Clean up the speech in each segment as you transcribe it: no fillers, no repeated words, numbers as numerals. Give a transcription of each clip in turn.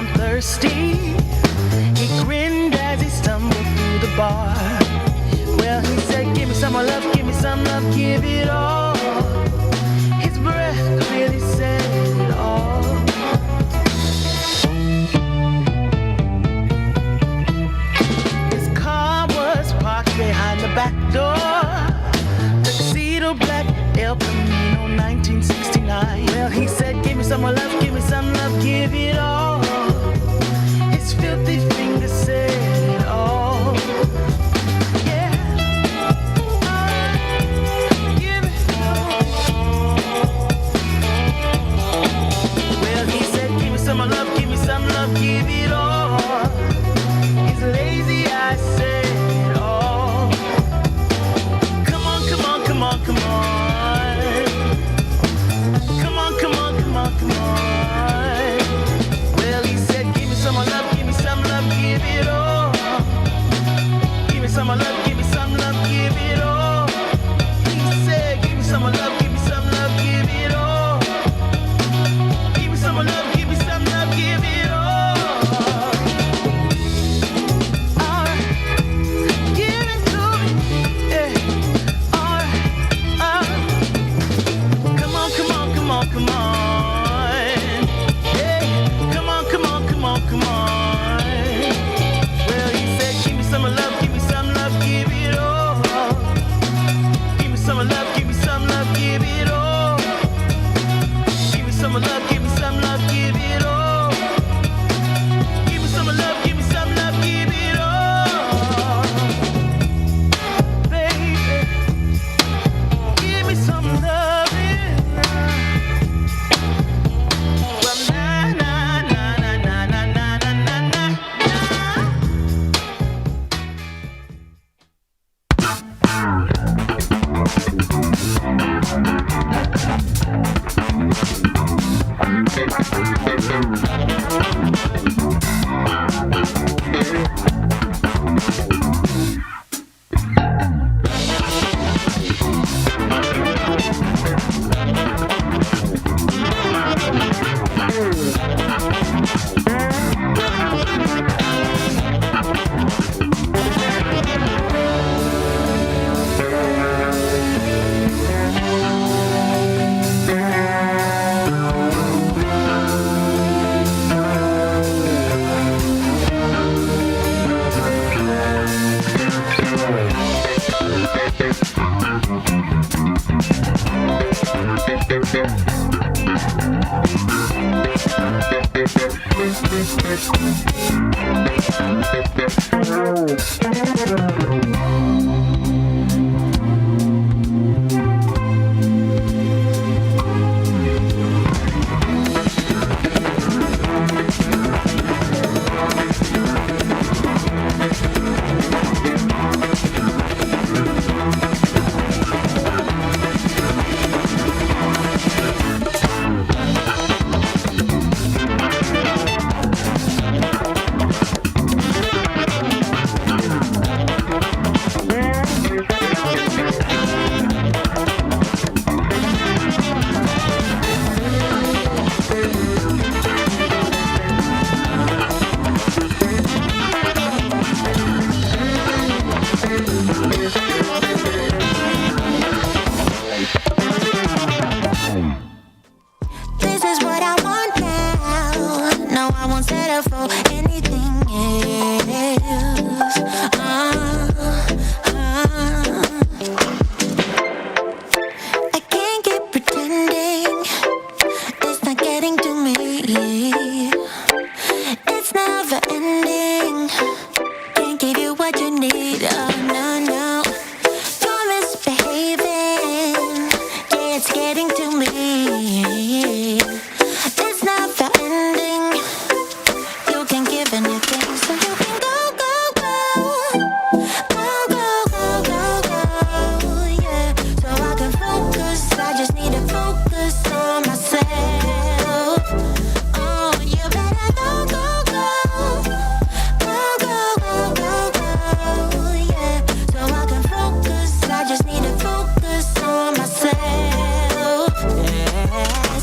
I'm thirsty. He grinned as he stumbled through the bar. Well, he said, give me some more love, give me some love, give it all. His breath really said it all. His car was parked behind the back door. Tuxedo black, El Camino, 1969. Well, he said, give me some more love, give me some love, give it all. His filthy fingers said it all. Yeah. Give it all. Well, he said, give me some more love, give me some love, give it all. His lazy eyes said it all. Come on, come on, come on, come on. Come on, come on, come on, come on. Well, he said, give me some more love, give me some love, give it all. Give me some more love, give me some love, give it all. He said, give me some more love, give me some love, give it all. Give me some more love, give me some love, give it all. All right, give it to me, yeah. All right, come on, come on, come on, come on. Yeah, come on, come on, come on, come on. Well, he said, give me some love, give me some love, give it all. Give me some love, give me some love, give it all. Give me some love, give me some love, give it all. Give me some love, give me some love, give it all. Baby, give me some love. Well, na na na na na na na na na na. This is what I want now. No, I won't settle for anything else. I can't keep pretending. It's not getting to me. It's never ending. Can't give you what you need. Oh no, no. You're misbehaving. Yeah, it's getting to me. It's never ending. You can give anything, so you can go, go, go. Go, go, go, go, go. Yeah, so I can focus. I just need to focus on myself. Oh, you better go, go, go. Go, go, go, go, go. Yeah, so I can focus. I just need to focus on myself. Yeah.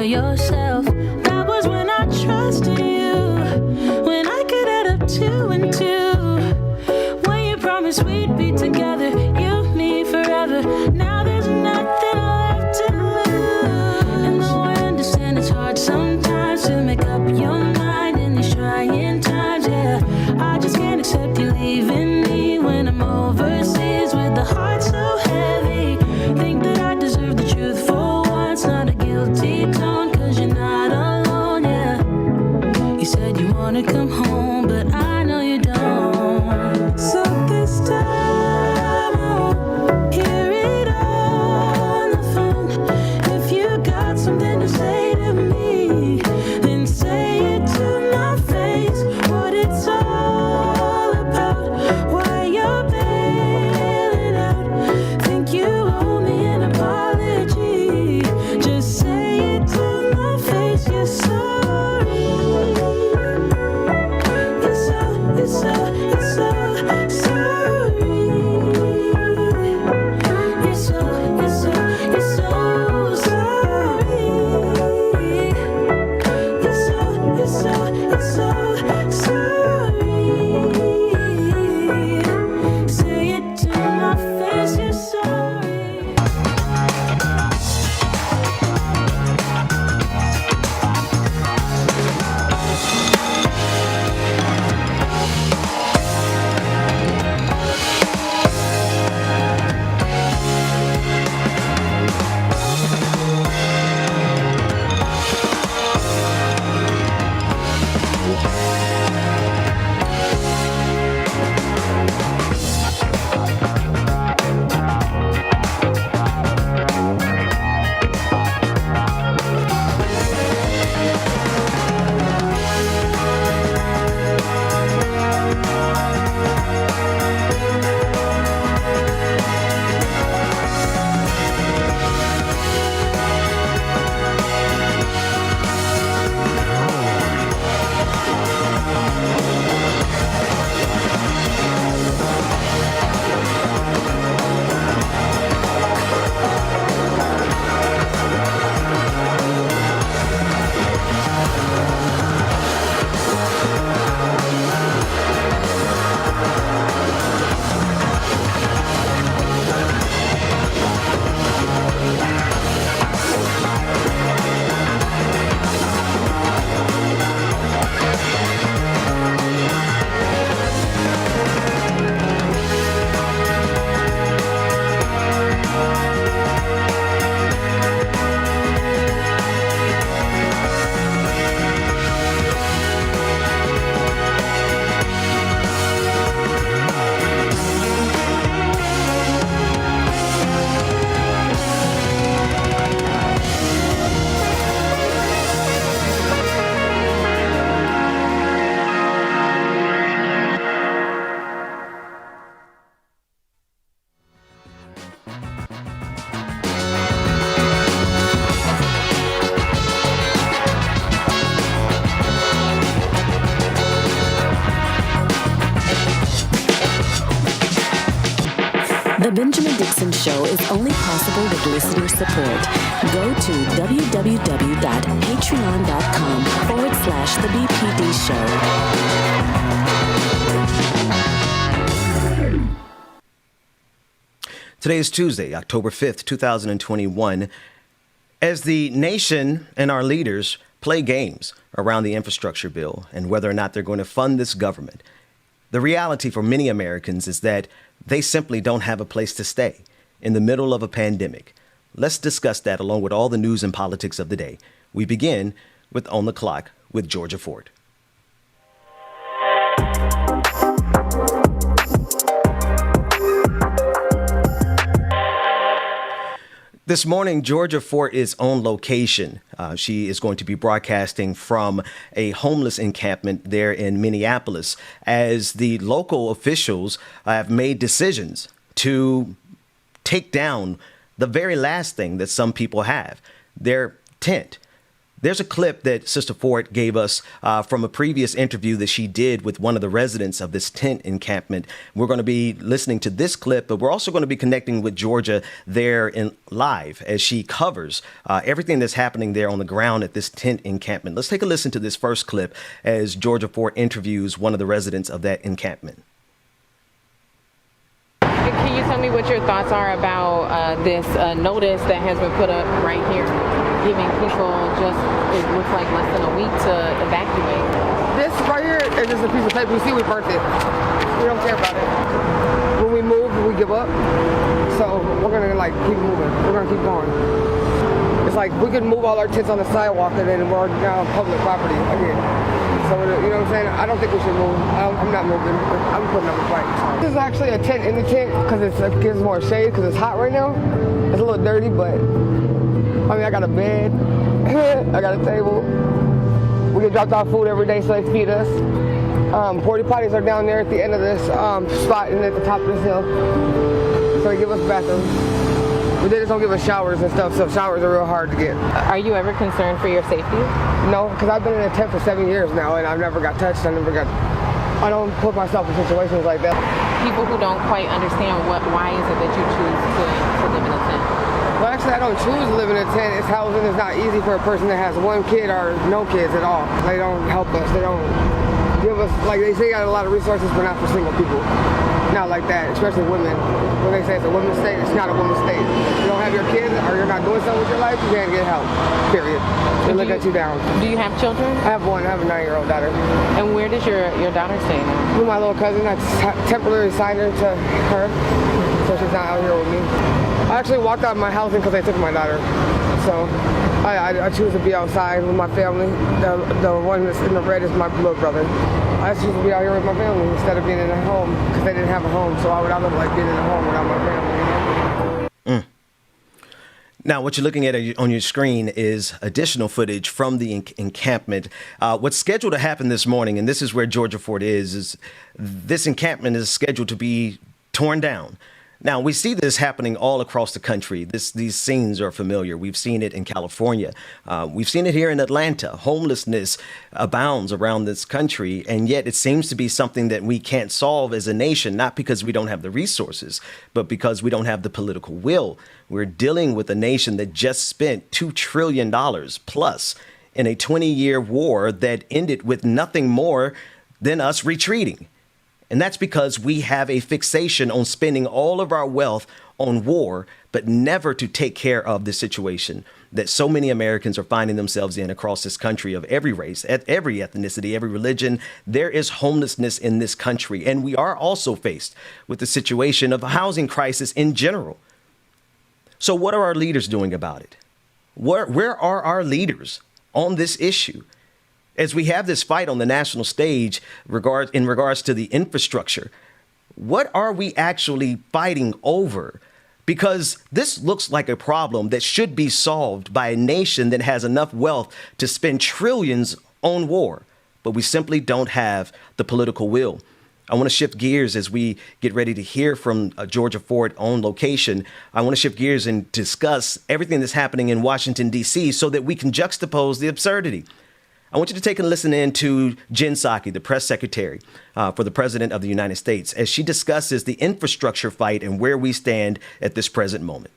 yourself. That was when I trusted you, when I could add up 2 and 2. When you promised we'd be together, you, me, forever. Now there's nothing left to lose. And though I understand it's hard sometimes to make up your mind in these trying times, yeah, I just can't accept you leaving me when I'm overseas with the heart so heavy. Think that I deserve the truth for once, not a guilty tone, 'cause you're not alone, yeah. You said you wanna come home, but I know you don't. So this time I won't hear it on the phone. If you got something to say to me, then say it to my face. What it's all about, why you're bailing out. Think you owe me an apology. Just say it to my face. You're sorry. You're so sorry. You're so sorry. You're so sorry. Say it to my face. You're sorry. The Benjamin Dixon Show is only possible with listener support. Go to www.patreon.com/The BPD Show. Today is Tuesday, October 5th, 2021. As the nation and our leaders play games around the infrastructure bill and whether or not they're going to fund this government, the reality for many Americans is that they simply don't have a place to stay in the middle of a pandemic. Let's discuss that along with all the news and politics of the day. We begin with On the Clock with Georgia Ford. This morning, Georgia Fort is on location. She is going to be broadcasting from a homeless encampment there in Minneapolis as the local officials have made decisions to take down the very last thing that some people have, their tent. There's a clip that Sister Ford gave us from a previous interview that she did with one of the residents of this tent encampment. We're going to be listening to this clip, but we're also going to be connecting with Georgia there in live as she covers everything that's happening there on the ground at this tent encampment. Let's take a listen to this first clip as Georgia Ford interviews one of the residents of that encampment. Can you tell me what your thoughts are about this notice that has been put up right here, giving people just, it looks like less than a week to evacuate? This right here is just a piece of paper. You see, we burnt it. We don't care about it. When we move, we give up. So we're gonna like keep moving. We're gonna keep going. It's like we could move all our tents on the sidewalk and then we're down public property again. So, you know what I'm saying? I don't think we should move. I'm not moving. I'm putting up a fight. This is actually a tent in the tent because it gives more shade because it's hot right now. It's a little dirty, but I mean, I got a bed. I got a table. We get dropped off food every day, so they feed us. Porta potties are down there at the end of this spot and at the top of this hill. So they give us bathrooms. But they just don't give us showers and stuff, so showers are real hard to get. Are you ever concerned for your safety? No, because I've been in a tent for 7 years now, and I've never got touched. I don't put myself in situations like that. People who don't quite understand why is it that you choose to live in a tent? Well, actually, I don't choose to live in a tent. It's housing is not easy for a person that has one kid or no kids at all. They don't help us. They don't give us, like they say, got a lot of resources, but not for single people. Not like that, especially women. When they say it's a women's state, it's not a women's state. If you don't have your kids or you're not doing something with your life, you can't get help, period. They look at you down. Do you have children? I have one. I have a 9-year-old daughter. And where does your daughter stay now? With my little cousin. I temporarily signed her to her, so she's not out here with me. I actually walked out of my housing because they took my daughter. So I choose to be outside with my family. The one that's in the red is my little brother. I choose to be out here with my family instead of being in a home because they didn't have a home. So why would I look like being in a home without my family? Now, what you're looking at on your screen is additional footage from the encampment. What's scheduled to happen this morning, and this is where Georgia Ford is this encampment is scheduled to be torn down. Now, we see this happening all across the country. These scenes are familiar. We've seen it in California. We've seen it here in Atlanta. Homelessness abounds around this country, and yet it seems to be something that we can't solve as a nation, not because we don't have the resources, but because we don't have the political will. We're dealing with a nation that just spent $2 trillion plus in a 20-year war that ended with nothing more than us retreating. And that's because we have a fixation on spending all of our wealth on war, but never to take care of the situation that so many Americans are finding themselves in across this country of every race, every ethnicity, every religion. There is homelessness in this country. And we are also faced with the situation of a housing crisis in general. So what are our leaders doing about it? Where are our leaders on this issue? As we have this fight on the national stage in regards to the infrastructure, what are we actually fighting over? Because this looks like a problem that should be solved by a nation that has enough wealth to spend trillions on war, but we simply don't have the political will. I want to shift gears as we get ready to hear from Georgia Ford on location. I want to shift gears and discuss everything that's happening in Washington, D.C. so that we can juxtapose the absurdity. I want you to take a listen in to Jen Senko, the press secretary for the President of the United States, as she discusses the infrastructure fight and where we stand at this present moment.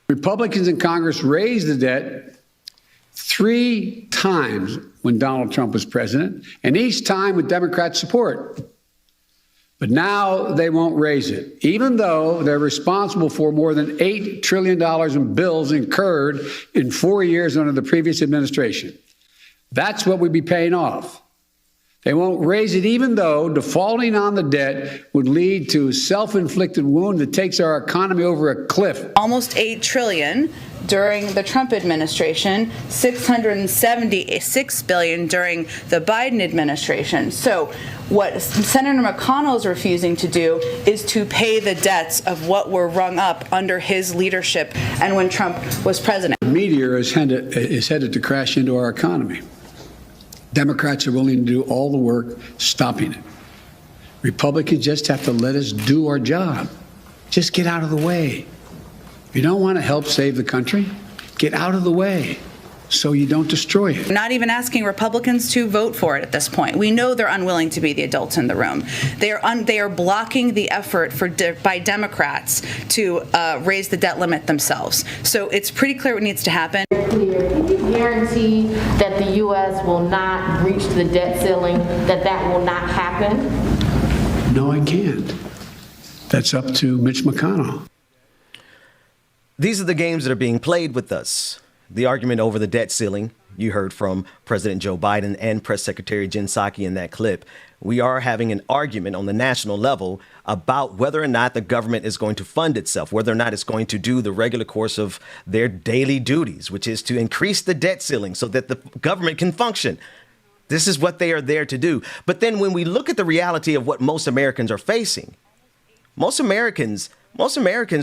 Republicans in Congress raised the debt 3 times when Donald Trump was president, and each time with Democrat support. But now they won't raise it, even though they're responsible for more than $8 trillion in bills incurred in 4 years under the previous administration. That's what we'd be paying off. They won't raise it, even though defaulting on the debt would lead to a self-inflicted wound that takes our economy over a cliff. Almost $8 trillion during the Trump administration, $676 billion during the Biden administration. So what Senator McConnell is refusing to do is to pay the debts of what were rung up under his leadership and when Trump was president. The meteor is headed to crash into our economy. Democrats are willing to do all the work stopping it. Republicans just have to let us do our job. just get out of the way. If you don't want to help save the country, get out of the way so you don't destroy it. Not even asking Republicans to vote for it at this point. We know they're unwilling to be the adults in the room. They are blocking the effort by Democrats to raise the debt limit themselves. So it's pretty clear what needs to happen. Can you guarantee that the U.S. will not breach the debt ceiling, that will not happen? No, I can't. That's up to Mitch McConnell. These are the games that are being played with us. The argument over the debt ceiling, you heard from President Joe Biden and Press Secretary Jen Senko in that clip. We are having an argument on the national level about whether or not the government is going to fund itself, whether or not it's going to do the regular course of their daily duties, which is to increase the debt ceiling so that the government can function. This is what they are there to do. But then when we look at the reality of what most Americans are facing, most Americans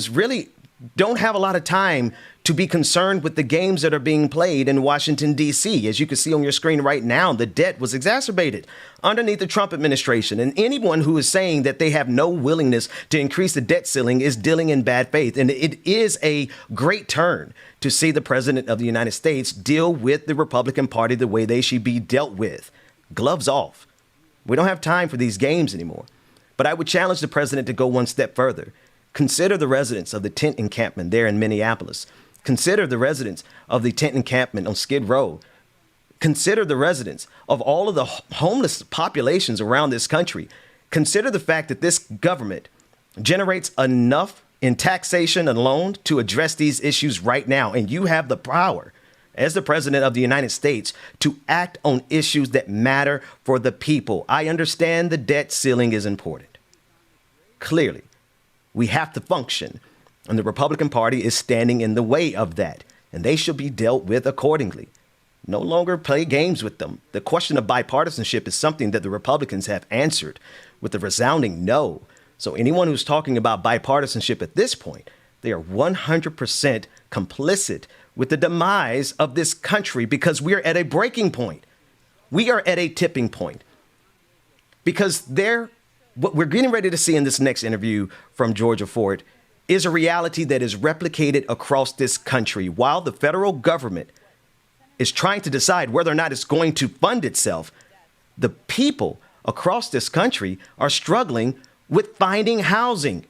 really don't have a lot of time to be concerned with the games that are being played in Washington, D.C. As you can see on your screen right now, the debt was exacerbated underneath the Trump administration. And anyone who is saying that they have no willingness to increase the debt ceiling is dealing in bad faith. And it is a great turn to see the president of the United States deal with the Republican Party the way they should be dealt with. Gloves off. We don't have time for these games anymore. But I would challenge the president to go one step further. Consider the residents of the tent encampment there in Minneapolis. Consider the residents of the tent encampment on Skid Row. Consider the residents of all of the homeless populations around this country. Consider the fact that this government generates enough in taxation alone to address these issues right now. And you have the power as the president of the United States to act on issues that matter for the people. I understand the debt ceiling is important. Clearly. We have to function, and the Republican Party is standing in the way of that, and they should be dealt with accordingly. No longer play games with them. The question of bipartisanship is something that the Republicans have answered with a resounding no. So anyone who's talking about bipartisanship at this point, they are 100% complicit with the demise of this country because we're at a breaking point. We are at a tipping point because what we're getting ready to see in this next interview from Georgia Ford is a reality that is replicated across this country. While the federal government is trying to decide whether or not it's going to fund itself, the people across this country are struggling with finding housing.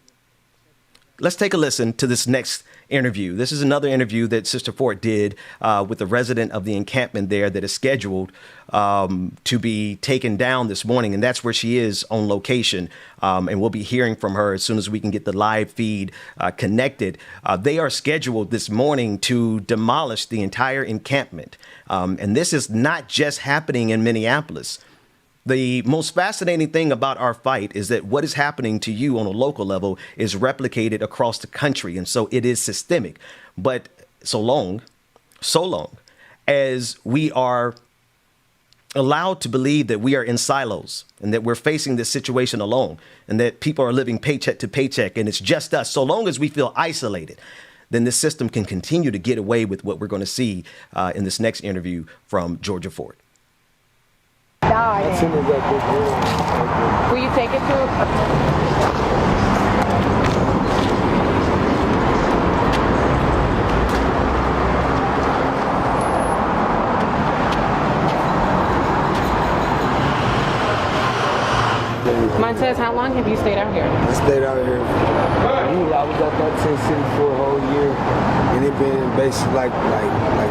Let's take a listen to this next interview. This is another interview that Sister Ford did with a resident of the encampment there that is scheduled to be taken down this morning. And that's where she is on location. And we'll be hearing from her as soon as we can get the live feed connected. They are scheduled this morning to demolish the entire encampment. And this is not just happening in Minneapolis. The most fascinating thing about our fight is that what is happening to you on a local level is replicated across the country. And so it is systemic. But so long as we are allowed to believe that we are in silos and that we're facing this situation alone and that people are living paycheck to paycheck and it's just us, so long as we feel isolated, then this system can continue to get away with what we're going to see in this next interview from Georgia Ford. Will you take it to? Montez, how long have you stayed out here? I stayed out here. I was at that tent city for a whole year, and it been basically like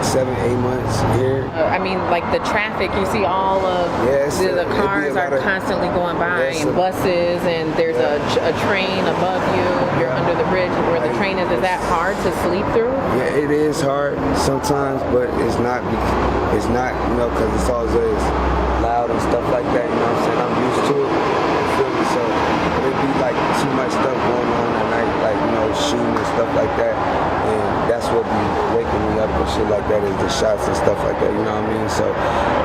7-8 months here. I mean, like the traffic, you see all of the cars are constantly going by, and buses, and there's a train above you. You're under the bridge where the train is. Is that hard to sleep through? Yeah, it is hard sometimes, but it's not, because it's always loud and stuff like that. You know what I'm saying? I'm used to it. So it'd be like too much stuff going on at night, like, shooting and stuff like that. And that's what be waking me up and shit like that, is the shots and stuff like that, you know what I mean? So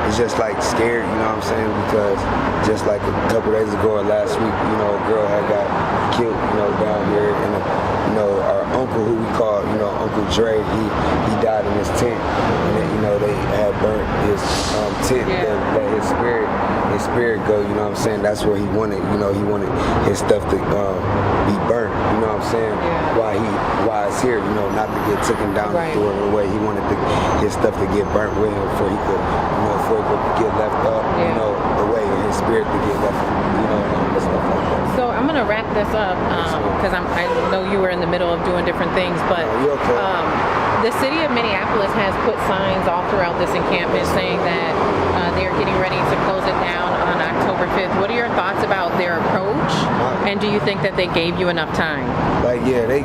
it's just like scared, you know what I'm saying? Because just like a couple days ago or last week, a girl had got killed, down here. And, our uncle, who we call, Uncle Dre, he died in his tent. And then, they had burnt his tent, that his spirit. his spirit go, you know what I'm saying? That's what he wanted. You know, he wanted his stuff to be burnt. You know what I'm saying? Yeah. Why it's here, you know, not to get taken down and thrown away. He wanted his stuff to get burnt with him before he could, you know, before he could get left up, you know, away, and his spirit to get left, you know, and stuff like that. So I'm gonna wrap this up because I know you were in the middle of doing different things, but the city of Minneapolis has put signs all throughout this encampment saying that they're getting ready to close it down on October 5th. What are your thoughts about their approach, and do you think that they gave you enough time? Like, yeah, they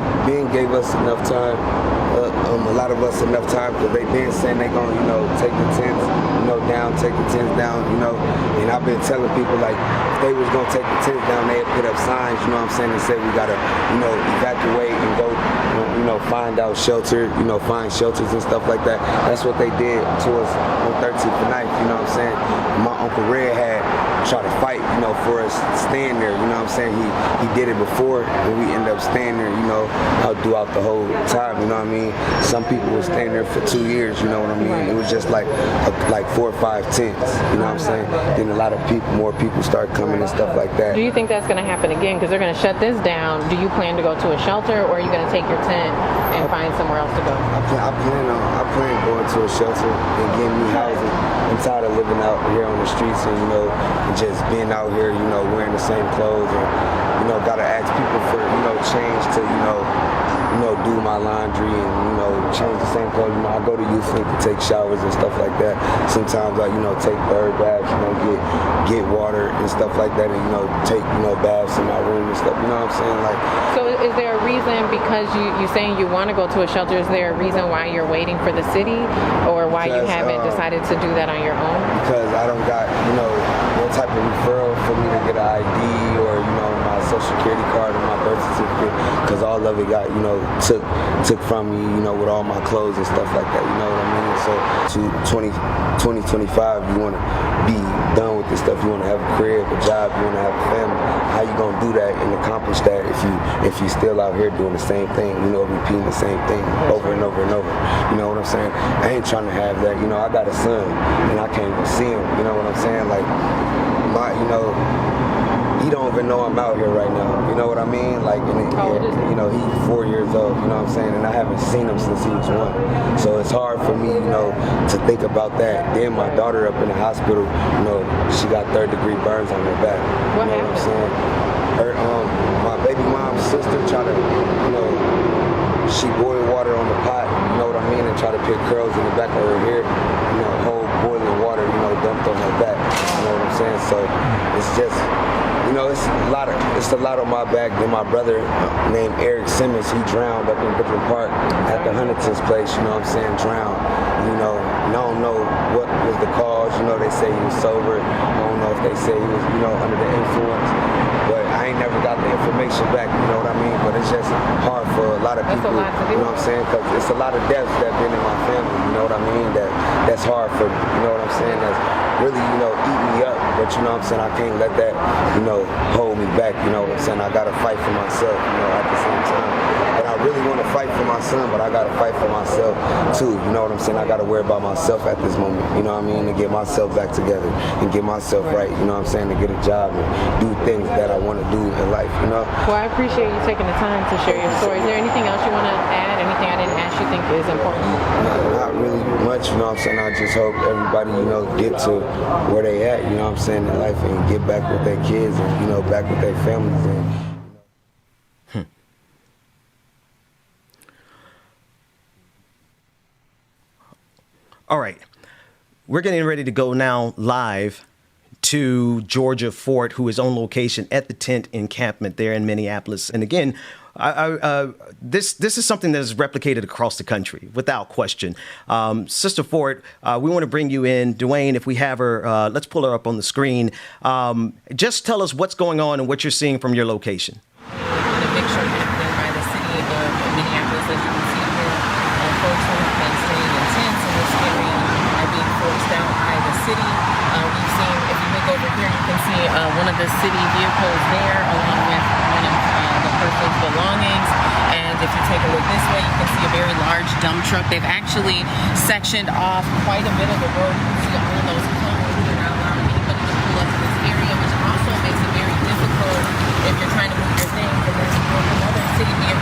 gave us enough time. A lot of us enough time because they been saying they gonna, you know, take the tents, you know, down, take the tents down, you know. And I've been telling people, like, if they was gonna take the tents down, they'd put up signs, you know what I'm saying, and say we gotta, you know, evacuate and go, you know, find out shelter, you know, find shelters and stuff like that. That's what they did to us on 13th and 9th, you know what I'm saying. My Uncle Red had tried to fight, you know, for us staying there, you know what I'm saying. He did it before, and we ended up staying there, you know, throughout the whole time, you know what I mean. Some people were staying there for 2 years, you know what I mean. It was just like 4 or 5 tents, you know what I'm saying. Then a lot of people, more people start coming and stuff like that. Do you think that's going to happen again? Because they're going to shut this down. Do you plan to go to a shelter, or are you going to take your tent and find somewhere else to go? I plan going to a shelter and getting me housing. I'm tired of living out here on the streets and, you know, just being out here, you know, wearing the same clothes and, you know, gotta ask people for, you know, change to, you know, do my laundry and, you know, change the same clothes. You know, I go to youth link to take showers and stuff like that. Sometimes I, you know, take bird baths, you know, get water and stuff like that, and, you know, take, you know, baths in my room and stuff. You know what I'm saying? Like. So is there a reason, because you're saying you want to go to a shelter, is there a reason why you're waiting for the city, or why you haven't decided to do that on your own? Because I don't got, you know, no type of referral for me to get an ID or, you know, my social security card or my birth certificate, because all of it got, you know, took from me, you know, with all my clothes and stuff like that, you know what I mean? So to 2025, you want to be done with this stuff. You want to have a career, a job, you want to have a family. How you going to do that and accomplish that if you still out here doing the same thing, you know, repeating the same thing over and over and over? You know what I'm saying? I ain't trying to have that. You know, I got a son and I can't even see him. You know what I'm saying? Like, you know, he don't even know I'm out here right now. You know what I mean? Like, you know, he's 4 years old, you know what I'm saying? And I haven't seen him since he was 1. So it's hard for me, you know, to think about that. Then my daughter up in the hospital, you know, she got 3rd-degree burns on her back. What you know happened? what I'm saying? Her, my baby mom's sister tried to, you know, she boiled water on the pot, you know what I mean, and try to pick curls in the back of her hair, you know, whole boiling water, you know, dumped on her back. You know what I'm saying? So it's just, you know, it's a lot on my back. Then my brother named Eric Simmons, he drowned up in Brooklyn Park at the Huntington's place, you know what I'm saying, drowned. You know, and I don't know what was the cause, you know, they say he was sober. I don't know if they say he was, you know, under the influence. But I ain't never got the information back, you know what I mean? But it's just hard for a lot of people, you know what I'm saying? Because it's a lot of deaths that been in my family, you know what I mean? That's hard for, you know what I'm saying? That's really, you know, eat me up. But you know what I'm saying? I can't let that, you know, hold me back, you know what I'm saying? I gotta fight for myself, you know, at the same time. But I really want to fight for my son, but I gotta fight for myself too, you know what I'm saying? I gotta worry about myself at this moment, you know what I mean? To get myself back together and get myself right, you know what I'm saying? To get a job and do things that I want to do in life, you know? Well, I appreciate you taking the time to share your story. Is there anything else you want to add? Anything I didn't ask you think is important? Not really much, you know what I'm saying? I just hope everybody, you know, get to where they at, you know what I'm saying, in life, and get back with their kids and, you know, back with their families. And All right. We're getting ready to go now live to Georgia Fort, who is on location at the tent encampment there in Minneapolis. And again, this is something that is replicated across the country, without question. Sister Fort, we want to bring you in. Dwayne, if we have her, let's pull her up on the screen. Just tell us what's going on and what you're seeing from your location. An eviction happening by the city of Minneapolis, as you can see here. Folks who have been staying in tents in this area are being forced out by the city. We've seen, if you look over here, you can see one of the city vehicles there, along with one of the person's belongings. And if you take a look this way, you can see a very large dump truck. They've actually sectioned off quite a bit of the road. You can see all those cars. They're not allowing anybody to pull up to the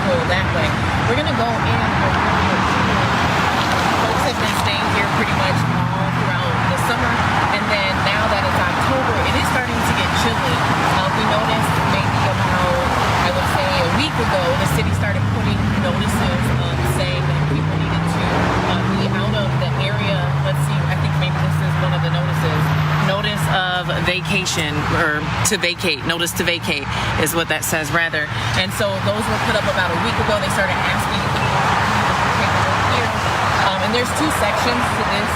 go that way. We're going to go in. Folks have been staying here pretty much all throughout the summer, and then now that it's October, it is starting to get chilly. We noticed maybe about, I would say, a week ago, the city started putting notices saying that people needed to be out of the area. Let's see, I think maybe this is one of the notices. Notice of vacation, or to vacate. Notice to vacate is what that says, rather. And so those were put up about a week ago. They started asking people to take a look here. And there's two sections to this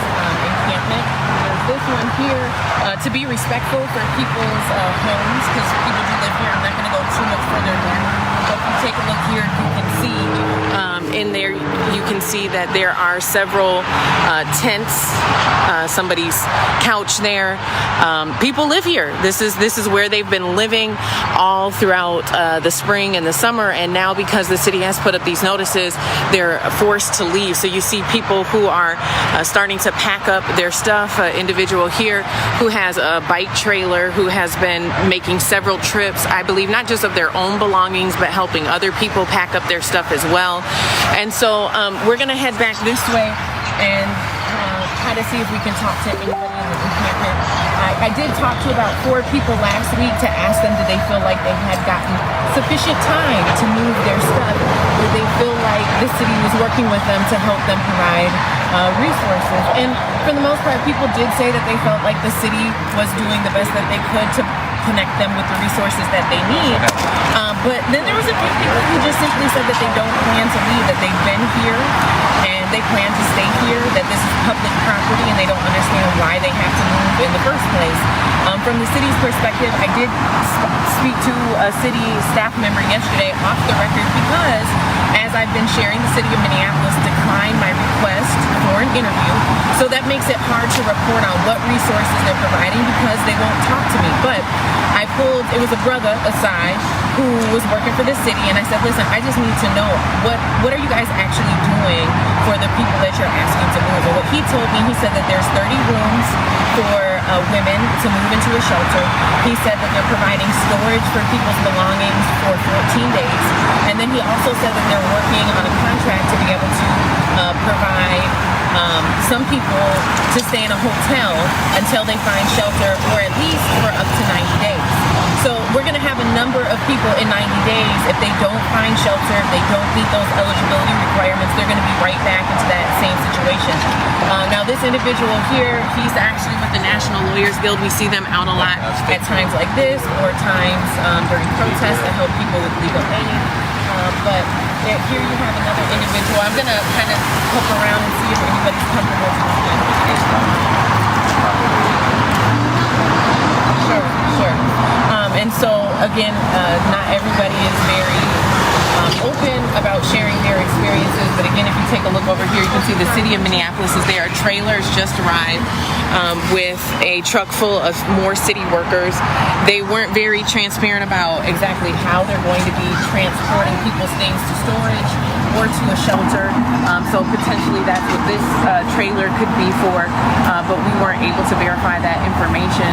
encampment. There's this one here to be respectful for people's homes, because people do live here. I'm not going to go too much further down. But if you take a look here, you can see in there, you can see that there are several tents, somebody's couch there. People live here. This is where they've been living all throughout the spring and the summer, and now because the city has put up these notices, they're forced to leave. So you see people who are starting to pack up their stuff. Individual here who has a bike trailer, who has been making several trips, I believe, not just of their own belongings, but helping other people pack up their stuff as well. And so we're going to head back this way and try to see if we can talk to anybody in the encampment. I did talk to about 4 people last week to ask them, did they feel like they had gotten sufficient time to move their stuff? Did they feel like the city was working with them to help them provide resources? And for the most part, people did say that they felt like the city was doing the best that they could to connect them with the resources that they need. But then there was a few people who just simply said that they don't plan to leave, that they've been here and they plan to stay here, that this is public property and they don't understand why they have to move in the first place. From the city's perspective, I did speak to a city staff member yesterday off the record because, as I've been sharing, the city of Minneapolis declined my request for an interview. So that makes it hard to report on what resources they're providing because they won't talk to me. But I pulled, it was a brother aside who was working for the city, and I said, listen, I just need to know what are you guys actually doing for the people that you're asking to move? And what he told me, he said that there's 30 rooms for women to move into a shelter. He said that they're providing storage for people's belongings for 14 days. And then he also said that they're working on a contract to be able to provide some people to stay in a hotel until they find shelter, or at least for up to 90 days. So we're going to have a number of people in 90 days. If they don't find shelter, if they don't meet those eligibility requirements, they're going to be right back into that same situation. Now this individual here, he's actually with the National Lawyers Guild. We see them out a lot at times like this, or times during protests to help people with legal aid. But here you have another individual. I'm going to kind of poke around and see if anybody's comfortable talking. Sure. And so, again, not everybody is very open about sharing their experiences. But again, if you take a look over here, you can see the city of Minneapolis is there. Trailers just arrived with a truck full of more city workers. They weren't very transparent about exactly how they're going to be transporting people's things to storage or to a shelter. So potentially that's what this trailer could be for, but we weren't able to verify that information.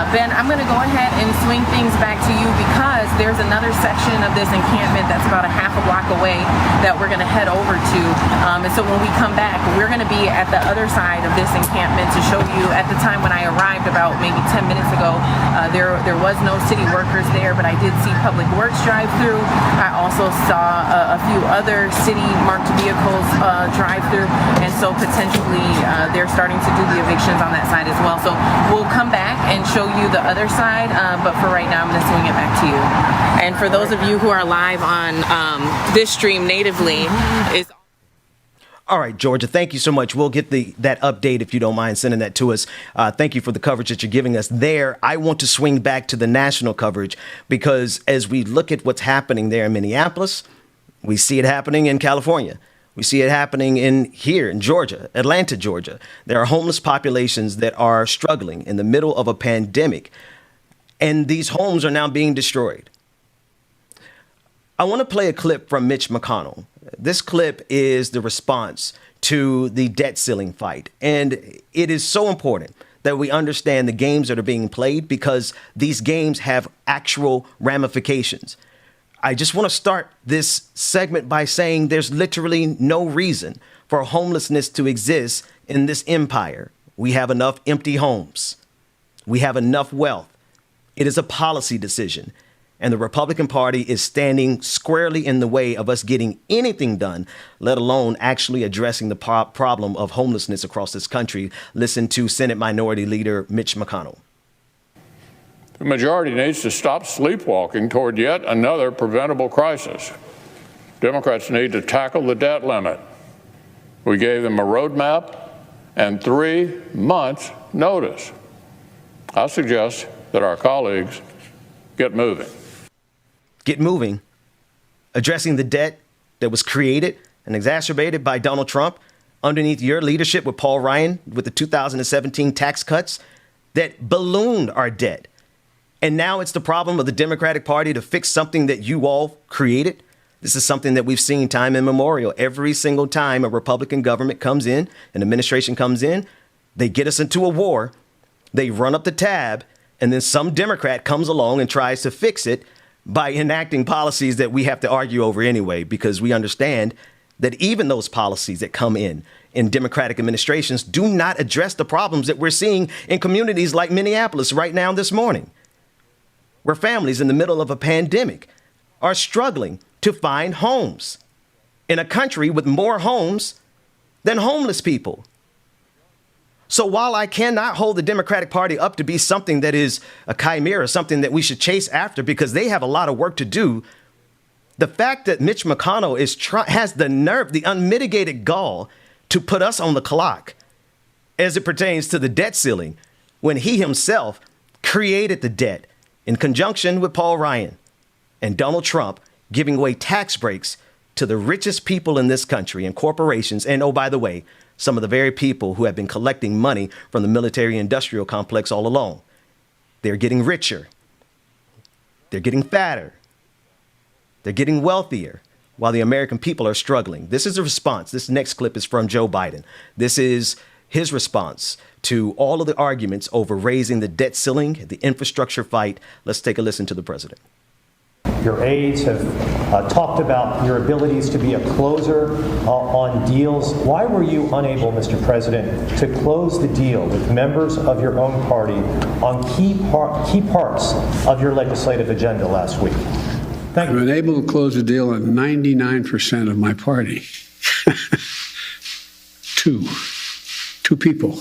Ben, I'm going to go ahead and swing things back to you because there's another section of this encampment that's about a half a block away that we're going to head over to. And so when we come back, we're going to be at the other side of this encampment to show you. At the time when I arrived about maybe 10 minutes ago, there was no city workers there, but I did see Public Works drive through. I also saw a few other city marked vehicles drive through, and so potentially they're starting to do the evictions on that side as well. So we'll come back and show you the other side, but for right now I'm going to swing it back to you. And for those of you who are live on this stream natively, is all right, Georgia, thank you so much. We'll get that update if you don't mind sending that to us. Thank you for the coverage that you're giving us there. I want to swing back to the national coverage because as we look at what's happening there in Minneapolis, we see it happening in California. We see it happening here in Georgia, Atlanta, Georgia. There are homeless populations that are struggling in the middle of a pandemic, and these homes are now being destroyed. I want to play a clip from Mitch McConnell. This clip is the response to the debt ceiling fight. And it is so important that we understand the games that are being played because these games have actual ramifications. I just want to start this segment by saying there's literally no reason for homelessness to exist in this empire. We have enough empty homes. We have enough wealth. It is a policy decision. And the Republican Party is standing squarely in the way of us getting anything done, let alone actually addressing the problem of homelessness across this country. Listen to Senate Minority Leader Mitch McConnell. The majority needs to stop sleepwalking toward yet another preventable crisis. Democrats need to tackle the debt limit. We gave them a roadmap and 3 months' notice. I suggest that our colleagues get moving. Get moving. Addressing the debt that was created and exacerbated by Donald Trump underneath your leadership with Paul Ryan with the 2017 tax cuts that ballooned our debt. And now it's the problem of the Democratic Party to fix something that you all created. This is something that we've seen time immemorial. Every single time a Republican government comes in, an administration comes in, they get us into a war, they run up the tab, and then some Democrat comes along and tries to fix it by enacting policies that we have to argue over anyway, because we understand that even those policies that come in Democratic administrations do not address the problems that we're seeing in communities like Minneapolis right now this morning, where families in the middle of a pandemic are struggling to find homes in a country with more homes than homeless people. So while I cannot hold the Democratic Party up to be something that is a chimera, something that we should chase after because they have a lot of work to do, the fact that Mitch McConnell has the nerve, the unmitigated gall to put us on the clock as it pertains to the debt ceiling when he himself created the debt in conjunction with Paul Ryan and Donald Trump, giving away tax breaks to the richest people in this country and corporations. And oh, by the way, some of the very people who have been collecting money from the military-industrial complex all along. They're getting richer. They're getting fatter. They're getting wealthier while the American people are struggling. This is a response. This next clip is from Joe Biden. This is his response to all of the arguments over raising the debt ceiling, the infrastructure fight. Let's take a listen to the president. Your aides have talked about your abilities to be a closer on deals. Why were you unable, Mr. President, to close the deal with members of your own party on key parts of your legislative agenda last week? Thank you. I've been able to close the deal on 99% of my party. Two people.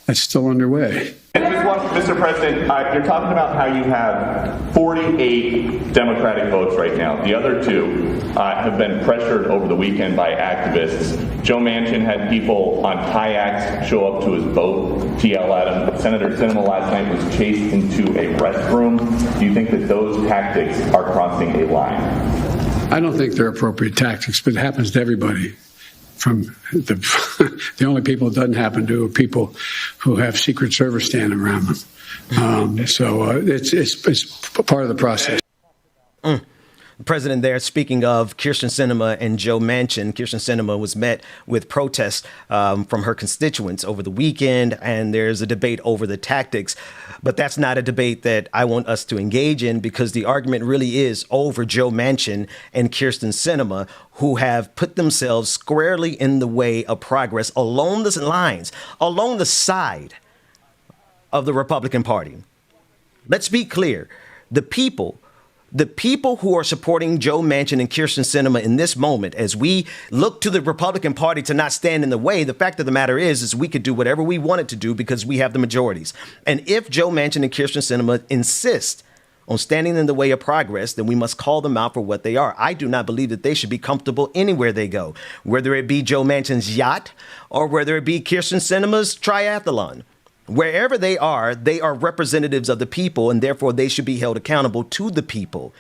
That's still underway. And just watch, Mr. President, you're talking about how you have 48 Democratic votes right now. The other two have been pressured over the weekend by activists. Joe Manchin had people on kayaks show up to his boat to yell at him. Senator Sinema last night was chased into a restroom. Do you think that those tactics are crossing a line? I don't think they're appropriate tactics, but it happens to everybody. From the only people it doesn't happen to are people who have Secret Service standing around them. So it's part of the process. The president there, speaking of Kyrsten Sinema and Joe Manchin. Kyrsten Sinema was met with protests from her constituents over the weekend, and there's a debate over the tactics. But that's not a debate that I want us to engage in, because the argument really is over Joe Manchin and Kyrsten Sinema, who have put themselves squarely in the way of progress along the lines, along the side of the Republican Party. Let's be clear. The people who are supporting Joe Manchin and Kyrsten Sinema in this moment, as we look to the Republican Party to not stand in the way, the fact of the matter is we could do whatever we wanted to do because we have the majorities. And if Joe Manchin and Kyrsten Sinema insist on standing in the way of progress, then we must call them out for what they are. I do not believe that they should be comfortable anywhere they go, whether it be Joe Manchin's yacht or whether it be Kyrsten Sinema's triathlon. Wherever they are representatives of the people, and therefore they should be held accountable to the people.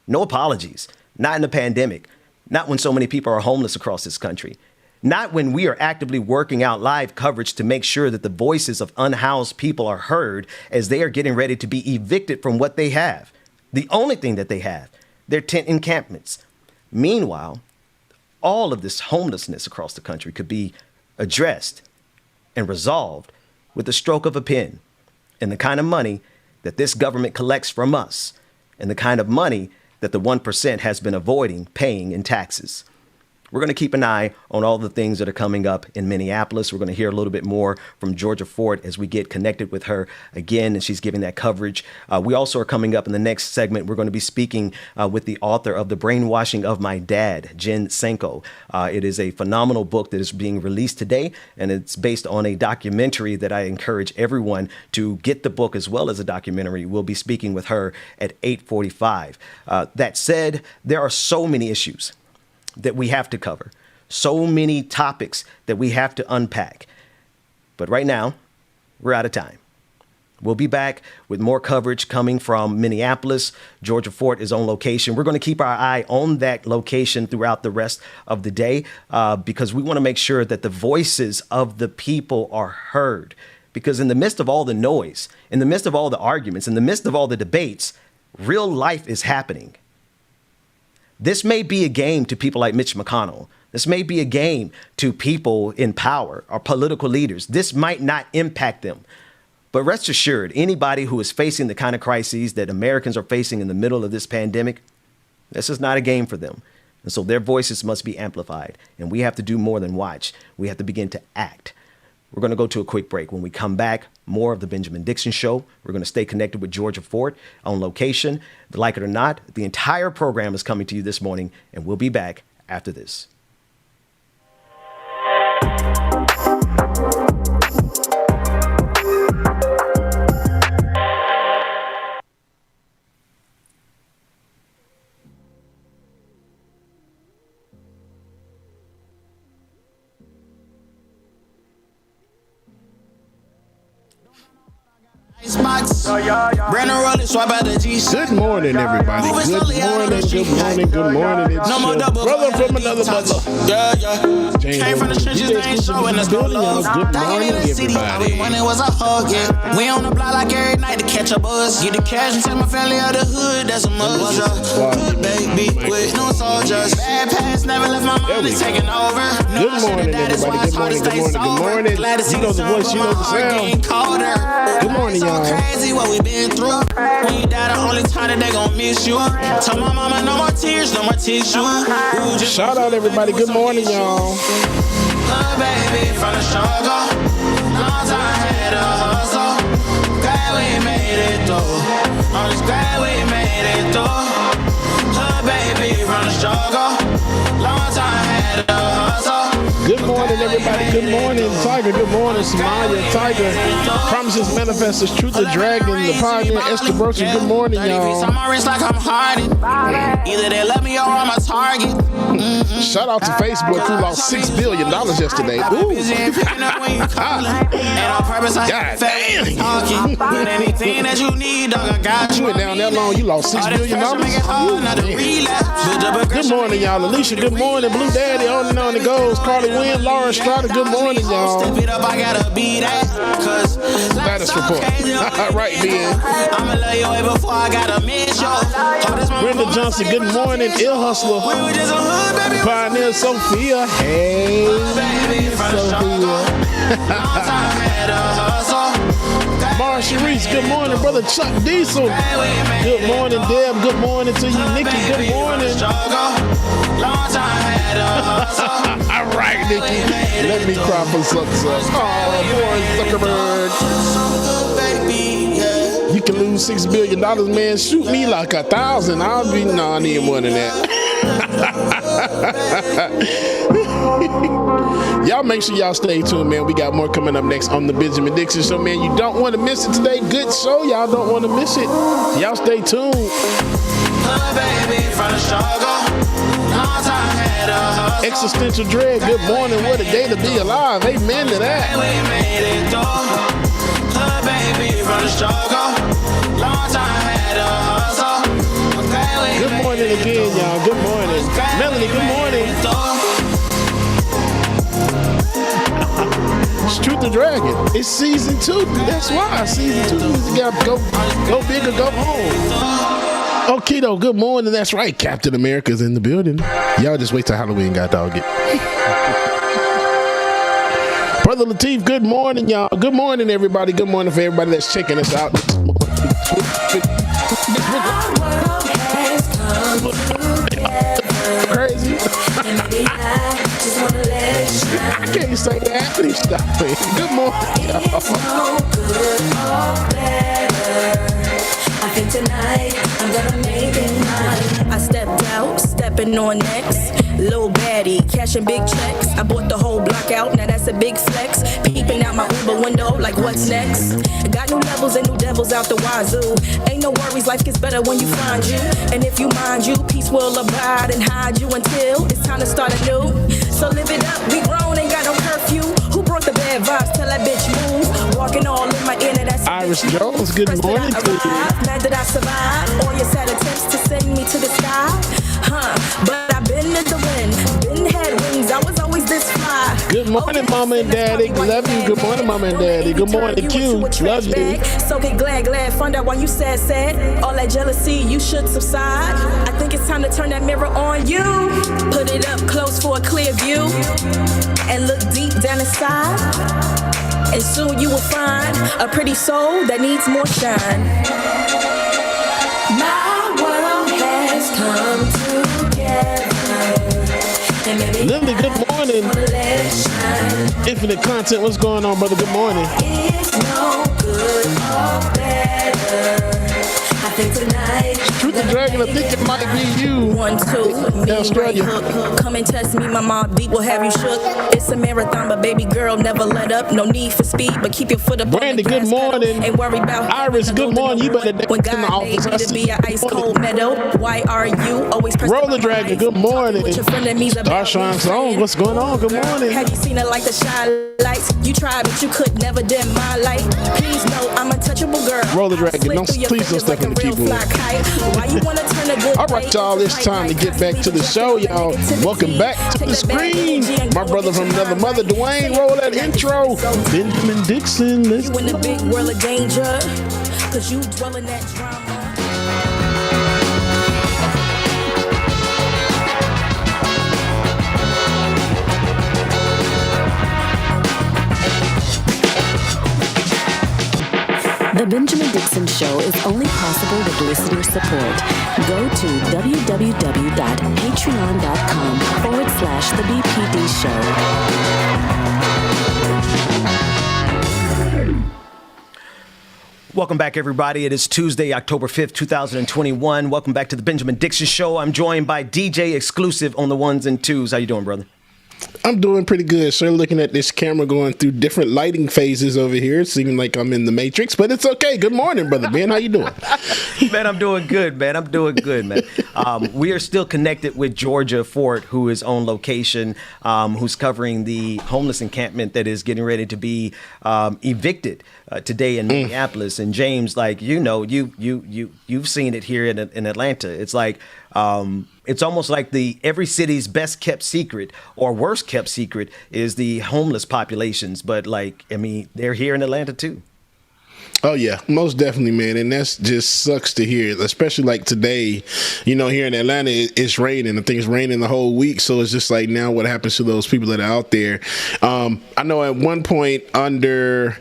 No apologies. Not in the pandemic. Not when so many people are homeless across this country. Not when we are actively working out live coverage to make sure that the voices of unhoused people are heard as they are getting ready to be evicted from what they have. The only thing that they have, their tent encampments. Meanwhile, all of this homelessness across the country could be addressed and resolved with the stroke of a pen, and the kind of money that this government collects from us, and the kind of money that the 1% has been avoiding paying in taxes. We're going to keep an eye on all the things that are coming up in Minneapolis. We're going to hear a little bit more from Georgia Fort as we get connected with her again, and she's giving that coverage. We also are coming up in the next segment. We're going to be speaking with the author of The Brainwashing of My Dad, Jen Senko. It is a phenomenal book that is being released today, and it's based on a documentary that I encourage everyone to get the book as well as a documentary. We'll be speaking with her at 8:45. That said, there are so many issues that we have to cover, so many topics that we have to unpack. But right now, we're out of time. We'll be back with more coverage coming from Minneapolis. Georgia Fort is on location. We're going to keep our eye on that location throughout the rest of the day because we want to make sure that the voices of the people are heard. Because in the midst of all the noise, in the midst of all the arguments, in the midst of all the debates, real life is happening. This may be a game to people like Mitch McConnell. This may be a game to people in power or political leaders. This might not impact them. But rest assured, anybody who is facing the kind of crises that Americans are facing in the middle of this pandemic, this is not a game for them. And so their voices must be amplified. And we have to do more than watch. We have to begin to act. We're going to go to a quick break. When we come back, more of the Benjamin Dixon Show. We're going to stay connected with Georgia Fort on location. Like it or not, the entire program is coming to you this morning, and we'll be back after this. Good morning, everybody. Good morning. It's your brother from another mother. Came from the trenches, they ain't showing us no love. Good morning, everybody. When it was a hug, yeah. We on the block like every night to catch a buzz. Get the cash and take my family out the hood, that's a must. Good baby, with no soldiers. Bad past never left my mind, it's taking over. Good morning, everybody. Good morning. You know the voice, you know the sound. Good morning, y'all. Crazy what we been through. When you die, the only time that they gon' miss you. Tell my mama no more tears, no more tissue. Shout out everybody. Good morning, y'all. Baby, from the struggle. Long time had a hustle. Glad we made it through. I'm just glad we made it through. Baby, from the struggle. Long time had a hustle. Good morning, everybody. Good morning, Tiger. Good morning, Somalia. Tiger. Promises manifest as truth. The dragon, the pioneer, Esther Brooks. Good morning, y'all. Like I'm Harden. Either they love me or I'm a target. Shout out to Facebook who lost $6 billion yesterday. Ooh. God damn. Anything that you need, dog, I got you. You went down that long, you lost $6 billion. Good morning, y'all. Alicia, good morning. Blue Daddy, on and on it goes. Carly Wynn, Lauren Strada, good morning, y'all. Step it up, I gotta be that. Cause status report. Right, Ben. I'ma love you way before I gotta miss you. Brenda Johnson, good morning. Ill Hustler. Pioneer Sophia. Hey, Sophia. Marsha Reese, good morning. Brother Chuck Diesel. Good morning, Deb. Good morning to you, Nikki. Good morning. All right, Nikki. Let me cry for success. Oh, boy, Zuckerberg. You can lose $6 billion, man. Shoot me like 1,000. I'll be, no, I need more than that. Y'all make sure y'all stay tuned, man. We got more coming up next on the Benjamin Dixon Show, man. You don't want to miss it today. Good show. Y'all don't want to miss it. Y'all stay tuned. Existential dread. Good morning. What a day to be alive. Amen to that. Good morning again, y'all. Good morning. Melanie, good morning. It's Truth the Dragon. It's season 2. That's why. Season 2. You gotta go big or go home. Okay, though. Good morning. That's right. Captain America's in the building. Y'all just wait till Halloween got dog it. Brother Lateef, good morning, y'all. Good morning, everybody. Good morning for everybody that's checking us out this morning. Crazy. I can't say that. Please stop it. Good morning. I think tonight I'm gonna make it mine. I stepped out, stepping on next. Lil baddie, cashing big checks. I bought the whole block out, now that's a big flex. Peeping out my Uber window, like what's next? Got new levels and new devils out the wazoo. Ain't no worries, life gets better when you find you. And if you mind you, peace will abide and hide you until it's time to start anew. So live it up, we grown, ain't got no curfew. Who brought the bad vibes? Tell that bitch move. Walking all in my inner, that's Iris Jones, good morning to you. Mad that I survived all your sad attempts to send me to the sky. But I've been in the wind, been had wings, I was always this fly. Good morning, Mama and Daddy. Love you. Good morning, Mama and Daddy. Good morning, Q. Love you. So get glad, find out why you sad. All that jealousy, you should subside. I think it's time to turn that mirror on you. Put it up close for a clear view. And look deep down inside. And soon you will find a pretty soul that needs more shine. My world has come together. Lily, good morning. Infinite Content, what's going on, brother? Good morning. It's no good or better. I think tonight. Truth the Dragon, I think it might be you. 1, 2, me Australia. Right hook. Come and test me, my mob beat will have you shook. It's a marathon, but baby girl, never let up. No need for speed, but keep your foot up. Brandy, good morning. Ain't worry about Iris, good morning. You better when dance in the God made office. me to be an ice cold meadow. Why are you always pressing Roller Dragon, good morning. Starshine Song, what's going on? Good morning. Have you seen it like the shine lights? You tried, but you could never dim my light. Please know I'm a touchable girl. Roller Dragon, please don't step in the keyboard. Why you wanna turn a good all right, y'all, it's time to get back to the show, y'all. Welcome back to the screen. My brother from another mother, Dwayne, roll that intro. Benjamin Dixon, let's go. You in the big world of danger, cause you dwell in that drama. The Benjamin Dixon Show is only possible with listener support. Go to www.patreon.com/The BPD Show. Welcome back, everybody. It is Tuesday, October 5th, 2021. Welcome back to the Benjamin Dixon Show. I'm joined by DJ Exclusive on the ones and twos. How you doing, brother? I'm doing pretty good, sir. Looking at this camera going through different lighting phases over here. Seeming like I'm in the Matrix, but it's okay. Good morning, brother Ben. How you doing? Man, I'm doing good, man. We are still connected with Georgia Fort, who is on location, who's covering the homeless encampment that is getting ready to be evicted today in Minneapolis. And James, like, you know, you've seen it here in Atlanta. It's like it's almost like every city's best kept secret or worst kept secret is the homeless populations. But like, I mean, they're here in Atlanta too. Oh yeah, most definitely, man. And that's just sucks to hear, especially like today, you know, here in Atlanta, it's raining. I think it's raining the whole week. So it's just like, now what happens to those people that are out there? I know at one point under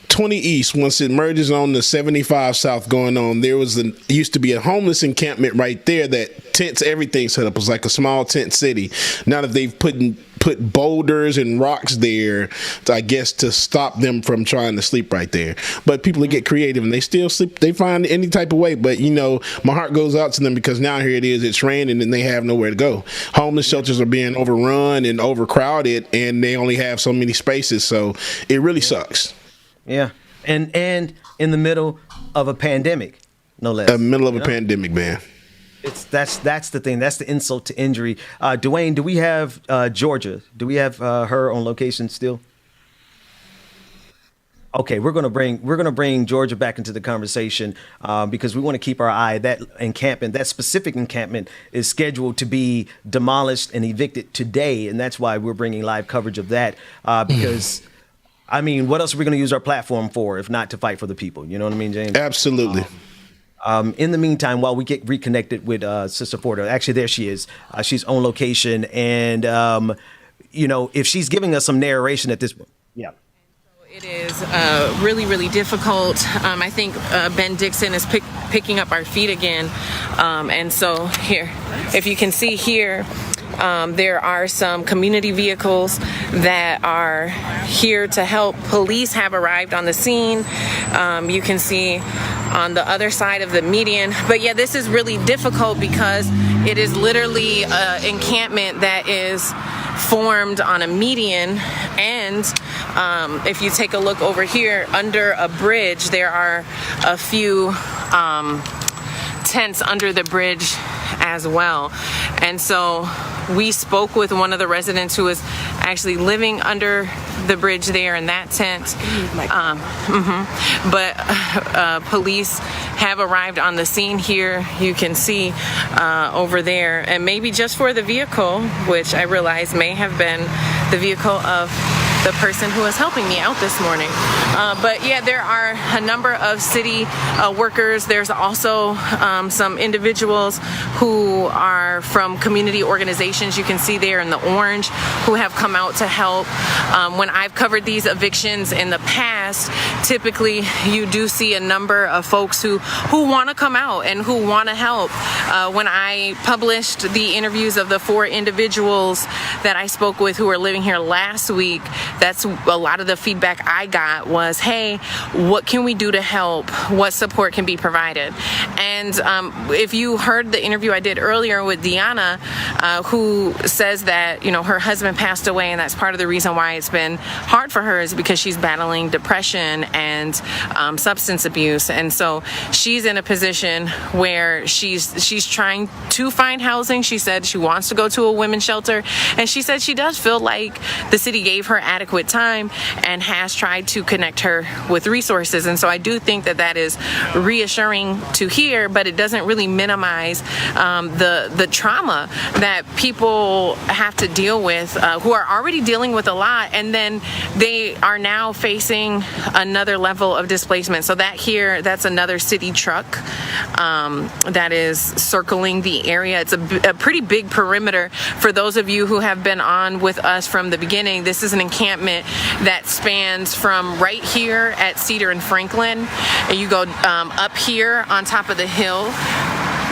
20 East, once it merges on the 75 South going on, there used to be a homeless encampment right there that tents, everything set up. It was like a small tent city. Now that they've put boulders and rocks there, I guess, to stop them from trying to sleep right there. But people get creative and they still sleep. They find any type of way. But, you know, my heart goes out to them because now here it is, it's raining and they have nowhere to go. Homeless shelters are being overrun and overcrowded and they only have so many spaces. So it really sucks. Yeah. And in the middle of a pandemic, no less. Middle of a pandemic, man. That's the thing. That's the insult to injury. Dwayne, do we have Georgia? Do we have her on location still? Okay, we're gonna bring Georgia back into the conversation because we want to keep our eye. That encampment, that specific encampment, is scheduled to be demolished and evicted today, and that's why we're bringing live coverage of that because. I mean, what else are we going to use our platform for if not to fight for the people? You know what I mean, James? Absolutely. In the meantime, while we get reconnected with Sister Ford, actually, there she is. She's on location. And, you know, if she's giving us some narration at this point. Yeah. It is really, really difficult. I think Ben Dixon is picking up our feet again. And so here, if you can see here, there are some community vehicles that are here to help. Police have arrived on the scene. You can see on the other side of the median. But yeah, this is really difficult because it is literally an encampment that is formed on a median, and if you take a look over here under a bridge, there are a few tents under the bridge as well. And so we spoke with one of the residents who is actually living under the bridge there in that tent. But police have arrived on the scene here. You can see over there, and maybe just for the vehicle, which I realize may have been the vehicle of the person who is helping me out this morning. But yeah, there are a number of city workers. There's also some individuals who are from community organizations. You can see there in the orange who have come out to help. When I've covered these evictions in the past, typically you do see a number of folks who want to come out and who want to help. When I published the interviews of the 4 individuals that I spoke with who were living here last week, that's a lot of the feedback I got was, hey, what can we do to help? What support can be provided? And if you heard the interview I did earlier with Deanna, who says that, you know, her husband passed away, and that's part of the reason why it's been hard for her is because she's battling depression and substance abuse. And so she's in a position where she's trying to find housing. She said she wants to go to a women's shelter, and she said she does feel like the city gave her adequate time and has tried to connect her with resources. And so I do think that that is reassuring to hear, but it doesn't really minimize the trauma that people have to deal with, who are already dealing with a lot, and then they are now facing another level of displacement. So that's another city truck that is circling the area. It's a pretty big perimeter. For those of you who have been on with us from the beginning, this is an encampment that spans from right here at Cedar and Franklin, and you go up here on top of the hill.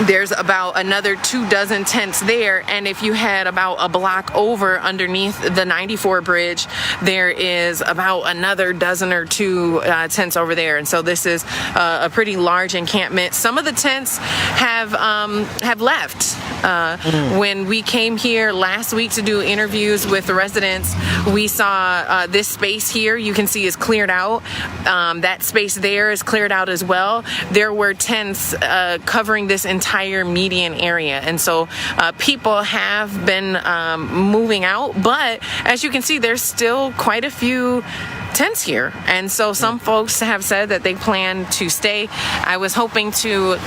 There's about another 24 tents there, and if you head about a block over underneath the 94 bridge, there is about another 12 or 2 tents over there. And so this is a pretty large encampment. Some of the tents have left. When we came here last week to do interviews with the residents, we saw this space here, you can see, is cleared out. That space there is cleared out as well. There were tents covering this entire median area, and so people have been moving out, but as you can see, there's still quite a few tents here, and so some folks have said that they plan to stay. I was hoping to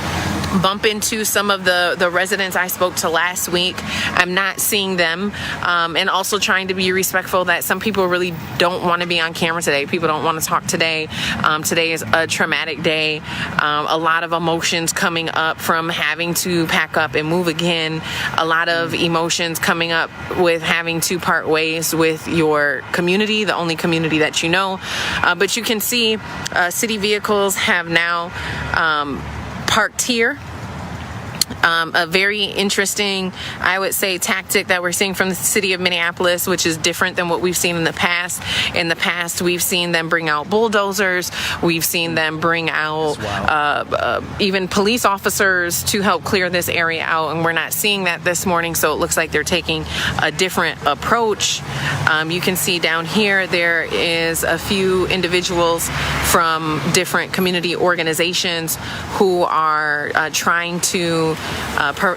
bump into some of the residents I spoke to last week. I'm not seeing them, and also trying to be respectful that some people really don't want to be on camera today. People don't want to talk today. Today is a traumatic day. A lot of emotions coming up from having to pack up and move again. A lot of emotions coming up with having to part ways with your community, the only community that you know. But you can see city vehicles have now parked here. A very interesting, I would say, tactic that we're seeing from the city of Minneapolis, which is different than what we've seen in the past. In the past, we've seen them bring out bulldozers. We've seen them bring out even police officers to help clear this area out, and we're not seeing that this morning, so it looks like they're taking a different approach. You can see down here there is a few individuals from different community organizations who are trying to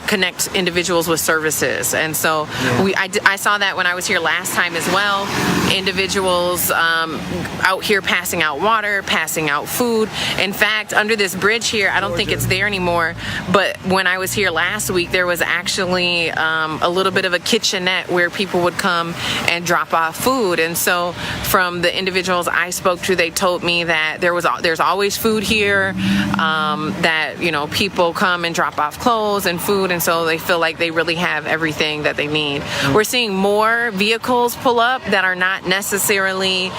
connect individuals with services. And so I saw that when I was here last time as well. Individuals out here passing out water, passing out food. In fact, under this bridge here, I don't think it's there anymore, but when I was here last week, there was actually a little bit of a kitchenette where people would come and drop off food. And so from the individuals I spoke to, they told me that that there's always food here, that, you know, people come and drop off clothes and food, and so they feel like they really have everything that they need. We're seeing more vehicles pull up that are not necessarily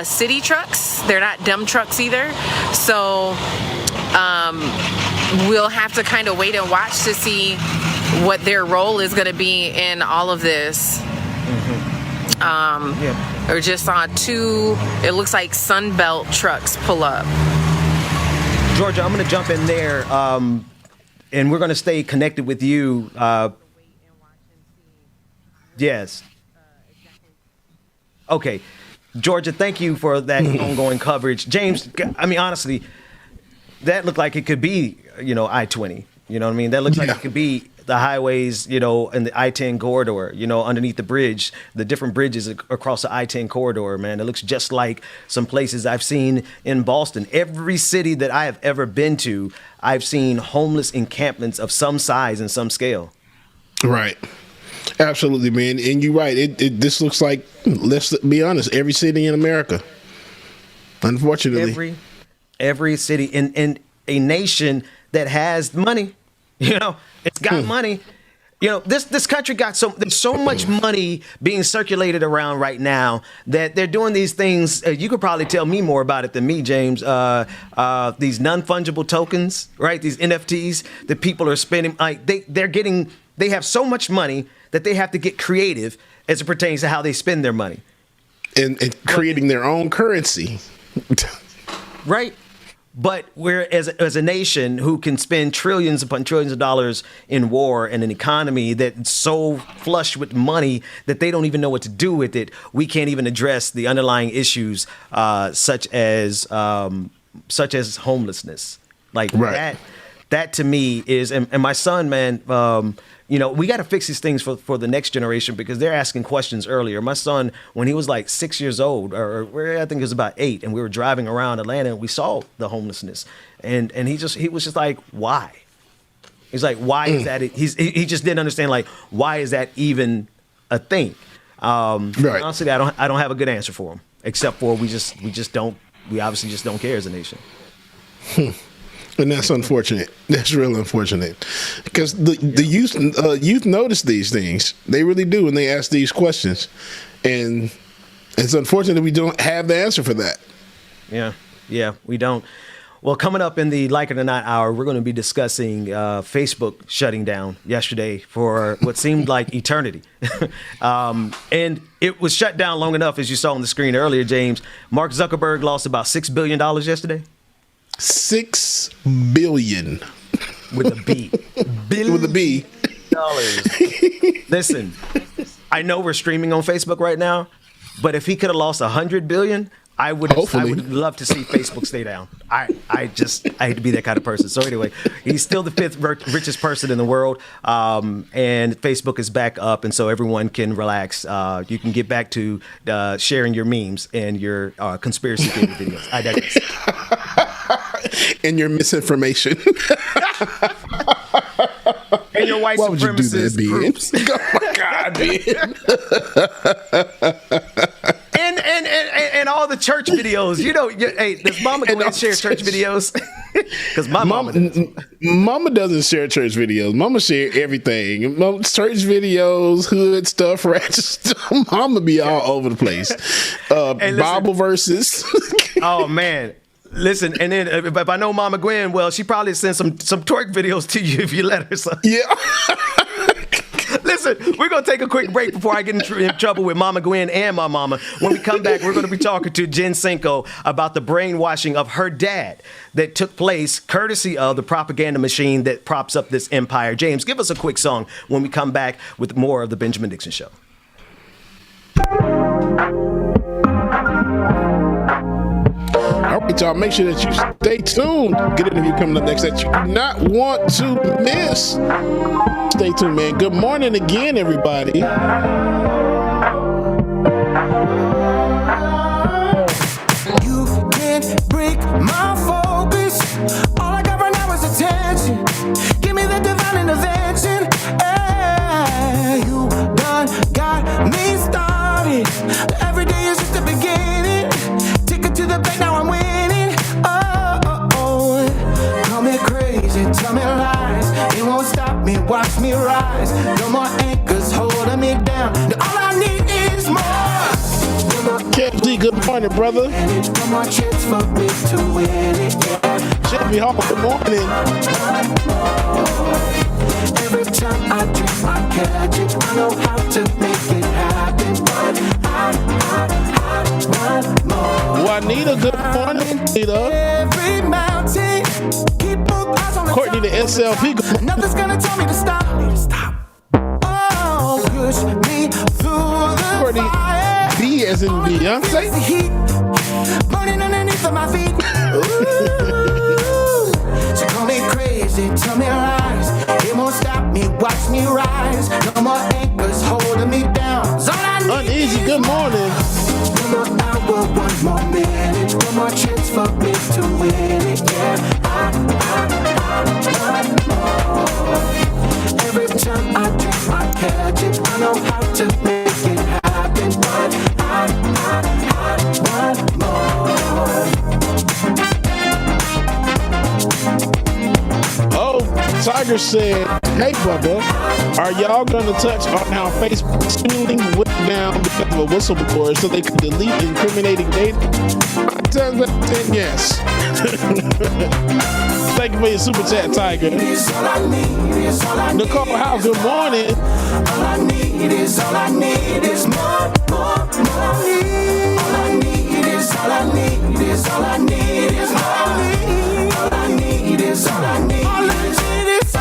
city trucks. They're not dump trucks either. So we'll have to kind of wait and watch to see what their role is going to be in all of this. Or just saw 2, it looks like Sunbelt trucks pull up. Georgia, I'm going to jump in there, and we're going to stay connected with you. Yes. Okay. Georgia, thank you for that ongoing coverage. James, I mean, honestly, that looked like it could be, you know, I-20. You know what I mean? That looks like it could be the highways, you know, and the I-10 corridor, you know, underneath the bridge, the different bridges across the I-10 corridor, man. It looks just like some places I've seen in Boston. Every city that I have ever been to, I've seen homeless encampments of some size and some scale. Right. Absolutely, man. And you're right. This looks like, let's be honest, every city in America. Unfortunately. Every city in a nation that has money, you know, it's got money. You know, this country got there's so much money being circulated around right now that they're doing these things. You could probably tell me more about it than me, James. These non-fungible tokens, right? These NFTs that people are spending, like they have so much money that they have to get creative as it pertains to how they spend their money. And creating their own currency. Right. But we're, as a nation who can spend trillions upon trillions of dollars in war and an economy that's so flush with money that they don't even know what to do with it, we can't even address the underlying issues such as homelessness. Like that to me is, and my son, man, you know, we got to fix these things for the next generation because they're asking questions earlier. My son, when he was like 6 years old, or I think he was about 8, and we were driving around Atlanta and we saw the homelessness, and he was just like, why? He's like, why is that? He just didn't understand, like, why is that even a thing? Honestly, I don't have a good answer for him, except for we obviously just don't care as a nation. And that's unfortunate. That's real unfortunate, because the youth notice these things. They really do, and they ask these questions, and it's unfortunate that we don't have the answer for that. Yeah, we don't. Well, coming up in the Like It or Not hour, we're going to be discussing Facebook shutting down yesterday for what seemed like eternity. And it was shut down long enough, as you saw on the screen earlier, James. Mark Zuckerberg lost about $6 billion yesterday. $6 billion with a B. With a B. Listen, I know we're streaming on Facebook right now, but if he could have lost $100 billion, I would love to see Facebook stay down. I hate to be that kind of person. So anyway, he's still the 5th richest person in the world, and Facebook is back up, and so everyone can relax. You can get back to sharing your memes and your conspiracy theory videos. I digress. And your misinformation. And your white supremacist groups. Oh my God, man. And all the church videos. You know, hey, does Mama go and share church videos? Because my mama doesn't share church videos. Mama share everything. Church videos, hood stuff, ratchet stuff. Mama be all over the place. Bible verses. Oh man. Listen, and then if I know Mama Gwen, well, she probably sent some twerk videos to you if you let her. So. Yeah. Listen, we're going to take a quick break before I get in trouble with Mama Gwen and my mama. When we come back, we're going to be talking to Jen Senko about the brainwashing of her dad that took place courtesy of the propaganda machine that props up this empire. James, give us a quick song when we come back with more of the Benjamin Dixon Show. All right, y'all, make sure that you stay tuned. Good interview coming up next that you do not want to miss. Stay tuned, man. Good morning again, everybody. You can't break my focus. All I got right now is attention. Give me the divine intervention. Hey, you done got me started. Every day is just the beginning. Take it to the bank, now I'm winning. rise. No more anchors holding me down. All I need is more. Kevzy, good morning, brother. No more chance for me to win it. Jeffy Hall, good morning. Every time I dream, I catch it. I know how to make it happen. One more. Juanita, good morning. Every mountain, keep both eyes on the Courtney, the SLP. Nothing's gonna tell me to stop. Oh, push me through the Courtney, fire. B as in Beyonce. The heat burning underneath of my feet. Ooh, so call me crazy, tell me lies. It won't stop me, watch me rise. No more anchors holding me down. Uneasy, good morning. One more hour, one more minute, one more chance for me to win it. Yeah, one more. Every time I dream, I catch it. I know how to make it happen. One more. Oh, Tiger said, hey, Bubba, are y'all going to touch on how Facebook seemingly went down because of a whistleblower so they could delete incriminating data? 10 out of 10, yes. Thank you for your super chat, Tiger. Nicole Howe, good morning. All I need is more, more, more. All I need is all I need is all I need is all I need. All I need is all I need. All I need is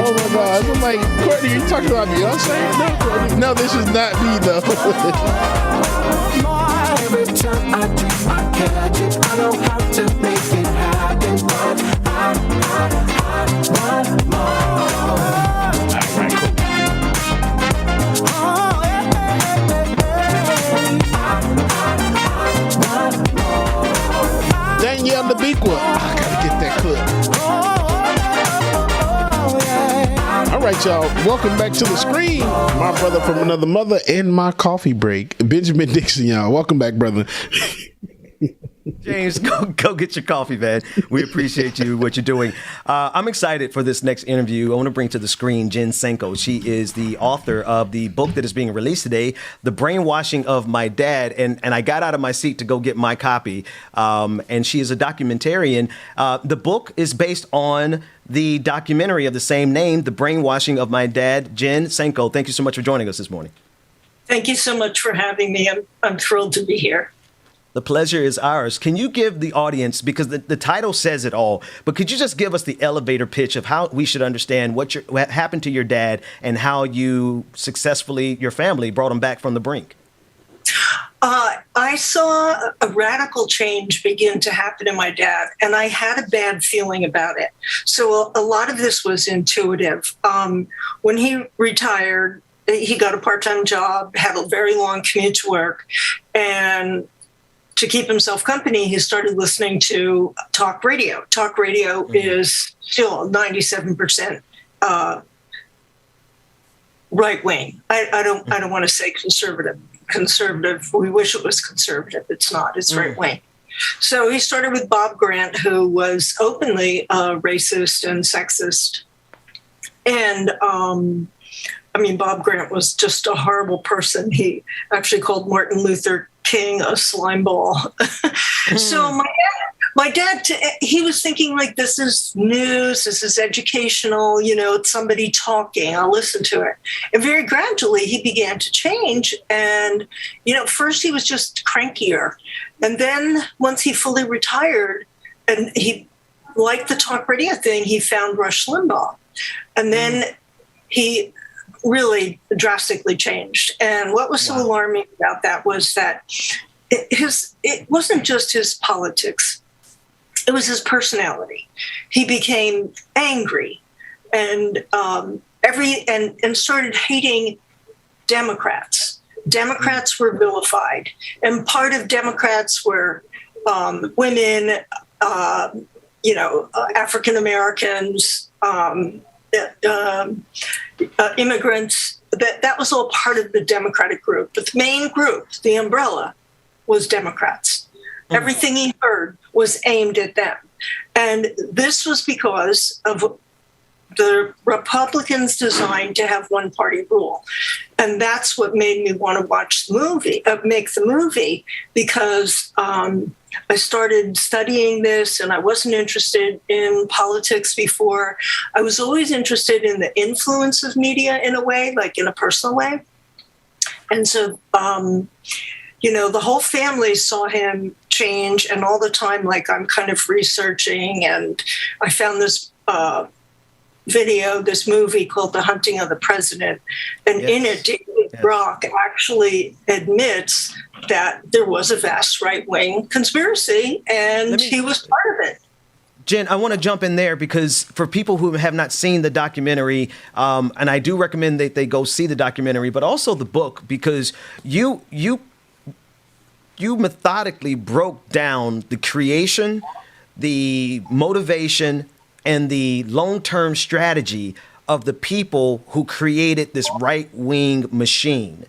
oh my God! I'm like, Courtney, you talking about Beyonce? No, Courtney. No, this is not me though. Every time I dream, I catch it. I know how to make it happen. One more. All right, cool. Danielle the Beaqua. I gotta get that clip. All right, y'all. Welcome back to the screen. My brother from another mother and my coffee break, Benjamin Dixon, y'all. Welcome back, brother. James, go get your coffee, man. We appreciate you, what you're doing. I'm excited for this next interview. I want to bring to the screen Jen Senko. She is the author of the book that is being released today, The Brainwashing of My Dad. And I got out of my seat to go get my copy. And she is a documentarian. The book is based on the documentary of the same name, The Brainwashing of My Dad. Jen Senko, thank you so much for joining us this morning. Thank you so much for having me. I'm thrilled to be here. The pleasure is ours. Can you give the audience, because the title says it all, but could you just give us the elevator pitch of how we should understand what happened to your dad and how you successfully, your family, brought him back from the brink? I saw a radical change begin to happen in my dad, and I had a bad feeling about it. So a lot of this was intuitive. When he retired, he got a part-time job, had a very long commute to work, and to keep himself company, he started listening to talk radio. Talk radio is still 97% right wing. I don't want to say conservative. Conservative. We wish it was conservative. It's not. It's right wing. So he started with Bob Grant, who was openly racist and sexist, and Bob Grant was just a horrible person. He actually called Martin Luther King a slime ball. So my dad, he was thinking like, this is news, this is educational, it's somebody talking, I'll listen to it. And very gradually he began to change. And, first he was just crankier. And then once he fully retired and he liked the talk radio thing, he found Rush Limbaugh. And then he really drastically changed. And what was so alarming about that was that it wasn't just his politics, it was his personality. He became angry and started hating Democrats. Democrats were vilified, and part of Democrats were women, African Americans, immigrants. That was all part of the Democratic group. But the main group, the umbrella, was Democrats. Everything he heard was aimed at them. And this was because of the Republicans' design to have one party rule. And that's what made me want to watch the movie, make the movie, because I started studying this, and I wasn't interested in politics before. I was always interested in the influence of media in a way, like in a personal way. And so, the whole family saw him change, and all the time, like, I'm kind of researching, and I found this this movie called The Hunting of the President. And in it, David Brock actually admits that there was a vast right-wing conspiracy, and he was part of it. Jen, I want to jump in there because for people who have not seen the documentary, and I do recommend that they go see the documentary, but also the book, because you methodically broke down the creation, the motivation, and the long-term strategy of the people who created this right-wing machine,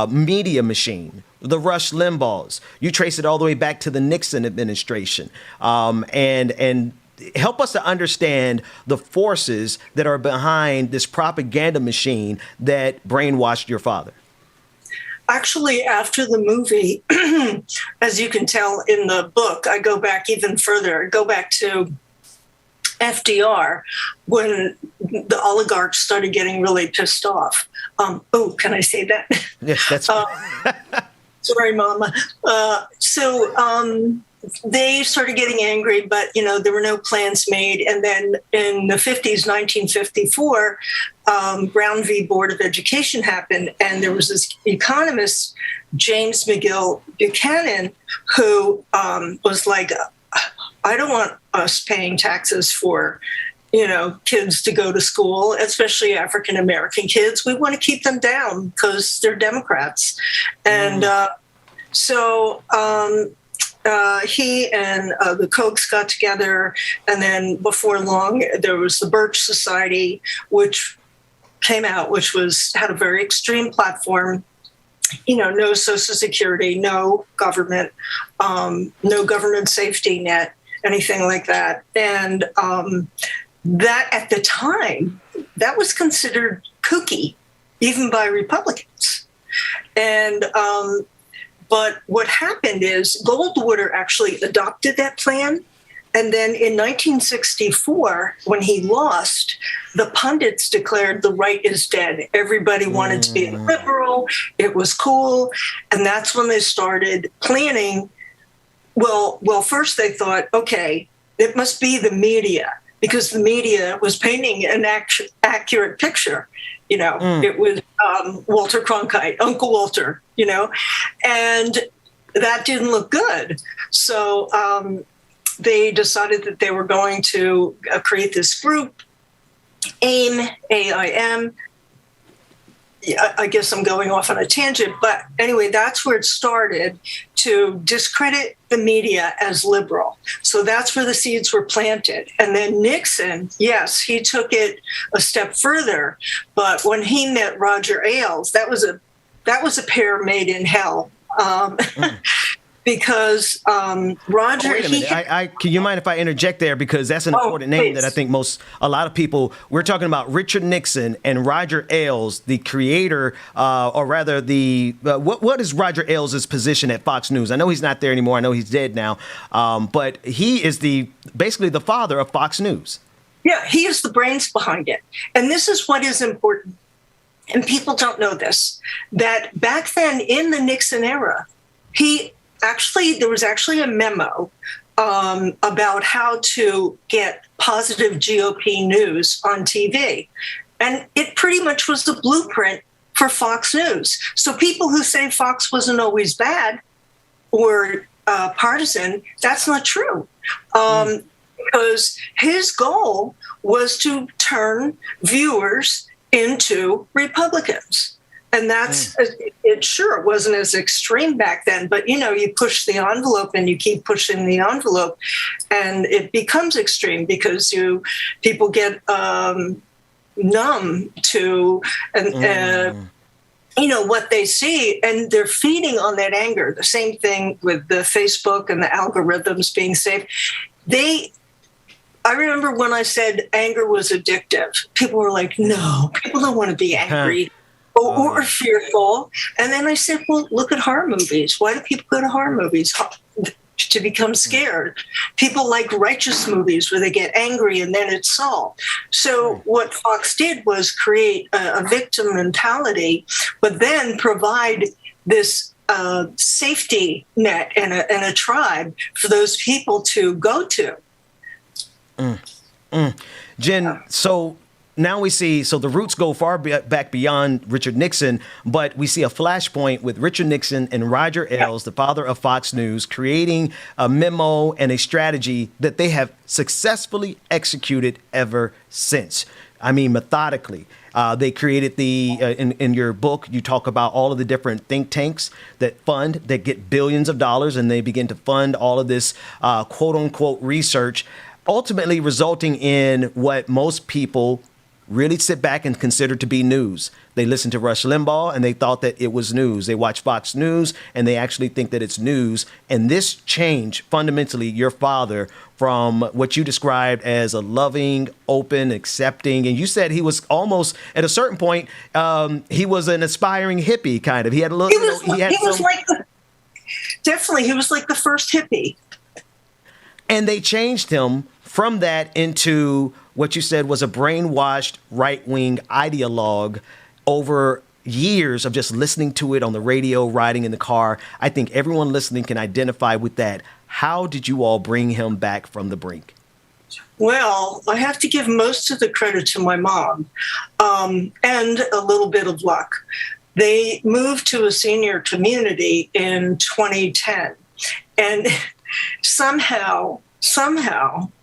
media machine, the Rush Limbaughs. You trace it all the way back to the Nixon administration, and help us to understand the forces that are behind this propaganda machine that brainwashed your father. Actually, after the movie, as you can tell in the book, I go back even further. I go back to FDR, when the oligarchs started getting really pissed off. Can I say that? Yes, that's sorry, Mama. They started getting angry, but, there were no plans made. And then in the 50s, 1954, Brown v. Board of Education happened. And there was this economist, James McGill Buchanan, who was like, I don't want us paying taxes for, kids to go to school, especially African-American kids. We want to keep them down because they're Democrats. And he and the Kochs got together. And then before long, there was the Birch Society, which came out, which had a very extreme platform. No Social Security, no government, no government safety net, anything like that. And that at the time, that was considered kooky, even by Republicans. And but what happened is Goldwater actually adopted that plan. And then in 1964, when he lost, the pundits declared the right is dead. Everybody wanted to be liberal. It was cool. And that's when they started planning. Well, first they thought, okay, it must be the media, because the media was painting an accurate picture. It was Walter Cronkite, Uncle Walter, and that didn't look good. So they decided that they were going to create this group, AIM, AIM. I guess I'm going off on a tangent, but anyway, that's where it started, to discredit the media as liberal. So that's where the seeds were planted. And then Nixon, yes, he took it a step further, but when he met Roger Ailes, that was a pair made in hell. Because Roger... Wait a minute. Can you mind if I interject there? Because that's an important name that I think a lot of people... We're talking about Richard Nixon and Roger Ailes, the creator, or rather the... what is Roger Ailes' position at Fox News? I know he's not there anymore. I know he's dead now. But he is basically the father of Fox News. Yeah, he is the brains behind it. And this is what is important. And people don't know this, that back then in the Nixon era, there was actually a memo about how to get positive GOP news on TV. And it pretty much was the blueprint for Fox News. So people who say Fox wasn't always bad or partisan, that's not true. Because his goal was to turn viewers into Republicans. And that's, it wasn't as extreme back then, but, you push the envelope and you keep pushing the envelope and it becomes extreme because people get numb to, what they see, and they're feeding on that anger. The same thing with the Facebook and the algorithms being safe. I remember when I said anger was addictive, people were like, no, people don't want to be angry or fearful. And then I said, well, look at horror movies. Why do people go to horror movies? To become scared. People like righteous movies where they get angry and then it's solved. So what Fox did was create a victim mentality, but then provide this safety net and a tribe for those people to go to. Jen, so now we see, so the roots go far back beyond Richard Nixon, but we see a flashpoint with Richard Nixon and Roger Ailes, the father of Fox News, creating a memo and a strategy that they have successfully executed ever since. I mean, methodically. They created in your book, you talk about all of the different think tanks that get billions of dollars, and they begin to fund all of this quote unquote research, ultimately resulting in what most people really sit back and consider to be news. They listened to Rush Limbaugh and they thought that it was news. They watch Fox News and they actually think that it's news. And this changed fundamentally your father from what you described as a loving, open, accepting. And you said he was almost at a certain point, he was an aspiring hippie kind of. He had a little, definitely, he was like the first hippie. And they changed him from that into what you said was a brainwashed right-wing ideologue over years of just listening to it on the radio, riding in the car. I think everyone listening can identify with that. How did you all bring him back from the brink? Well, I have to give most of the credit to my mom and a little bit of luck. They moved to a senior community in 2010. And somehow,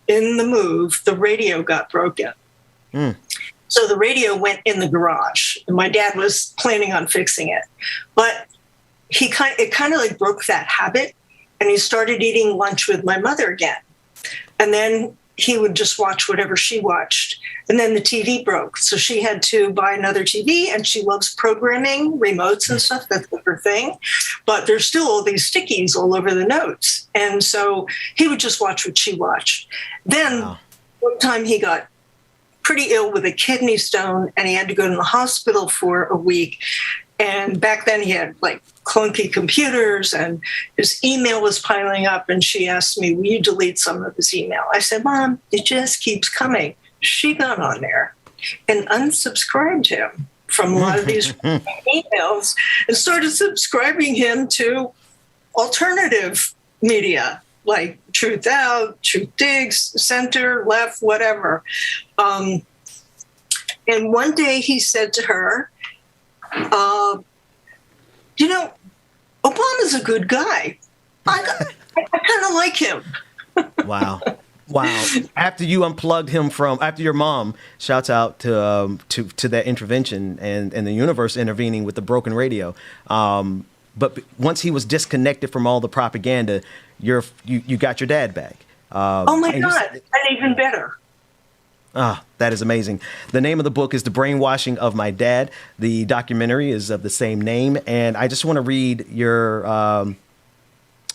in the move, the radio got broken. So the radio went in the garage, and my dad was planning on fixing it. But it kind of like broke that habit, and he started eating lunch with my mother again. And then he would just watch whatever she watched. And then the TV broke. So she had to buy another TV, and she loves programming, remotes and stuff. That's her thing. But there's still all these stickies all over the notes. And so he would just watch what she watched. Then one time he got pretty ill with a kidney stone, and he had to go to the hospital for a week. And back then he had like clunky computers and his email was piling up. And she asked me, will you delete some of his email? I said, Mom, it just keeps coming. She got on there and unsubscribed him from a lot of these emails and started subscribing him to alternative media like Truth Out, Truth Digs, Center, Left, whatever. And one day he said to her, Obama's a good guy. I kind of like him. Wow. After you unplugged him after your mom, shouts out to that intervention and the universe intervening with the broken radio. But once he was disconnected from all the propaganda, you got your dad back. Oh my God, and even better. That is amazing. The name of the book is The Brainwashing of My Dad. The documentary is of the same name. And I just want to read your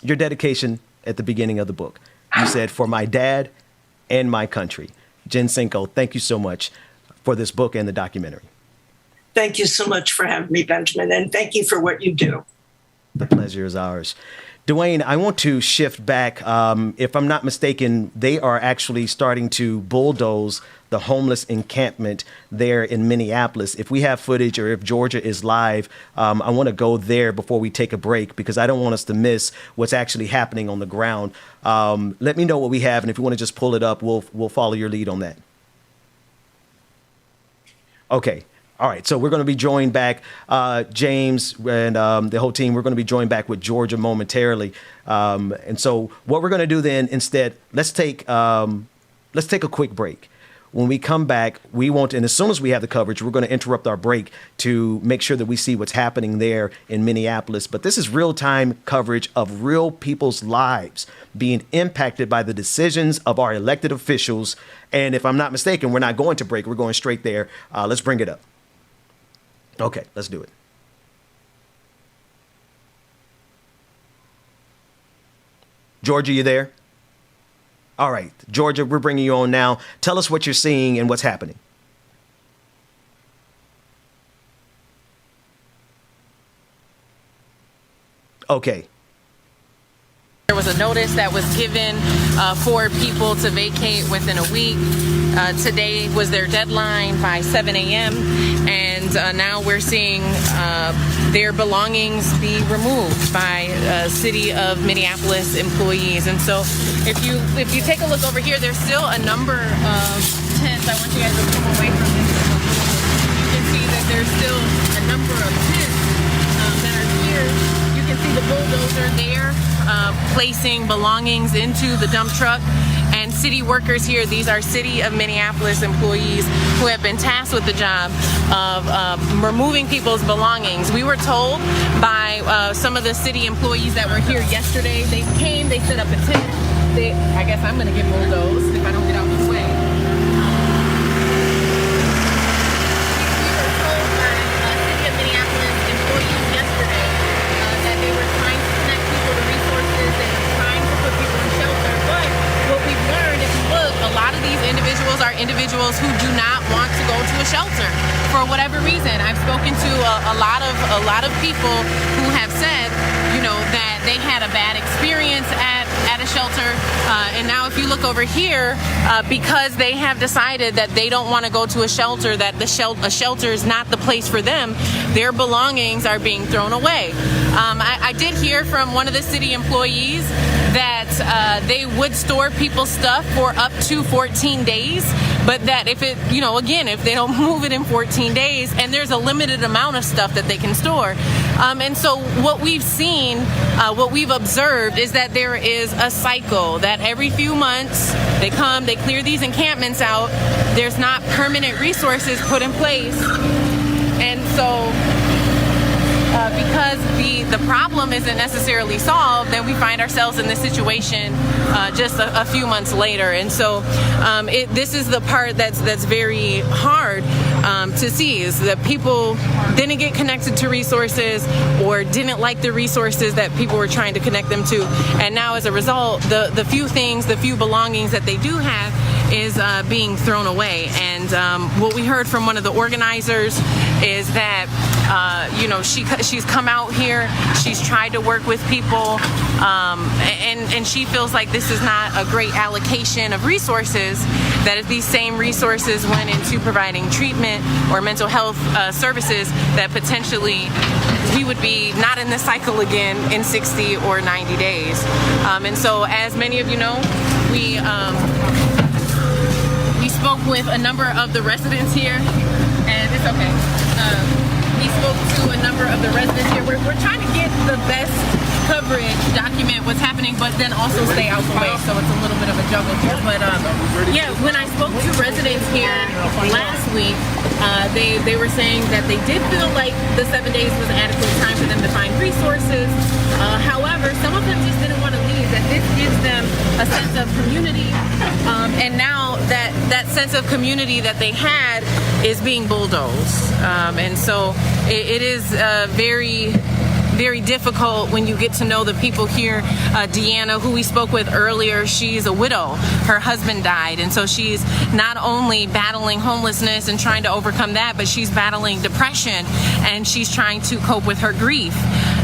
dedication at the beginning of the book. You said, for my dad and my country. Jen Senko, thank you so much for this book and the documentary. Thank you so much for having me, Benjamin. And thank you for what you do. The pleasure is ours. Dwayne, I want to shift back. If I'm not mistaken, they are actually starting to bulldoze the homeless encampment there in Minneapolis. If we have footage or if Georgia is live, I want to go there before we take a break because I don't want us to miss what's actually happening on the ground. Let me know what we have, and if you want to just pull it up, we'll follow your lead on that. Okay. All right, so we're going to be joined back, James and the whole team. We're going to be joined back with Georgia momentarily. And so what we're going to do then instead, let's take a quick break. When we come back, and as soon as we have the coverage, we're going to interrupt our break to make sure that we see what's happening there in Minneapolis. But this is real-time coverage of real people's lives being impacted by the decisions of our elected officials. And if I'm not mistaken, we're not going to break. We're going straight there. Let's bring it up. Okay, let's do it. Georgia, you there? All right, Georgia, we're bringing you on now. Tell us what you're seeing and what's happening. Okay. There was a notice that was given for people to vacate within a week. Today was their deadline by 7 a.m. And now we're seeing their belongings be removed by City of Minneapolis employees. And so if you take a look over here, there's still a number of tents. I want you guys to come away from this. You can see that there's still a number of tents that are here. You can see the bulldozer there placing belongings into the dump truck. And city workers here, these are City of Minneapolis employees who have been tasked with the job of removing people's belongings. We were told by some of the city employees that were here yesterday, they came, they set up a tent. I guess I'm going to get bulldozed if I don't get out of the way. We were told by City of Minneapolis employees yesterday that they were trying to connect people to resources, they were trying to put people in shelter, but what we've learned, if you look, a lot of these individuals are individuals who do not want to go to a shelter for whatever reason. I've spoken to a lot of people who have said, you know, that they had a bad experience at a shelter, and now if you look over here, because they have decided that they don't want to go to a shelter, that a shelter is not the place for them, their belongings are being thrown away. I did hear from one of the city employees that they would store people's stuff for up to 14 days, but that if it, you know, again, if they don't move it in 14 days, and there's a limited amount of stuff that they can store. And so what we've seen, what we've observed is that there is a cycle that every few months they come, they clear these encampments out, there's not permanent resources put in place, and so because the problem isn't necessarily solved, then we find ourselves in this situation just a few months later. And so this is the part that's very hard to see, is that people didn't get connected to resources or didn't like the resources that people were trying to connect them to. And now as a result, the few belongings that they do have is being thrown away. And what we heard from one of the organizers is that you know, she's come out here, she's tried to work with people, and she feels like this is not a great allocation of resources, that if these same resources went into providing treatment or mental health services, that potentially we would be not in this cycle again in 60 or 90 days. And so, as many of you know, we spoke with a number of the residents here, and it's okay. We spoke to a number of the residents here. We're trying to get the best coverage, document what's happening, but then also stay out the way, so it's a little bit of a juggle here. But yeah, when I spoke to residents here last week, they were saying that they did feel like the 7 days was adequate time for them to find resources. However, some of them just didn't want to leave, that this gives them a sense of community, and now that sense of community that they had is being bulldozed. And so it is very, very difficult when you get to know the people here. Deanna, who we spoke with earlier, she's a widow. Her husband died, and so she's not only battling homelessness and trying to overcome that, but she's battling depression, and she's trying to cope with her grief.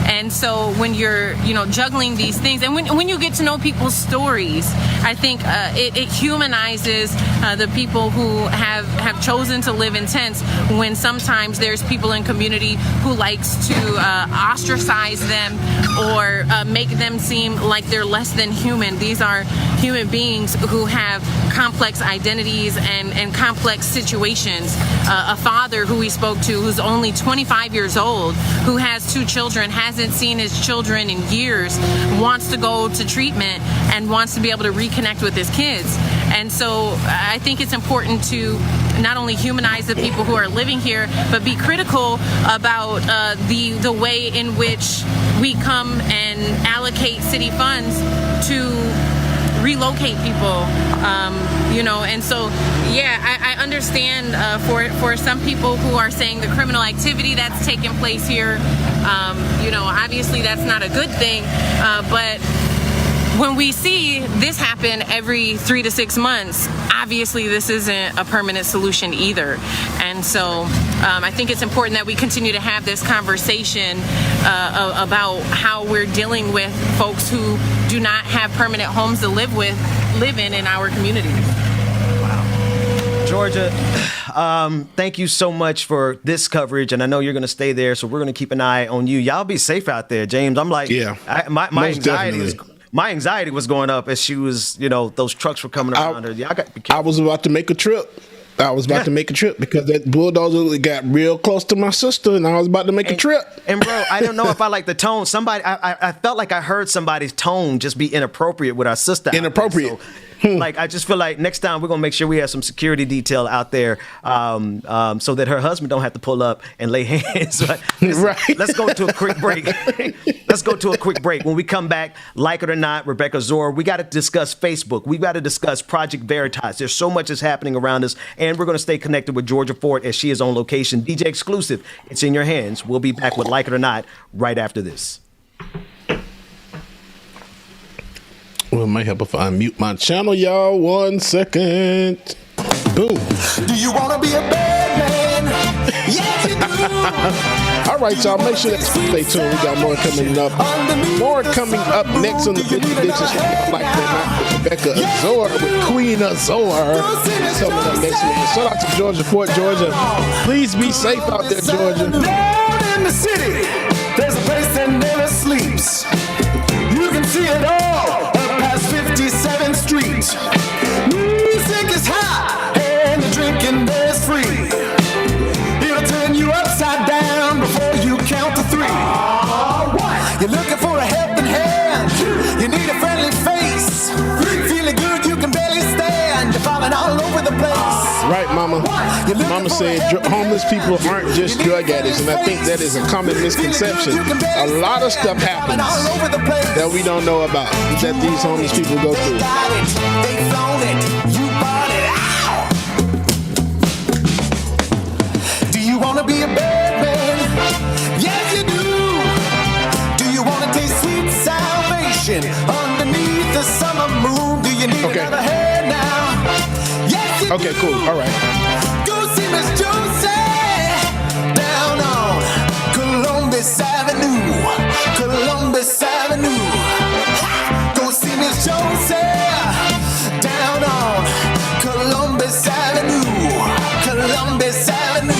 And so when you're, you know, juggling these things, and when you get to know people's stories, I think it humanizes the people who have chosen to live in tents, when sometimes there's people in community who likes to ostracize them or make them seem like they're less than human. These are human beings who have complex identities and complex situations. A father who we spoke to, who's only 25 years old, who has 2 children, hasn't seen his children in years, wants to go to treatment and wants to be able to reconnect with his kids. And so I think it's important to not only humanize the people who are living here, but be critical about the way in which we come and allocate city funds to relocate people, you know. And so yeah, I understand for some people who are saying the criminal activity that's taken place here, you know, obviously that's not a good thing, but when we see this happen every 3 to 6 months, obviously this isn't a permanent solution either. And so I think it's important that we continue to have this conversation about how we're dealing with folks who do not have permanent homes to live in our communities. Georgia, thank you so much for this coverage, and I know you're going to stay there, so we're going to keep an eye on you. Y'all be safe out there, James. I'm like, my anxiety was going up as she was, those trucks were coming around her. Y'all got to be careful. I was about to make a trip. Because that bulldozer got real close to my sister, and I was about to make a trip. And bro, I don't know if I like the tone. I felt like I heard somebody's tone just be inappropriate with our sister. Inappropriate. Like, I just feel like next time we're going to make sure we have some security detail out there so that her husband don't have to pull up and lay hands. Right. Let's go to a quick break. When we come back, like it or not, Rebecca Zor, we got to discuss Facebook. We got to discuss Project Veritas. There's so much that's happening around us, and we're going to stay connected with Georgia Ford as she is on location. DJ exclusive. It's in your hands. We'll be back with Like It or Not right after this. Well, it might help if I unmute my channel, y'all. 1 second. Boom. Do you want to be a bad man? Yes, you do. All right, y'all. Make sure that stay tuned. We got more coming up. More coming up next on the Benjamin Dixon Show. Like that, Rebecca Azor with Queen Azor. Coming up next week. Shout out to Georgia Fort, Georgia. Please be safe out there, Georgia. Down in the city, there's a place that never sleeps. You can see it all. 57th Street. Music is hot and the drinking there's free. It'll turn you upside down before you count to 3. You're looking for a helping hand. You need a friendly face. Feeling good, you can barely stand. You're falling all over the place. Right, Mama. Mama said homeless people aren't just drug addicts, and I think that is a common misconception. A lot of stuff happens that we don't know about that these homeless people go through. Do you want to be a bad man? Yes, you do. Do you want to taste sweet salvation underneath the summer moon? Do you need another hand now? Yes, you do. Okay, cool. All right. Go see Miss Josie down on Columbus Avenue. Columbus Avenue. Go see Miss Josie down on Columbus Avenue. Columbus Avenue.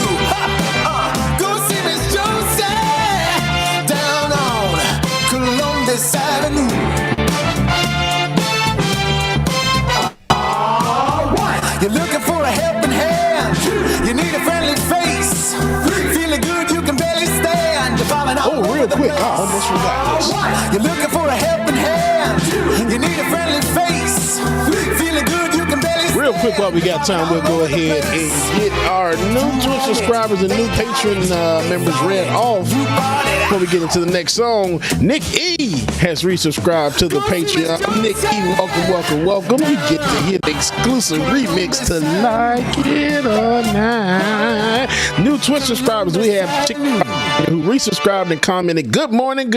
Go see Miss Josie down on Columbus Avenue. You're looking for a helping hand. You need a friendly face. Feeling good, you can barely stand. You're falling all over real the quick. place. I almost forgot this. You're looking for a helping hand. You need a friendly face. Feeling good, you can barely stand. Real quick, while we got time, we'll go ahead and get our new Twitch subscribers and new patron members read off before we get into the next song. Nick E has resubscribed to the Patreon. Nick E, welcome. You get to hear the exclusive remix to Like It or Not. New Twitch subscribers, we have Chick who resubscribed and commented, good morning.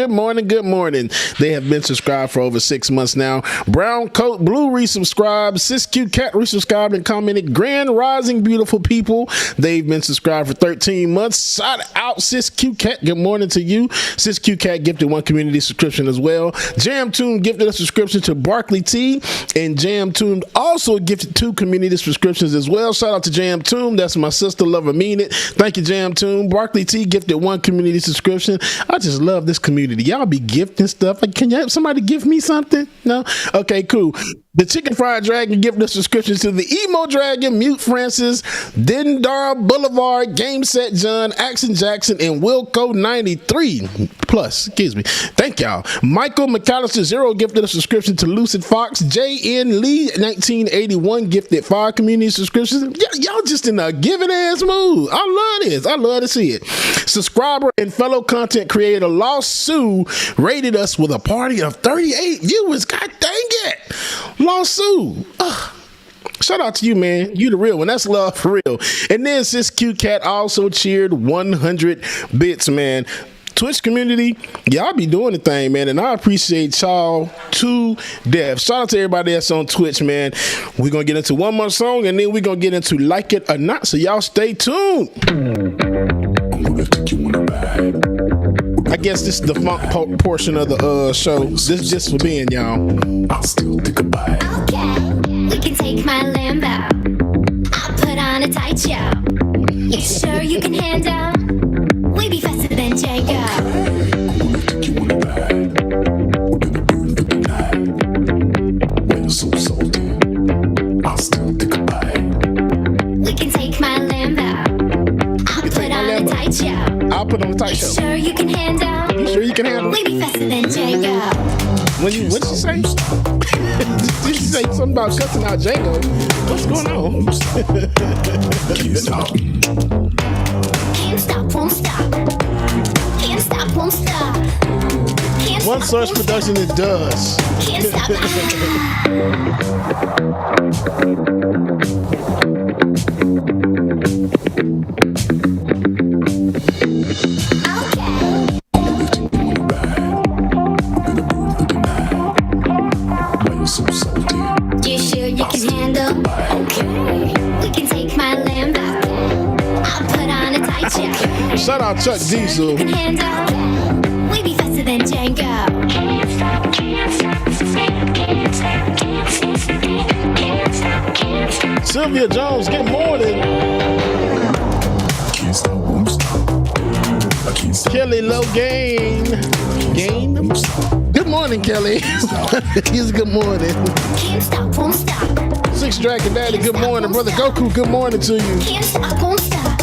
They have been subscribed for over 6 months now. Brown Coat Blue resubscribed. Sis Q Cat resubscribed and commented, Grand Rising, beautiful people. They've been subscribed for 13 months. Shout out Sis Q Cat. Good morning to you. Sis Q Cat gifted 1 community subscription as well. Jam Tune gifted a subscription to Barkley T, and Jam Tune also gifted 2 community subscriptions as well. Shout out to Jam Tune. That's my sister. Love her, mean it. Thank you, Jam Tune. Barkley T gifted 1 community subscription. I just love this community. Y'all be gifting stuff. Can you have somebody give me something? No? Okay, cool. The Chicken Fried Dragon gifted a subscription to the Emo Dragon, Mute Francis, Dindar Boulevard, Game Set John, Action Jackson, and Wilco 93 plus. Excuse me. Thank y'all. Michael McAllister Zero gifted a subscription to Lucid Fox. J.N. Lee 1981 gifted 5 community subscriptions. Y'all just in a giving ass mood. I love this. I love to see it. Subscriber and fellow content creator Lost Sue rated us with a party of 38 viewers. God dang it. Lost Sue. Shout out to you, man. You the real one. That's love for real. And then Sis Q Cat also cheered 100 bits, man. Twitch community, y'all be doing the thing, man, and I appreciate y'all to death. Shout out to everybody that's on Twitch, man. We're gonna get into one more song, and then we're gonna get into Like It or Not. So y'all stay tuned. I guess this is the funk portion of the show. This is just for being y'all. I'll still take a bite. Okay, we can take my Lambo. I'll put on a tight show. You sure you can handle? We be faster than Django. So salty, I'll still take a bite. We can take my Lambo. I'll put on a tight show. I'll put on a tight show. You sure you can handle? You sure you can handle? We be faster than Django. What did you say? Did you say something about cussing out Django? What's going on? Can't stop, won't stop. Can't stop, won't stop. Can't One stop, Source won't production it does. Can't stop. So salty. You sure you can handle? Okay. We can take my Lambo. I'll put on a tight show. Shout out Chuck Diesel. You can handle? We be faster than Django. Sylvia Jones, good morning. Kelly Logain. Good morning, Kelly. He's good morning. Can't stop, won't stop. Six Dragon Daddy, good morning. Brother Goku, good morning to you. Can't stop, won't stop.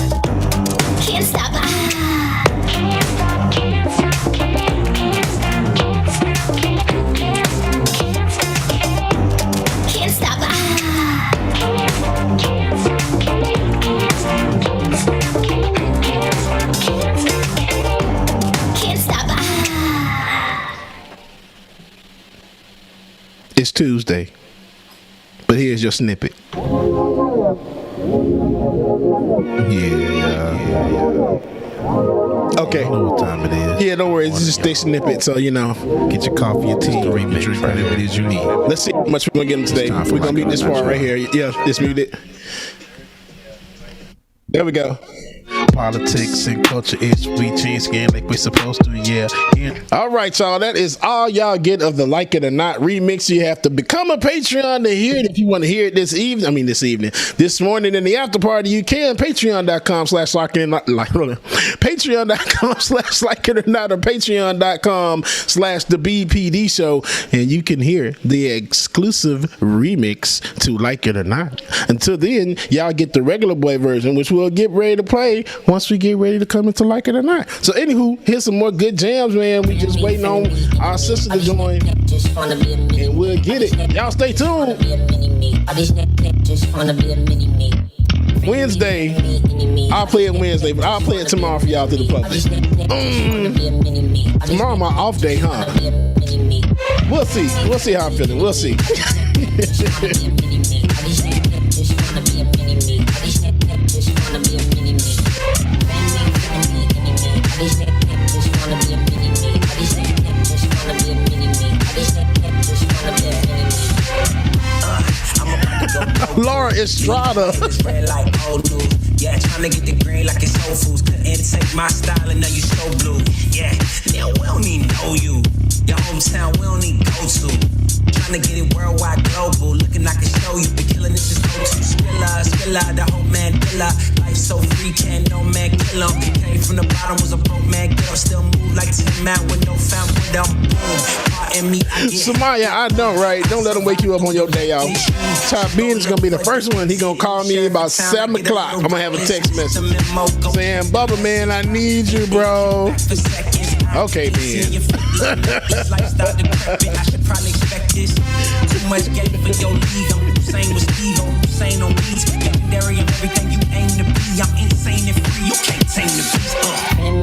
Can't stop. Can't stop. Can't stop. It's Tuesday, but here's your snippet. Okay. I know what time it is. Yeah, don't worry. It's just a snippet, so you know. Get your coffee, your tea, drink whatever it is you need. Let's see how much we're gonna get them today. We're gonna beat this part right here. Yeah, it's muted. There we go. Politics and culture is we change skin like we're supposed to, yeah. All right, y'all. That is all y'all get of the Like It or Not remix. You have to become a Patreon to hear it if you want to hear it this evening. This morning in the after party, you can. Patreon.com/like Patreon.com/like it or not, or Patreon.com/the BPD show, and you can hear the exclusive remix to Like It or Not. Until then, y'all get the regular boy version, which we'll get ready to play once we get ready to come into Like It or Not. So anywho, here's some more good jams, man. We just waiting on our sister to join, and we'll get it. Y'all stay tuned. Wednesday, I'll play it Wednesday, but I'll play it tomorrow for y'all to the public. Tomorrow my off day, huh? We'll see. We'll see how I'm feeling. We'll see. Laura Estrada. Yeah, trying to get the green like it's Whole Foods. Couldn't take my style and now you so blue. Yeah, we don't need know you. Your hometown, we don't need go to. Trying to get it worldwide, global. Looking like a show, you been killing this is go-to. Spilla, the whole man killer. Life so free, can't no man kill 'em. Came from the bottom, was a broke man, get up, still move like 10 man with no found with them. Boom. Pardon me, I get Samaya, I know, right? Don't let him wake you up on your day off. Top Ben is gonna be the first one. He gonna call me about 7 o'clock. I'm gonna have a text message saying, Bubba, man, I need you, bro. Okay, Ben. I should probably expect this. Too much game for your league. I'm Hussein with Steve. I'm Hussein on beats. Legendary and everything you aim to be. I'm insane and free. You can't tame the beast.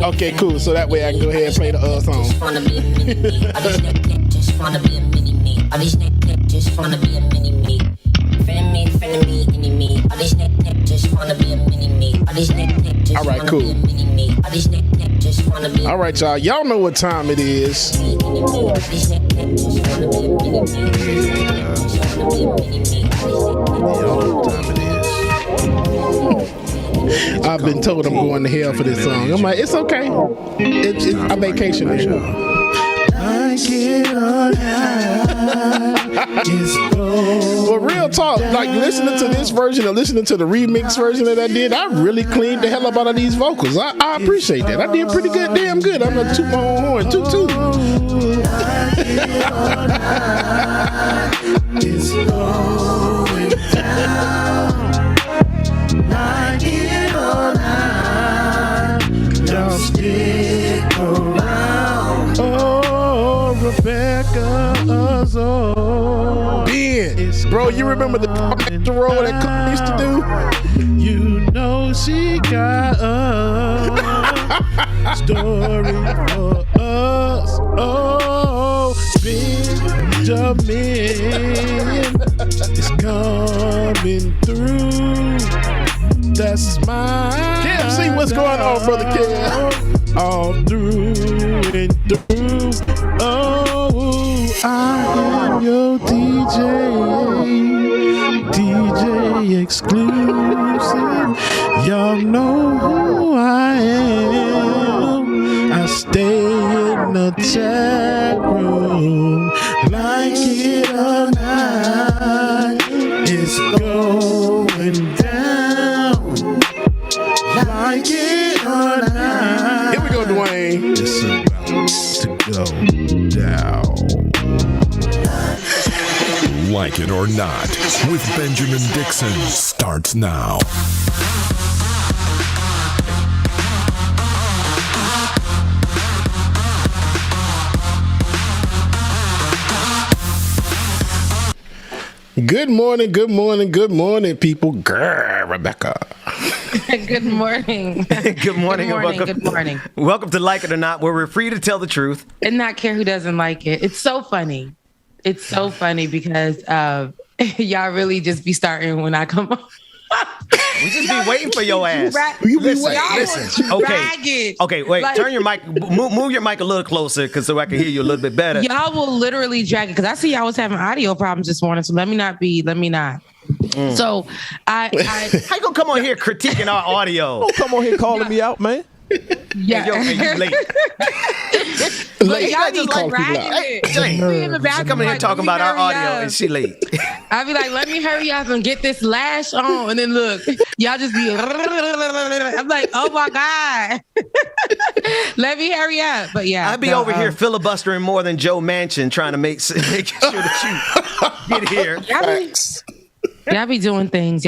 Okay, cool. So that way I can go ahead and play the song. Just wanna be a mini me. All these niggas just wanna be a mini me. All these niggas just wanna be a mini me. Friend me, enemy. All these niggas just wanna be a mini me. All these niggas just wanna be a mini me. All these niggas All right, y'all. Y'all know what time it is. I've been told I'm going to hell for this song. I'm like, it's okay. It's a vacation this year. Well, real talk, like listening to this version or listening to the remix version that I did, I really cleaned the hell up out of these vocals. I appreciate that. I did pretty good, damn good. I'm gonna toot my own horn, toot toot. It's going down like it or not. Just stick around. Oh, Rebecca Azor. Ben, bro, you remember the roll that Cook used to do? You know she got a story for us. Oh, Benjamin is coming through. That's my Cam, see what's going on, brother Cam. All through and through. Oh, I am your DJ exclusive. Y'all know who I am. I stay in the chat room. Like it or not, it's going down. Like it or not. Here we go, Dwayne. It's about to go down. Like It or Not with Benjamin Dixon starts now. Good morning, good morning, good morning, people. Grr, Rebecca. Good morning. Good morning. Good morning. Welcome to Like It or Not, where we're free to tell the truth and not care who doesn't like it. It's so funny. It's so funny because y'all really just be starting when I come on. We just be waiting for your ass. Listen. Okay, wait. Like, turn your mic. Move your mic a little closer, so I can hear you a little bit better. Y'all will literally drag it because I see y'all was having audio problems this morning. So let me not. So how you gonna come on here critiquing our audio? Don't come on here calling me out, man. Yeah, you late. But y'all be like dragging it. She coming here talking about our audio and she late. I be like, let me hurry up and get this lash on, and then look, y'all just be. I'm like, oh my god, let me hurry up. But yeah, I'd be over here filibustering more than Joe Manchin trying to make sure that you get here. Y'all be doing things.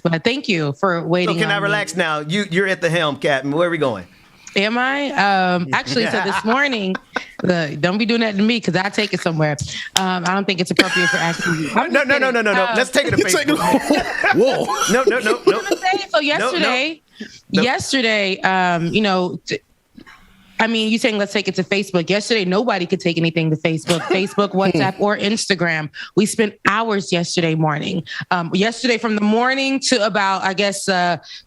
But thank you for waiting. So can I relax now? You're at the helm, Captain. Where are we going? Am I? Actually, so this morning, don't be doing that to me because I take it somewhere. I don't think it's appropriate for asking you. No. Let's take it to Facebook. Whoa. No. So yesterday, you're saying let's take it to Facebook. Yesterday, nobody could take anything to Facebook, WhatsApp, or Instagram. We spent hours yesterday morning. Yesterday from the morning to about, I guess,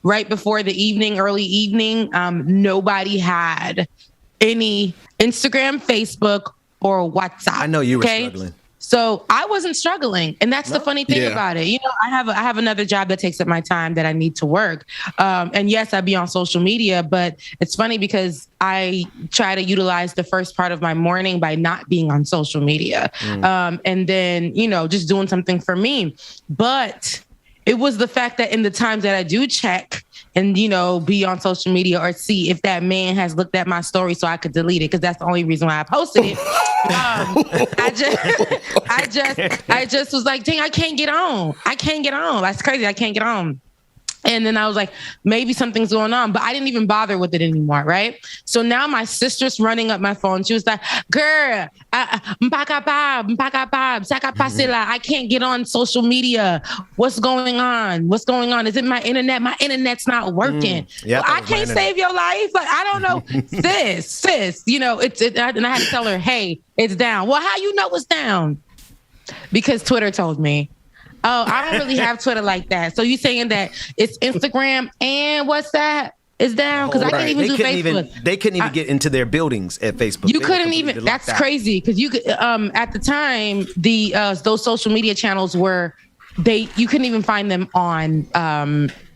right before the evening, early evening, nobody had any Instagram, Facebook, or WhatsApp. I know you were struggling. So I wasn't struggling. And that's the funny thing about it. You know, I have another job that takes up my time that I need to work. And yes, I'd be on social media, but it's funny because I try to utilize the first part of my morning by not being on social media. And then, just doing something for me. But it was the fact that in the times that I do check and, be on social media or see if that man has looked at my story so I could delete it, because that's the only reason why I posted it. I just was like, dang, I can't get on. That's crazy. I can't get on. And then I was like, maybe something's going on, but I didn't even bother with it anymore, right? So now my sister's running up my phone. She was like, girl, I can't get on social media. What's going on? Is it my internet? My internet's not working. I can't save your life. Like, I don't know. sis, and I had to tell her, hey, it's down. Well, how you know it's down? Because Twitter told me. Oh, I don't really have Twitter like that. So you saying that it's Instagram and what's that? is down because I can't even do Facebook. They couldn't even get into their buildings at Facebook. You couldn't even. That's crazy because you could. At the time, those social media channels were. You couldn't even find them on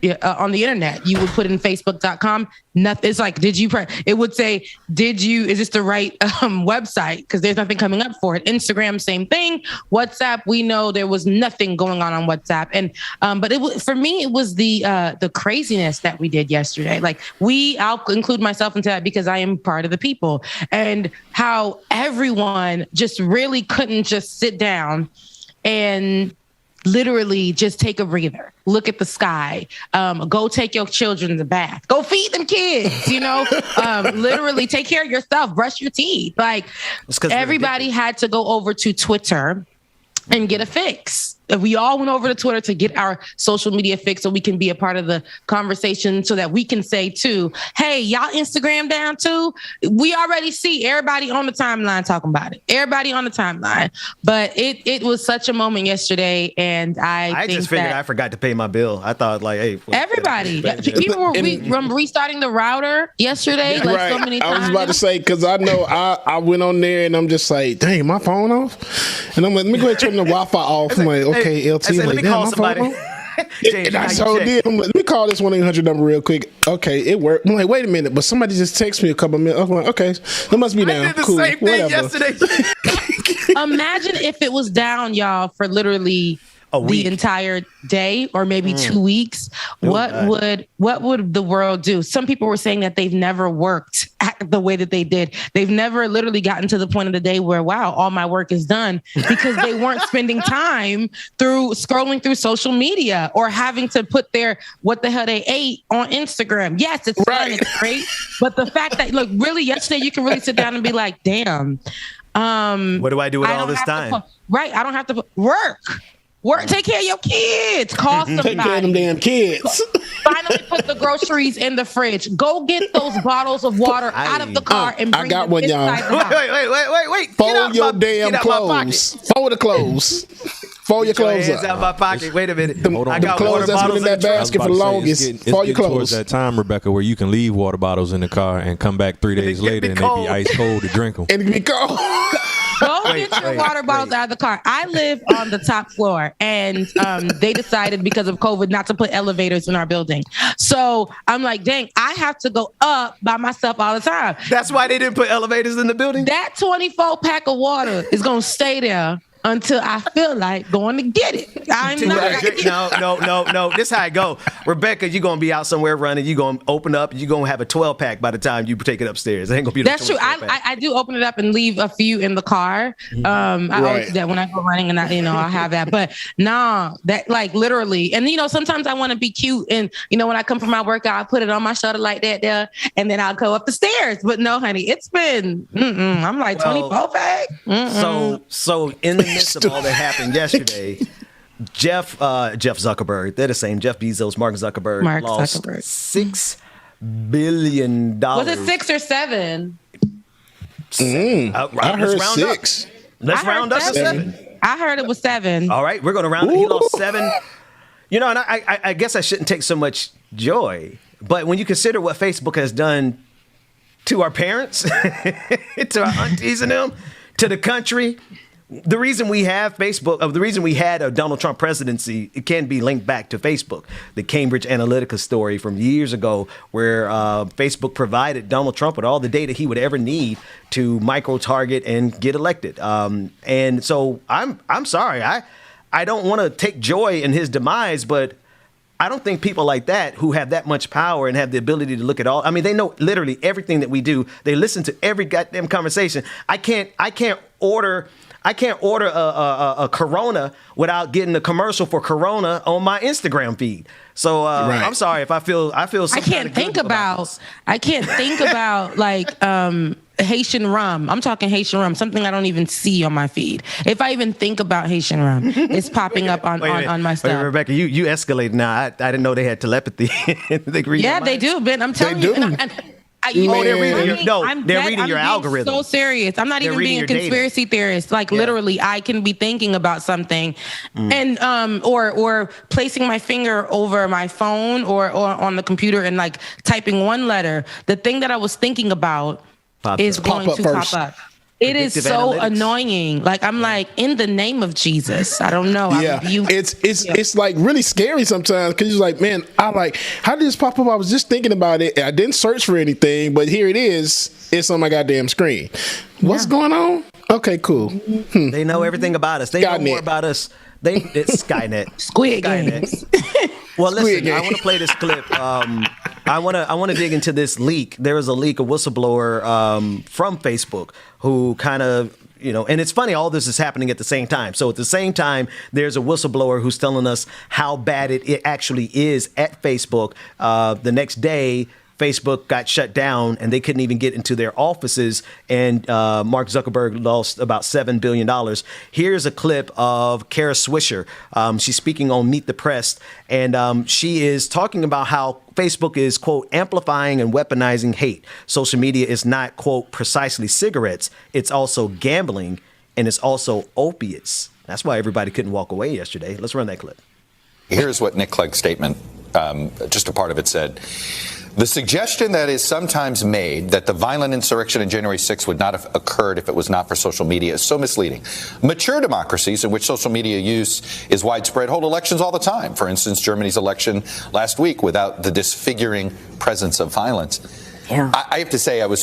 the internet. You would put in Facebook.com. Nothing. It's like, it would say, is this the right website? Because there's nothing coming up for it. Instagram, same thing. WhatsApp, we know there was nothing going on WhatsApp. And but for me, it was the craziness that we did yesterday. Like I'll include myself into that because I am part of the people, and how everyone just really couldn't just sit down and literally just take a breather, look at the sky, go take your children to the bath, go feed them kids, literally take care of yourself, brush your teeth. Like everybody had to go over to Twitter and get a fix. We all went over to Twitter to get our social media fix so we can be a part of the conversation so that we can say too, hey, y'all Instagram down too? We already see everybody on the timeline talking about it. Everybody on the timeline. But it was such a moment yesterday, and I just figured I forgot to pay my bill. I thought like, hey. Everybody. People were restarting the router yesterday so many times. I was about to say, because I know I went on there and I'm just like, dang, my phone off? And I'm like, let me go ahead and turn the Wi-Fi off. I'm like, okay, LT. Let me call somebody. And I so did. Let me call this 1-800 number real quick. Okay, it worked. I'm like, wait a minute, but somebody just texted me a couple minutes. I'm like, okay, that must be down. I did the cool. same thing yesterday. Imagine if it was down, y'all, for literally the entire day or maybe 2 weeks. What would the world do? Some people were saying that they've never worked the way that they did. They've never literally gotten to the point of the day where, wow, all my work is done, because they weren't spending time scrolling through social media or having to put what the hell they ate on Instagram. Yes, it's fun, it's great. But the fact that, look, really yesterday you can really sit down and be like, damn. What do I do with all this time? I don't have to work, take care of your kids. Call somebody. Take care of them damn kids. Finally put the groceries in the fridge. Go get those bottles of water out of the car and bring them inside the house. Wait. Fold your damn clothes. Fold the clothes. Fold your clothes up. Out of my pocket. Wait a minute. I got clothes that's been in that basket for the longest. Fold your clothes. Towards that time, Rebecca, where you can leave water bottles in the car and come back 3 days later and they be ice cold to drink them. And it be cold. Go get your water bottles out of the car. I live on the top floor, and they decided because of COVID not to put elevators in our building. So I'm like, dang, I have to go up by myself all the time. That's why they didn't put elevators in the building? That 24-pack of water is going to stay there until I feel like going to get it. No. This is how I go. Rebecca, you're going to be out somewhere running. You're going to open up. You're going to have a 12-pack by the time you take it upstairs. It ain't going to be That's true. I do open it up and leave a few in the car. I always do that when I go running, and I have that. But that like literally. And, sometimes I want to be cute. And, when I come from my workout, I put it on my shoulder like that there. And then I'll go up the stairs. But no, honey, it's been, I'm like 24-pack. So in the midst of all that happened yesterday, Jeff Zuckerberg, they're the same. Jeff Bezos, Mark Zuckerberg lost $6 billion. Was it 6 or 7? I heard 6. Let's round up to 7. I heard it was 7. All right, we're going to round it. He lost 7. And I guess I shouldn't take so much joy, but when you consider what Facebook has done to our parents, to our aunties and them, to the country. The reason we have Facebook, the reason we had a Donald Trump presidency, it can be linked back to Facebook. The Cambridge Analytica story from years ago, where Facebook provided Donald Trump with all the data he would ever need to micro-target and get elected. And so I'm sorry, I don't want to take joy in his demise, but I don't think people like that who have that much power and have the ability to look at all. I mean, they know literally everything that we do. They listen to every goddamn conversation. I can't order a Corona without getting a commercial for Corona on my Instagram feed. So I'm sorry if I feel. I can't think about like Haitian rum. I'm talking Haitian rum, something I don't even see on my feed. If I even think about Haitian rum, it's popping up on my stuff. Wait, Rebecca, you escalated now. I didn't know they had telepathy. They do, Ben. I'm telling you. they're reading your algorithm. So serious. I'm not They're even being a reading your conspiracy theorist. Like literally, I can be thinking about something, and or placing my finger over my phone or on the computer and like typing one letter. The thing that I was thinking about is going to pop up. It is so annoying. Like I'm like, in the name of Jesus, I don't know. Yeah, it's like really scary sometimes because you're like, man, how did this pop up? I was just thinking about it. I didn't search for anything, but here it is. It's on my goddamn screen. What's going on? Okay, cool. They know everything about us. They know more about us. It's Skynet. Squid Games. Well, listen, I want to play this clip. I want to dig into this leak. There was a leak, a whistleblower from Facebook who kind of, and it's funny, all this is happening at the same time. So at the same time, there's a whistleblower who's telling us how bad it actually is at Facebook. The next day, Facebook got shut down and they couldn't even get into their offices. And Mark Zuckerberg lost about $7 billion. Here's a clip of Kara Swisher. She's speaking on Meet the Press. And she is talking about how Facebook is, quote, amplifying and weaponizing hate. Social media is not, quote, precisely cigarettes. It's also gambling and it's also opiates. That's why everybody couldn't walk away yesterday. Let's run that clip. Here's what Nick Clegg's statement, just a part of it, said. The suggestion that is sometimes made that the violent insurrection on January 6th would not have occurred if it was not for social media is so misleading. Mature democracies in which social media use is widespread hold elections all the time. For instance, Germany's election last week without the disfiguring presence of violence. Yeah. I have to say I was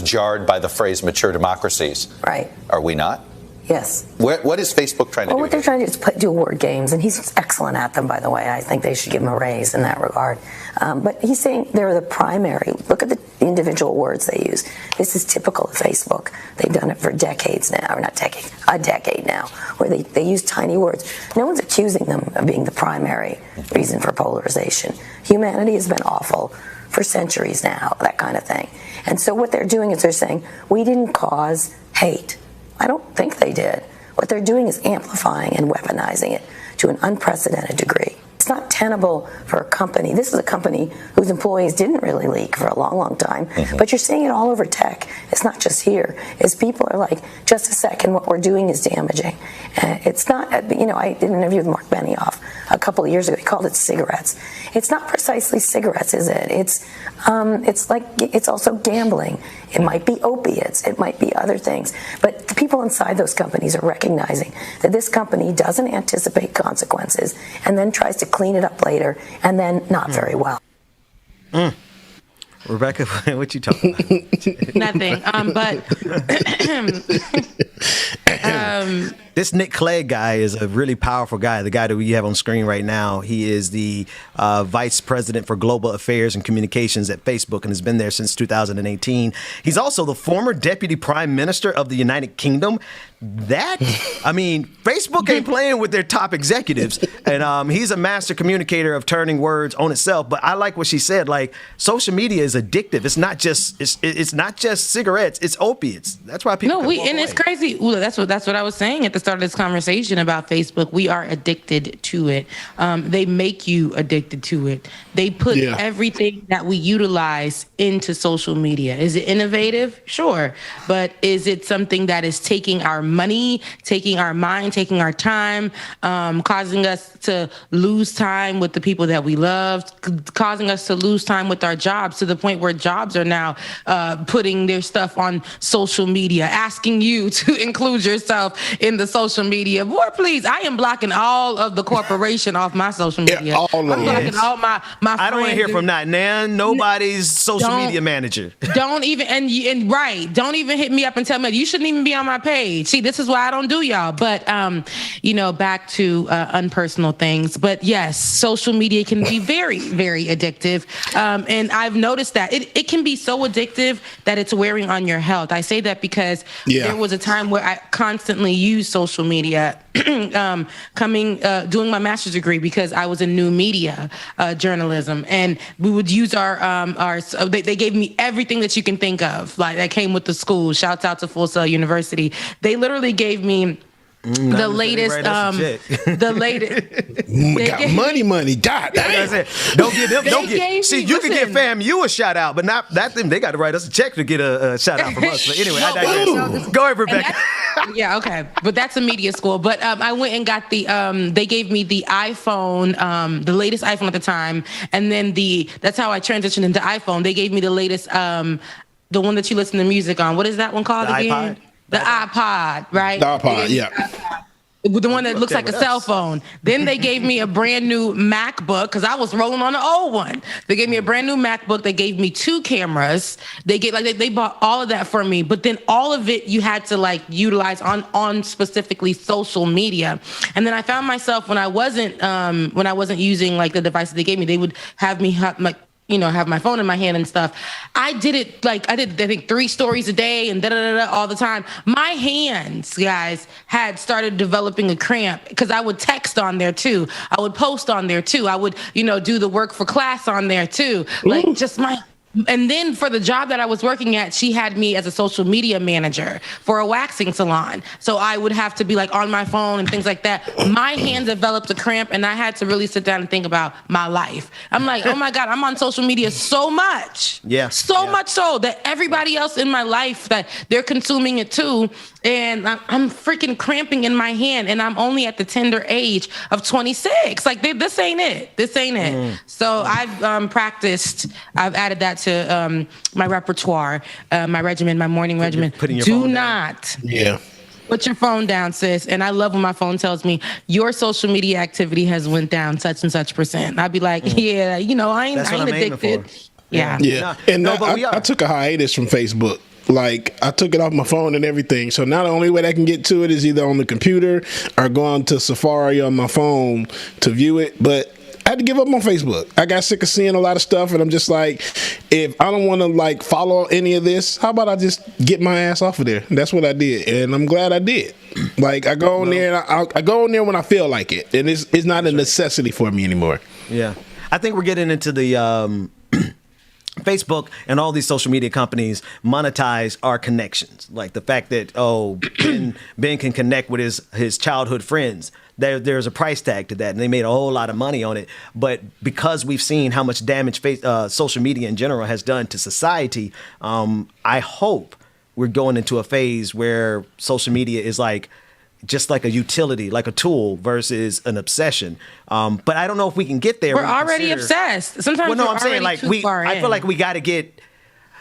jarred by the phrase mature democracies. Right. Are we not? Yes. What is Facebook trying to do? What they're trying to do is do word games, and he's excellent at them, by the way. I think they should give him a raise in that regard. But he's saying they're the primary. Look at the individual words they use. This is typical of Facebook. They've done it for decades now, or not decades, a decade now, where they use tiny words. No one's accusing them of being the primary reason for polarization. Humanity has been awful for centuries now, that kind of thing. And so what they're doing is they're saying, we didn't cause hate. I don't think they did. What they're doing is amplifying and weaponizing it to an unprecedented degree. It's not tenable for a company. This is a company whose employees didn't really leak for a long, long time. But you're seeing it all over tech. It's not just here. As people are like, just a second, what we're doing is damaging. It's not, I did an interview with Mark Benioff a couple of years ago. He called it cigarettes. It's not precisely cigarettes, is it? It's also gambling. It might be opiates. It might be other things. But the people inside those companies are recognizing that this company doesn't anticipate consequences and then tries to clean it up later, and then not very well. Rebecca, what you talking about? Nothing. This Nick Clegg guy is a really powerful guy. The guy that we have on screen right now, he is the vice president for global affairs and communications at Facebook and has been there since 2018. He's also the former deputy prime minister of the United Kingdom. Facebook ain't playing with their top executives. And he's a master communicator of turning words on itself. But I like what she said. Like, social media is addictive. It's not just cigarettes. It's opiates. That's why people. And it's crazy. Well, that's what I was saying at the start of this conversation about Facebook. We are addicted to it. They make you addicted to it. They put everything that we utilize into social media. Is it innovative? Sure. But is it something that is taking our money, taking our mind, taking our time, causing us to lose time with the people that we love, causing us to lose time with our jobs, to the point where jobs are now putting their stuff on social media, asking you to include yourself in the social media. Boy, please, I am blocking all of the corporation off my social media. I'm blocking all my friends. I don't want to hear from that, Nan. Nobody's social media manager. Don't even, don't even hit me up and tell me you shouldn't even be on my page. See, this is why I don't do y'all. But, back to unpersonal things. But yes, social media can be very, very addictive. And I've noticed that it can be so addictive that it's wearing on your health. I say that because there was a time where I constantly used social media doing my master's degree because I was in new media journalism, and we would use they gave me everything that you can think of, like that came with the school. Shouts out to Full Sail University. They literally gave me the latest, the latest. Got money. God damn. Don't get. See, you can give FAMU a shout out, but not that them. They got to write us a check to get a shout out from us. But anyway, I digress. Go ahead, Rebecca. Yeah, okay, but that's a media school. But I went and got the. They gave me the iPhone, the latest iPhone at the time, and then that's how I transitioned into iPhone. They gave me the latest, the one that you listen to music on. What is that one called again? The iPod, right? The iPod, yeah. The one that looks like a cell phone. Then they gave me a brand new MacBook because I was rolling on the old one. They gave me a brand new MacBook. They gave me 2 cameras. They bought all of that for me. But then all of it you had to utilize on specifically social media. And then I found myself when I wasn't using the devices they gave me, they would have me have my phone in my hand and stuff. I did I think 3 stories a day and all the time. My hands, guys, had started developing a cramp because I would text on there too. I would post on there too. I would, do the work for class on there too. And then for the job that I was working at, she had me as a social media manager for a waxing salon. So I would have to be on my phone and things like that. My hands developed a cramp and I had to really sit down and think about my life. I'm like, oh my God, I'm on social media so much. Yeah. So much so that everybody else in my life, that they're consuming it too. And I'm freaking cramping in my hand and I'm only at the tender age of 26. This ain't it. This ain't it. So I've practiced. I've added that to my repertoire, my regimen, my morning regimen. Do not put your phone down, sis. And I love when my phone tells me your social media activity has went down such and such %. I'd be like, I ain't addicted. Yeah. And I took a hiatus from Facebook. I took it off my phone and everything. So now the only way I can get to it is either on the computer or go on to Safari on my phone to view it. But I had to give up on Facebook. I got sick of seeing a lot of stuff, and I'm just like, if I don't want to follow any of this, how about I just get my ass off of there? And that's what I did, and I'm glad I did. I go on there, and I go on there when I feel like it, and it's not a necessity for me anymore. Yeah, I think we're getting into the Facebook and all these social media companies monetize our connections. The fact that, Ben can connect with his childhood friends. There's a price tag to that, and they made a whole lot of money on it. But because we've seen how much damage social media in general has done to society, I hope we're going into a phase where social media is just like a utility, like a tool versus an obsession. But I don't know if we can get there. We're already obsessed. Sometimes I'm saying I feel like we got to get.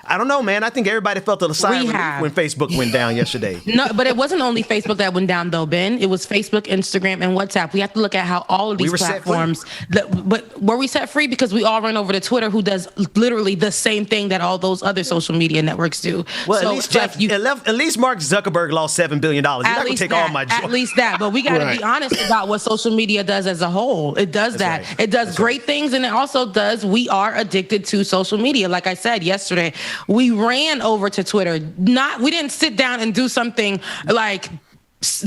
I don't know, man. I think everybody felt a sigh of relief when Facebook went down yesterday. No, but it wasn't only Facebook that went down, though, Ben. It was Facebook, Instagram, and WhatsApp. We have to look at how all of these platforms. But were we set free? Because we all run over to Twitter, who does literally the same thing that all those other social media networks do. Well, so at least Mark Zuckerberg lost $7 billion. He's not going to take all my joy. At least that. But we got to be honest about what social media does as a whole. It does that. Right. It does great things, and it also does. We are addicted to social media. Like I said yesterday, we ran over to Twitter. We didn't sit down and do something like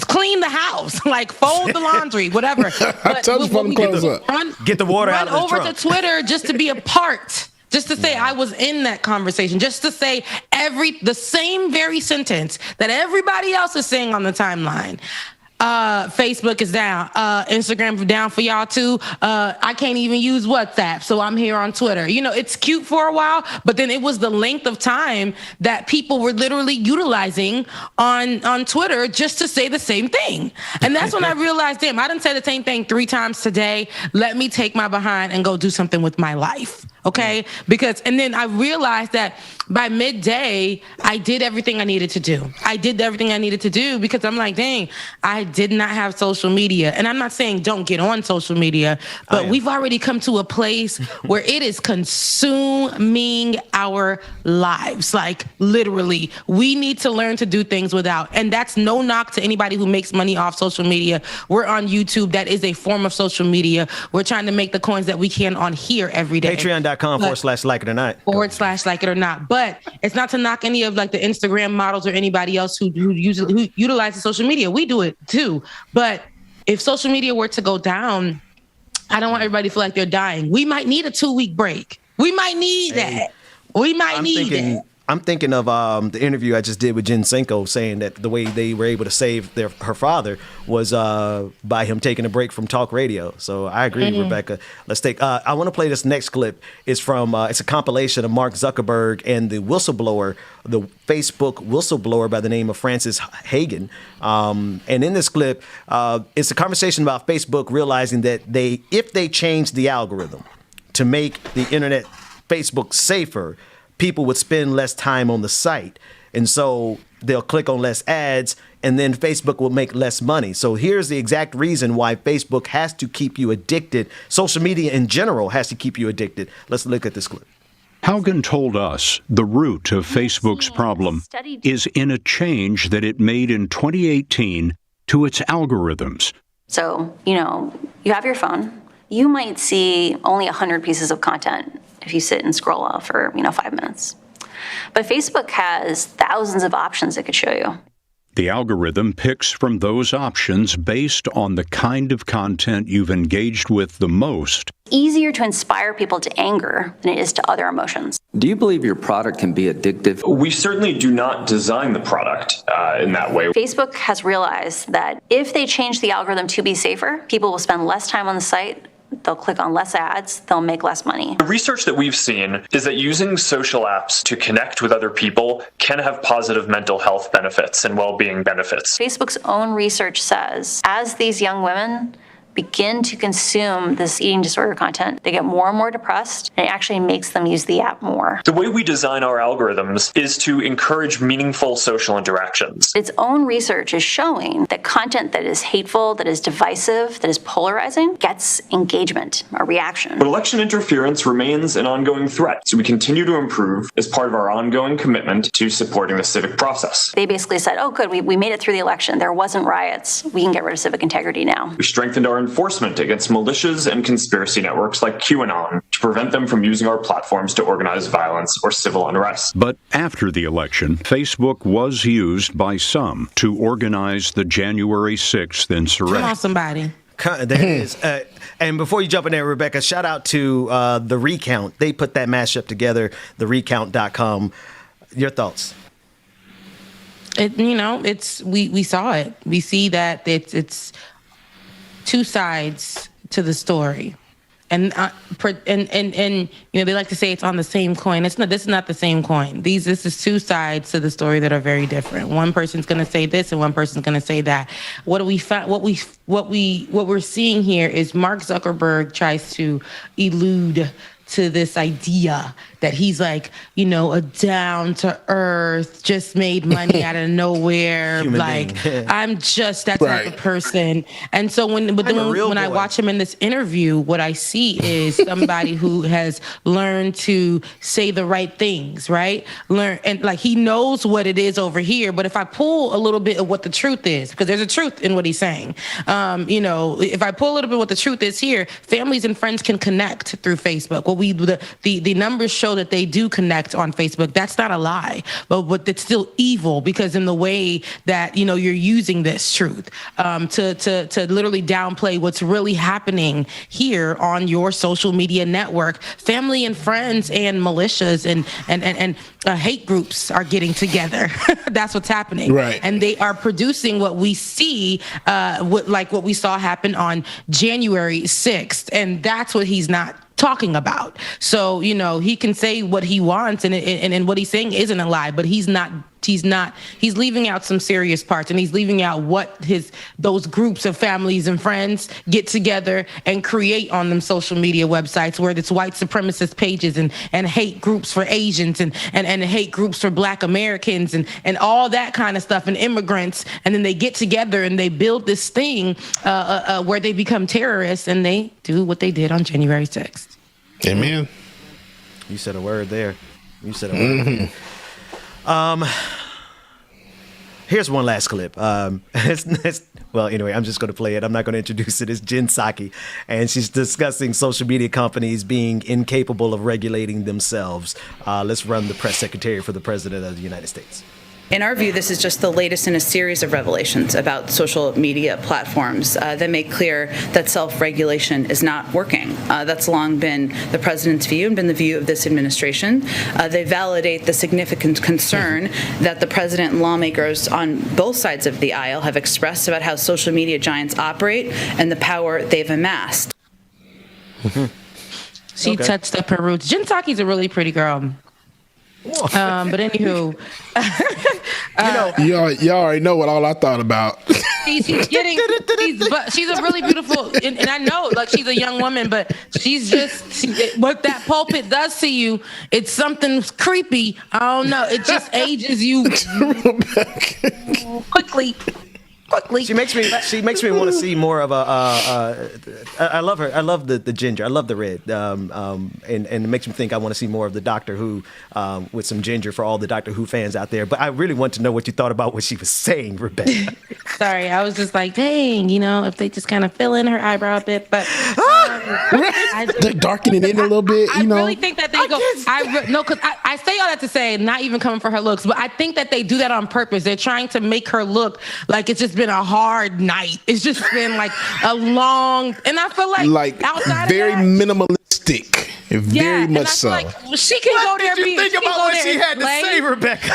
clean the house, fold the laundry, whatever. I told you to close up. Get the water out of the trunk. Run over to Twitter just to be a part. Just to say I was in that conversation. Just to say the same very sentence that everybody else is saying on the timeline. Facebook is down. Instagram down for y'all too. I can't even use WhatsApp, so I'm here on Twitter. It's cute for a while, but then it was the length of time that people were literally utilizing on Twitter just to say the same thing. And that's when I realized, damn, I didn't say the same thing 3 times today. Let me take my behind and go do something with my life. Okay? And then I realized that by midday, I did everything I needed to do. Because I'm like, dang, I did not have social media. And I'm not saying don't get on social media, but we've already come to a place where it is consuming our lives. Literally, we need to learn to do things without. And that's no knock to anybody who makes money off social media. We're on YouTube. That is a form of social media. We're trying to make the coins that we can on here every day. Patreon.com/like it or not. /like it or not. But it's not to knock any of the Instagram models or anybody else who utilizes social media. We do it too. But if social media were to go down, I don't want everybody to feel like they're dying. We might need a 2-week break. We might need that. We might need that. I'm thinking of the interview I just did with Jen Senko, saying that the way they were able to save her father was by him taking a break from talk radio. So I agree, Rebecca. Let's take. I want to play this next clip. It's from. It's a compilation of Mark Zuckerberg and the whistleblower, the Facebook whistleblower by the name of Francis Hagen. And in this clip, it's a conversation about Facebook realizing that if they change the algorithm to make the internet, Facebook safer, people would spend less time on the site. And so they'll click on less ads, and then Facebook will make less money. So here's the exact reason why Facebook has to keep you addicted. Social media in general has to keep you addicted. Let's look at this clip. Haugen told us the root of Facebook's problem is in a change that it made in 2018 to its algorithms. So, you have your phone. You might see only 100 pieces of content if you sit and scroll off for, 5 minutes. But Facebook has thousands of options it could show you. The algorithm picks from those options based on the kind of content you've engaged with the most. Easier to inspire people to anger than it is to other emotions. Do you believe your product can be addictive? We certainly do not design the product in that way. Facebook has realized that if they change the algorithm to be safer, people will spend less time on the site. They'll click on less ads, they'll make less money. The research that we've seen is that using social apps to connect with other people can have positive mental health benefits and well-being benefits. Facebook's own research says, as these young women begin to consume this eating disorder content, they get more and more depressed, and it actually makes them use the app more. The way we design our algorithms is to encourage meaningful social interactions. Its own research is showing that content that is hateful, that is divisive, that is polarizing, gets engagement, a reaction. But election interference remains an ongoing threat, so we continue to improve as part of our ongoing commitment to supporting the civic process. They basically said, oh good, we made it through the election, there wasn't riots, we can get rid of civic integrity now. We strengthened our enforcement against militias and conspiracy networks like QAnon to prevent them from using our platforms to organize violence or civil unrest. But after the election, Facebook was used by some to organize the January 6th insurrection. Come on, somebody. There it is. And before you jump in there, Rebecca, shout out to The Recount. They put that mashup together, therecount.com. Your thoughts? We saw it. We see that it's two sides to the story, and they like to say it's on the same coin. It's not. This is not the same coin. This is two sides to the story that are very different. One person's going to say this, and one person's going to say that. What we're seeing here is Mark Zuckerberg tries to elude to this idea that he's like, a down to earth, just made money out of nowhere. I'm just that type of person. And so when I watch him in this interview, what I see is somebody who has learned to say the right things, right? He knows what it is over here. But if I pull a little bit of what the truth is, because there's a truth in what he's saying, if I pull a little bit of what the truth is here, families and friends can connect through Facebook. The numbers show that they do connect on Facebook. That's not a lie, but it's still evil because in the way that you're using this truth to literally downplay what's really happening here on your social media network. Family and friends and militias and hate groups are getting together. That's what's happening, right? And they are producing what we see, what we saw happen on January 6th, and that's what he's not talking about. So, he can say what he wants and what he's saying isn't a lie, but he's leaving out some serious parts, and he's leaving out what those groups of families and friends get together and create on them social media websites where it's white supremacist pages and hate groups for Asians and hate groups for Black Americans and all that kind of stuff and immigrants. And then they get together and they build this thing where they become terrorists and they do what they did on January 6th. Amen. You said a word there. Here's one last clip. Well, anyway, I'm just going to play it. I'm not going to introduce it. It's Jen Psaki, and she's discussing social media companies being incapable of regulating themselves. Let's run the press secretary for the President of the United States. In our view, this is just the latest in a series of revelations about social media platforms that make clear that self-regulation is not working. That's long been the president's view and been the view of this administration. They validate the significant concern that the president and lawmakers on both sides of the aisle have expressed about how social media giants operate and the power they've amassed. She touched up her roots. Jen Psaki's a really pretty girl. But anywho, y'all already know what all I thought about. She's a really beautiful, and I know, like, she's a young woman, but what that pulpit does to you, it's something creepy. I don't know. It just ages you quickly. She makes me want to see more of a. I love her. I love the ginger. I love the red. And it makes me think I want to see more of the Doctor Who with some ginger for all the Doctor Who fans out there. But I really want to know what you thought about what she was saying, Rebecca. Sorry, I was just like, dang, if they just kind of fill in her eyebrow a bit, but they darken it in a little bit. I really think that they go. Because I say all that to say, not even coming for her looks, but I think that they do that on purpose. They're trying to make her look like it's just been a hard night. It's just been like a long, and I feel like outside very of that, minimalistic. Very much so. Like, she can go there. What did you think about what she had to say, Rebecca?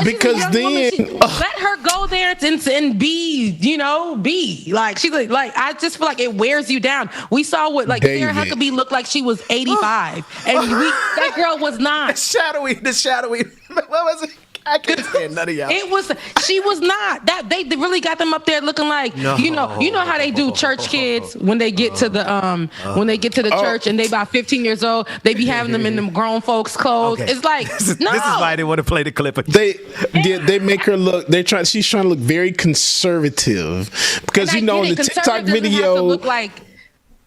Because then let her go there and be, like she's like I just feel like it wears you down. We saw what Sarah Huckabee looked like she was 85, and that girl was not. The shadowy. What was it? I can't stand none of y'all. She was not. That they really got them up there looking like you know how they do church kids when they get to the church and they about 15 years old, they be having them in them grown folks clothes. Okay. It's like this is why they want to play the clip. They make her look. She's trying to look very conservative because in the TikTok video look like.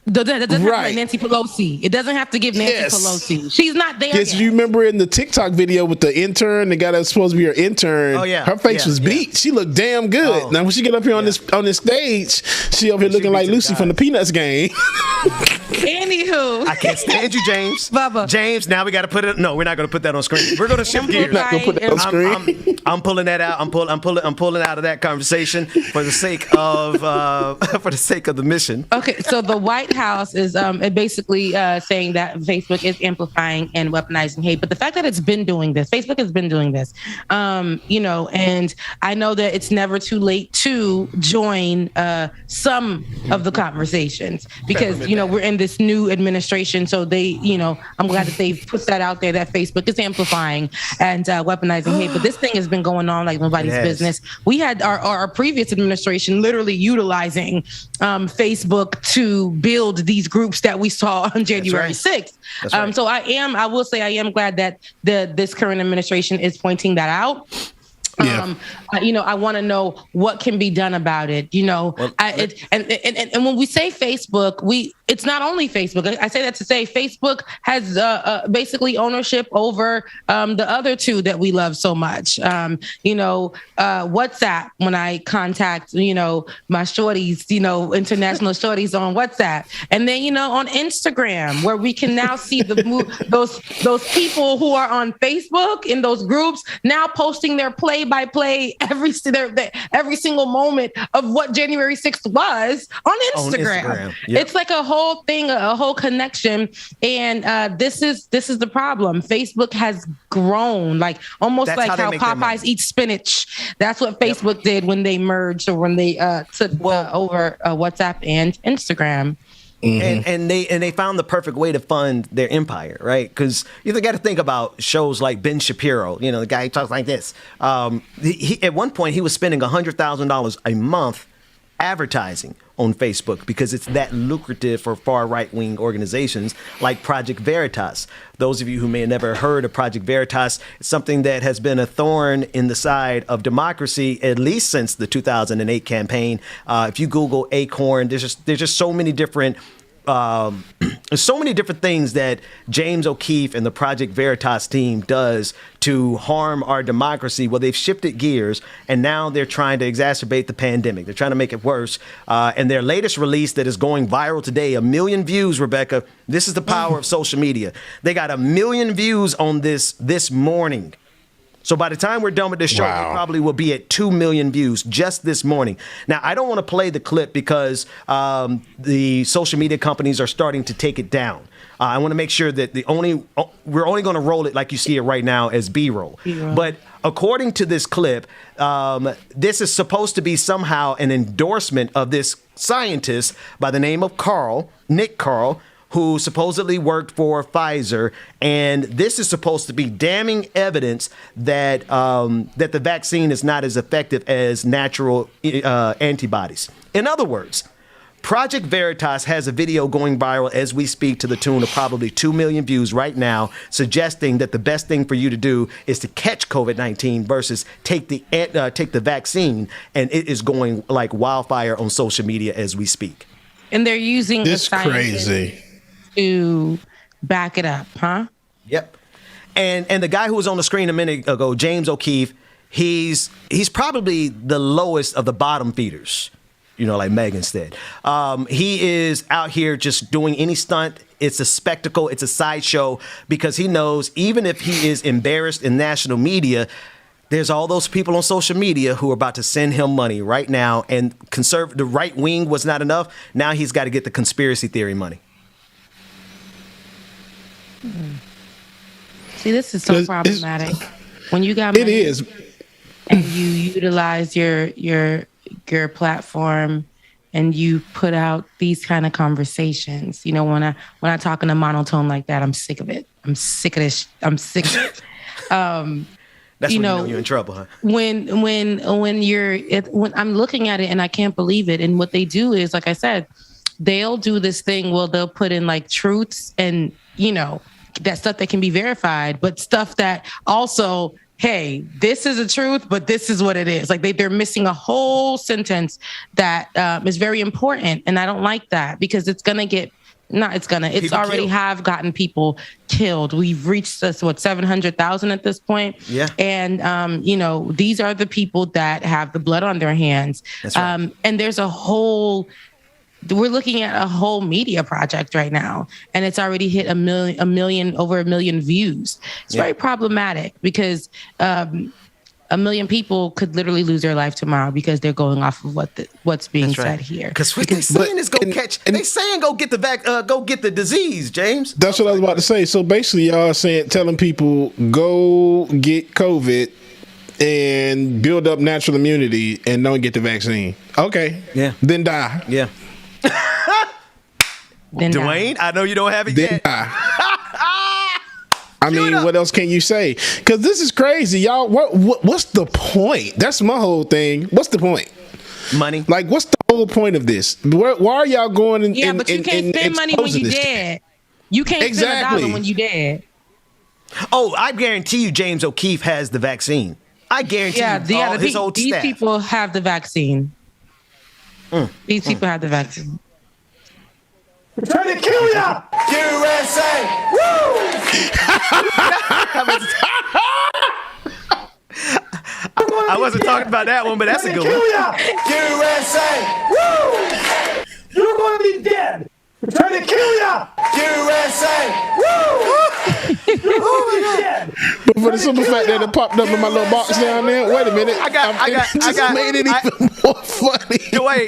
That doesn't have to like Nancy Pelosi. It doesn't have to give Nancy Pelosi. She's not there. Yes, you remember in the TikTok video with the intern, the guy that was supposed to be her intern. Oh yeah, her face was beat. She looked damn good. Now when she get up here on this stage, she over here looking like Lucy from the Peanuts game. Anywho, I can't stand you, James. Bubba. James, now we got to put it. No, we're not going to put that on screen. We're going to shift gears. We're not going to put that on screen. I'm pulling that out. I'm pulling out of that conversation for the sake of the mission. Okay, so the White House is basically saying that Facebook is amplifying and weaponizing hate. But the fact that it's been doing this, Facebook has been doing this, and I know that it's never too late to join some of the conversations because, we're in this new administration. So they, I'm glad that they've put that out there that Facebook is amplifying and weaponizing hate. But this thing has been going on like nobody's business. We had our previous administration literally utilizing Facebook to build these groups that we saw on January 6th. So I will say I am glad that this current administration is pointing that out. Yeah. I want to know what can be done about it. And when we say Facebook, it's not only Facebook. I say that to say Facebook has basically ownership over the other two that we love so much. WhatsApp. When I contact my shorties, international shorties on WhatsApp, and then on Instagram, where we can now see those people who are on Facebook in those groups now posting their play-by-play every single moment of what January 6th was on Instagram. Yep. It's like a whole thing, a whole connection, and this is the problem. Facebook has grown, like almost like how Popeyes eats spinach. That's what Facebook did when they merged or when they took over WhatsApp and Instagram. Mm-hmm. And they found the perfect way to fund their empire, right? Because you got to think about shows like Ben Shapiro, the guy who talks like this. He at one point he was spending $100,000 a month advertising on Facebook because it's that lucrative for far right-wing organizations like Project Veritas. Those of you who may have never heard of Project Veritas, it's something that has been a thorn in the side of democracy at least since the 2008 campaign. If you Google Acorn, there's just so many different things that James O'Keefe and the Project Veritas team does to harm our democracy. Well, they've shifted gears, and now they're trying to exacerbate the pandemic. They're trying to make it worse. And their latest release that is going viral today, 1 million views, Rebecca. This is the power of social media. They got 1 million views on this morning. So by the time we're done with this show, we probably will be at 2 million views just this morning. Now, I don't want to play the clip because the social media companies are starting to take it down. I want to make sure that we're only going to roll it like you see it right now as B-roll. But according to this clip, this is supposed to be somehow an endorsement of this scientist by the name of Nick Carl, who supposedly worked for Pfizer, and this is supposed to be damning evidence that that the vaccine is not as effective as natural antibodies. In other words, Project Veritas has a video going viral as we speak to the tune of probably 2 million views right now, suggesting that the best thing for you to do is to catch COVID-19 versus take the vaccine, and it is going like wildfire on social media as we speak. And they're using this crazy to back it up, huh? Yep. And the guy who was on the screen a minute ago, James O'Keefe, he's probably the lowest of the bottom feeders. You know, like Megan said. He is out here just doing any stunt. It's a spectacle. It's a sideshow because he knows even if he is embarrassed in national media, there's all those people on social media who are about to send him money right now. And the right wing was not enough. Now he's got to get the conspiracy theory money. See, this is so problematic. When you got money, it is, and you utilize your platform and you put out these kind of conversations. You know, when I talk in a monotone like that, I'm sick of it. I'm sick of this. I'm sick of it. That's when you're in trouble, huh? When I'm looking at it and I can't believe it. And what they do is, like I said, they'll do this thing where they'll put in like truths and, you know, that stuff that can be verified, but stuff that also, hey, this is the truth, but this is what it is. Like they're missing a whole sentence that is very important. And I don't like that because it's already have gotten people killed. We've reached 700,000 at this point. Yeah. And, you know, these are the people that have the blood on their hands. That's right. And there's we're looking at a whole media project right now, and it's already hit over a million views. It's very problematic because a million people could literally lose their life tomorrow because they're going off of what's being said here. Because what they're saying is go get the disease, James. That's what I was about to say. So basically, y'all telling people go get COVID and build up natural immunity and don't get the vaccine. Okay. Yeah. Then die. Yeah. Dwayne, I know you don't have it yet. I mean, what else can you say? Because this is crazy, y'all. What's the point? That's my whole thing. What's the point? Money. Like, what's the whole point of this? Why are y'all going and but you can't spend money when you're dead. You can't spend $1 when you're dead. Oh, I guarantee you, James O'Keefe has the vaccine. I guarantee his old staff. These people have the vaccine. These people have the vaccine. We're trying to kill ya! USA! Woo! I wasn't talking about that one, but that's a good one. USA! Woo! You're going to be dead! We're trying to kill ya! USA! Woo! You're going to be dead! But for the simple fact that it popped up in my little box down there, wait a minute. I made it even more funny.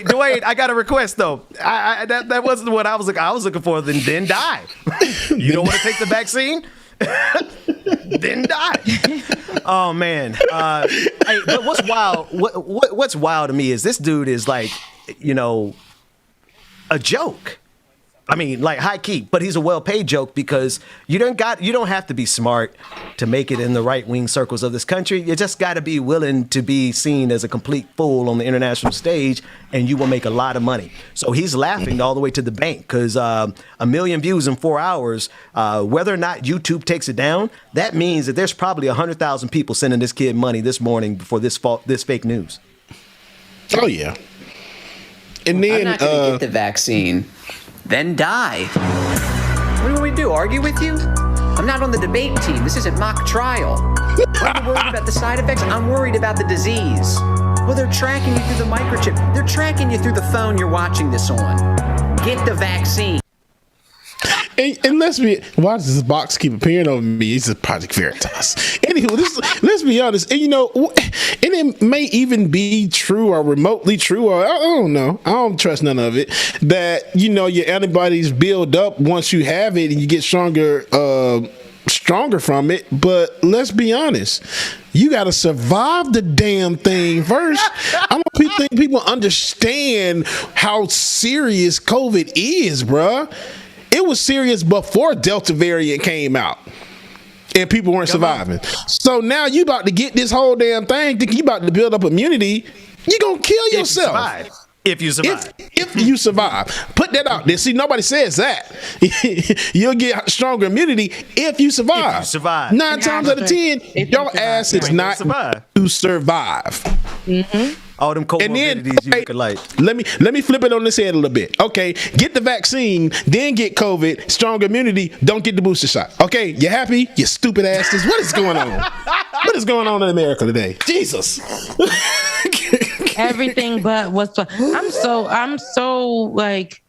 Dwayne, I got a request though. That wasn't what I was looking for. Then die. You don't want to take the vaccine? Then die. Oh man. But what's wild? What's wild to me is this dude is like, you know, a joke. I mean, like high key, but he's a well-paid joke because you don't have to be smart to make it in the right-wing circles of this country. You just got to be willing to be seen as a complete fool on the international stage, and you will make a lot of money. So he's laughing all the way to the bank because 1 million views in 4 hours. Whether or not YouTube takes it down, that means that there's probably 100,000 people sending this kid money this morning for this fake news. Oh yeah. And then I'm not going to get the vaccine. Then die. What do you want me to do? Argue with you? I'm not on the debate team. This isn't mock trial. I'm worried about the side effects. I'm worried about the disease. Well, they're tracking you through the microchip. They're tracking you through the phone you're watching this on. Get the vaccine. And let's be, why does this box keep appearing over me? It's a Project Veritas. Anywho, let's be honest. And and it may even be true or remotely true, or I don't know. I don't trust none of it. That your antibodies build up once you have it, and you get stronger from it. But let's be honest. You got to survive the damn thing first. I don't think people understand how serious COVID is, bruh. It was serious before Delta variant came out and people weren't surviving. So now you about to get this whole damn thing, thinking you about to build up immunity. You're going to kill yourself. If you survive. If you survive. Put that out there. See, nobody says that. You'll get stronger immunity if you survive. 9 times out of 10, your ass is not to survive. Mm-hmm. All them comorbidities you could like. Let me flip it on this head a little bit. Okay, get the vaccine, then get COVID, strong immunity, don't get the booster shot. Okay, you happy? You stupid asses. What is going on? What is going on in America today? Jesus. Everything but what's. I'm so like,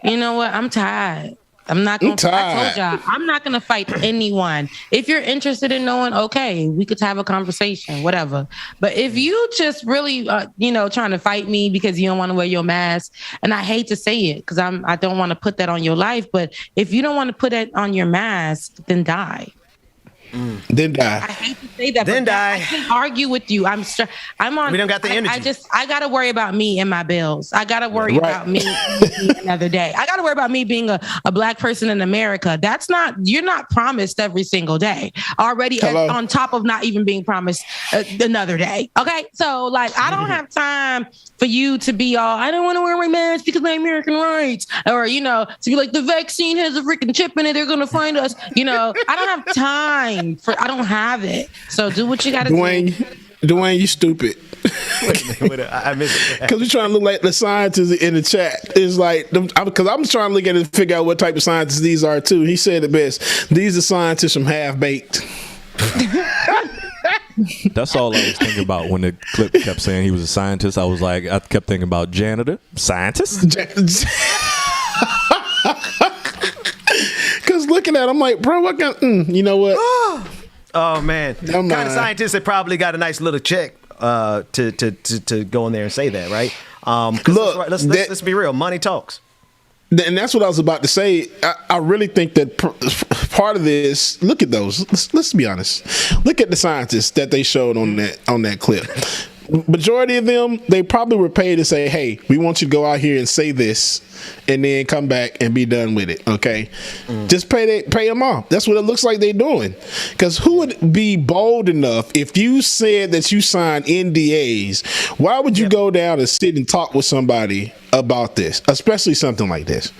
you know what? I'm tired. I'm not gonna. I told y'all, I'm not gonna fight anyone. If you're interested in knowing, okay, we could have a conversation, whatever. But if you just really, trying to fight me because you don't want to wear your mask, and I hate to say it because I don't want to put that on your life, but if you don't want to put it on your mask, then die. Then die. I hate to say that. Then die. I can't argue with you. I'm on. We don't got the energy. I gotta worry about me and my bills. I gotta worry about me another day. I gotta worry about me being a black person in America. You're not promised every single day. Already on top of not even being promised another day. Okay, so like I don't have time for you to be all, I don't want to wear my mask because my American rights, or to be like the vaccine has a freaking chip in it. They're gonna find us. I don't have time. I don't have it. So do what you got to do. Dwayne, you stupid. Wait, I missed it. Because we're trying to look like the scientists in the chat. It's like, because I'm trying to look at it and figure out what type of scientists these are too. He said it best. These are scientists from Half Baked. That's all I was thinking about when the clip kept saying he was a scientist. I kept thinking about janitor, scientist. Because looking at him, I'm like, bro, what kind? You know what? Oh man, kind of scientists that probably got a nice little check to go in there and say that, right? Look, let's be real. Money talks. And that's what I was about to say. I really think that part of this. Look at those. Let's be honest. Look at the scientists that they showed on that clip. Majority of them, they probably were paid to say, hey, we want you to go out here and say this and then come back and be done with it. Okay. Just pay them off. That's what it looks like they're doing. Because who would be bold enough if you said that you signed NDAs? Why would you go down and sit and talk with somebody about this, especially something like this?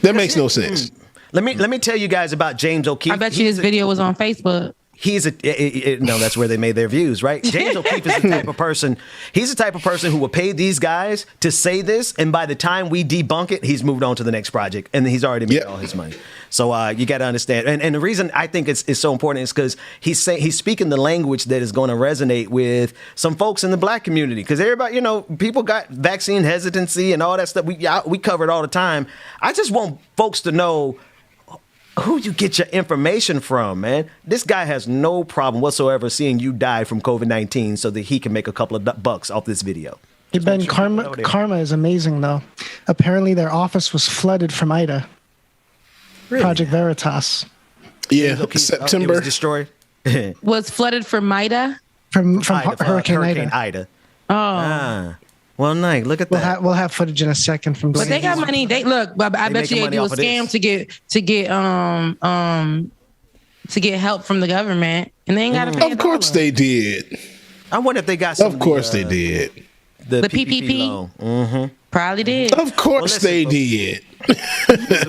That makes no sense. Let me tell you guys about James O'Keefe. I bet you his video was on Facebook. No, that's where they made their views, right? James O'Keefe is the type of person. He's the type of person who will pay these guys to say this, and by the time we debunk it, he's moved on to the next project, and he's already made all his money. So you got to understand, and the reason I think it's so important is because he's speaking the language that is going to resonate with some folks in the black community. Because everybody, people got vaccine hesitancy and all that stuff. We cover it all the time. I just want folks to know who you get your information from, man. This guy has no problem whatsoever seeing you die from COVID-19 so that he can make a couple of bucks off this video. Hey Ben, karma is amazing though. Apparently their office was flooded from Ida. Really? Project Veritas. Yeah, September. It was destroyed. Was flooded from Ida? From Hurricane Ida. Oh. Well, nice. Look at that. We'll have footage in a second from. But they got money. I bet you they do a scam to get help from the government, and they ain't got to pay. Of course they did. I wonder if they got some. Of course they did. The PPP loan. Mm-hmm. Probably did. Of course they did.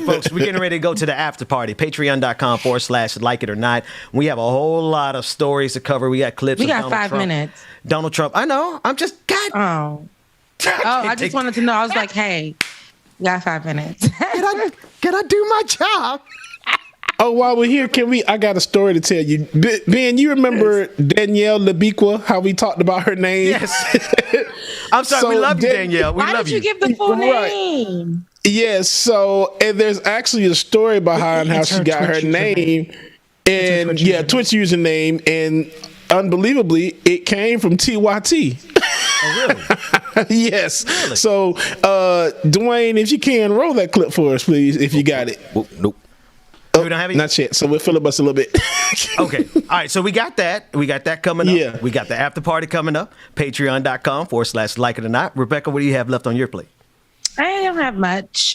Folks, we're getting ready to go to the after party. Patreon.com/like it or not. We have a whole lot of stories to cover. We got clips. We got 5 minutes. Donald Trump. I know. I'm just. God. I just wanted to know. I was like, hey, we got 5 minutes. Can I do my job? Oh, while we're here, I got a story to tell you. Ben, you remember Danielle Labiqua, how we talked about her name? Yes. I'm sorry, we love you, Danielle. We Why love did you give the full name? Yes. So, and there's actually a story behind how she got her name, and Twitch username, and unbelievably, it came from TYT. Oh, really? Yes. Really? So, Dwayne, if you can, roll that clip for us, please, if you got it. Nope. Oh, we don't have it? Not yet. So we'll filibuster a little bit. Okay. All right. So we got that. We got that coming up. Yeah. We got the after party coming up. Patreon.com/like it or not. Rebecca, what do you have left on your plate? I don't have much.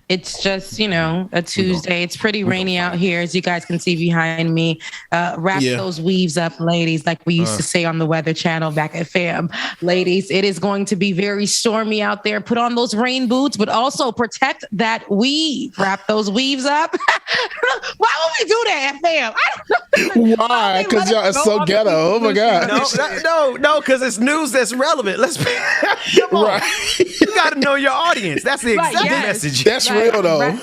It's just, a Tuesday. It's pretty rainy out here, as you guys can see behind me. Wrap those weaves up, ladies, like we used to say on the Weather Channel back at FAM. Ladies, it is going to be very stormy out there. Put on those rain boots, but also protect that weave. Wrap those weaves up. Why would we do that at FAM? I don't know. Why? Because y'all are so ghetto. Oh, my God. No, because it's news that's relevant. Let's be come on. Right. You got to know your audience. That's the exact message. That's real, though.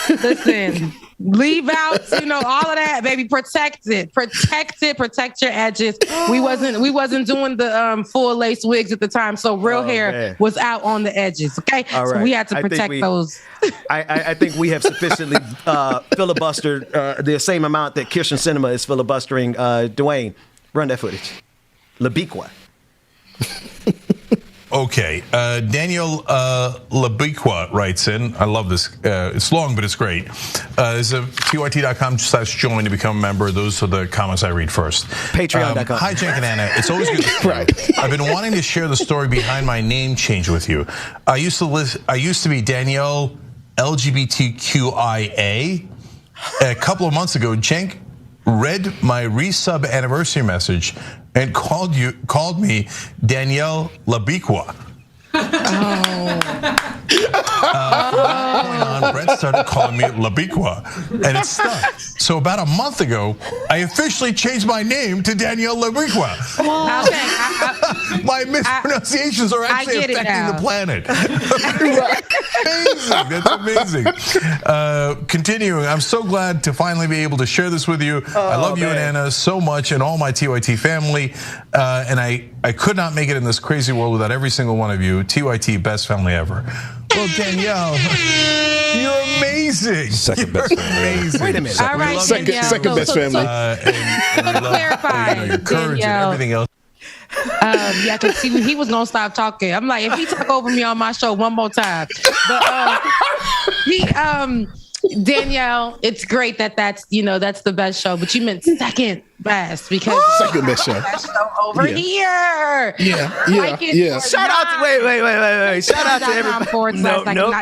Listen, leave out, all of that, baby. Protect it. Protect your edges. We wasn't doing the full lace wigs at the time, so real hair was out on the edges. Okay, all right. So we had to protect those. I think we have sufficiently filibustered the same amount that Kirsten Sinema is filibustering. Dwayne, run that footage. Labiqua. Okay, Daniel Labiqua writes in. I love this. It's long, but it's great. It's a tyt.com/join to become a member. Those are the comments I read first. Patreon.com. Hi, Cenk and Anna. It's always good to right. I've been wanting to share the story behind my name change with you. I used to be Danielle LGBTQIA. A couple of months ago, Cenk read my resub anniversary message and called me Danielle Labiqua. Brett started calling me Labiqua, and it stuck. So about a month ago, I officially changed my name to Danielle Labiqua. My mispronunciations are actually affecting the planet. Amazing. That's amazing. Continuing, I'm so glad to finally be able to share this with you. I love you and Anna so much, and all my TYT family. And I could not make it in this crazy world without every single one of you. TYT, best family ever. Well, Danielle, you're amazing. Second best family. Amazing. Wait a minute. All right, second best family. And we love clarify, your courage and everything else. Yeah, because he was gonna stop talking. I'm like, if he talk over me on my show one more time, but Danielle, it's great that's the best show, but you meant second best because second best show over here. Yeah. Shout out to wait. Shout out to everybody.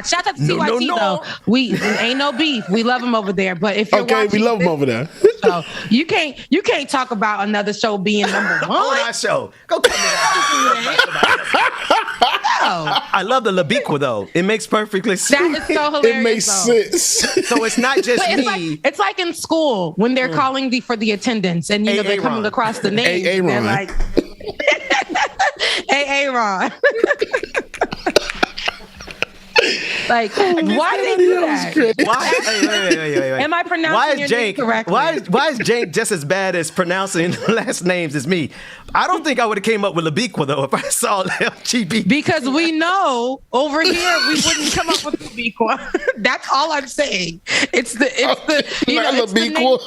Shout out to TYT though. We ain't no beef. We love them over there. But if you're watching, we love them over there. So you can't talk about another show being number one on our show. Go cut me that. I love the Labiqua though. It makes perfectly sense. That is so hilarious. It makes sense. So it's not just me. It's like in school when they're calling for the attendance and they're coming across the names. And they're like, Ron. Like, why did they do that? Wait. Am I pronouncing your name correctly? Why is Cenk just as bad as pronouncing last names as me? I don't think I would have came up with Labiqua though if I saw LGBT. Because we know over here we wouldn't come up with Labiqua. That's all I'm saying. It's the Labiqua.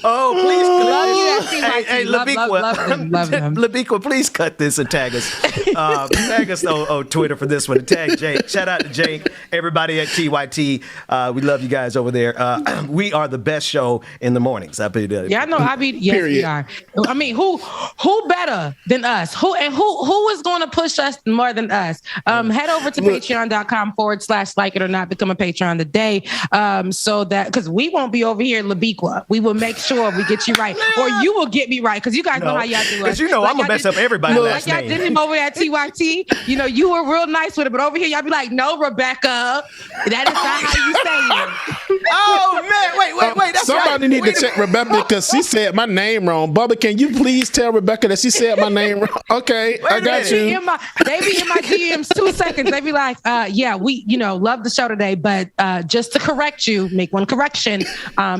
Oh, please, love you. Hey, Labiqua, please cut this and tag us. Tag us on Twitter for this one. Tag Cenk. Shout out to Cenk. Everybody at TYT. We love you guys over there. We are the best show in the mornings. I believe that. Yeah, I know. Yes, we are. I mean, who better than us? Who is going to push us more than us? Head over to patreon.com/like it or not. Become a Patreon today. So that because we won't be over here, Labiqua. We will make sure we get you right, or you will get me right, because you guys know how y'all do it. Because I'm gonna mess up everybody's last name. Like y'all did him over at TYT. You were real nice with it, but over here y'all be like, "No, Rebecca, that is not how you say it." Oh man, wait. That's somebody need to check Rebecca because she said my name wrong. Bubba, can you please tell Rebecca that she said my name wrong? Okay, I got you. They be in my DMs 2 seconds. They be like, "Yeah, we love the show today, but just to correct you, make one correction.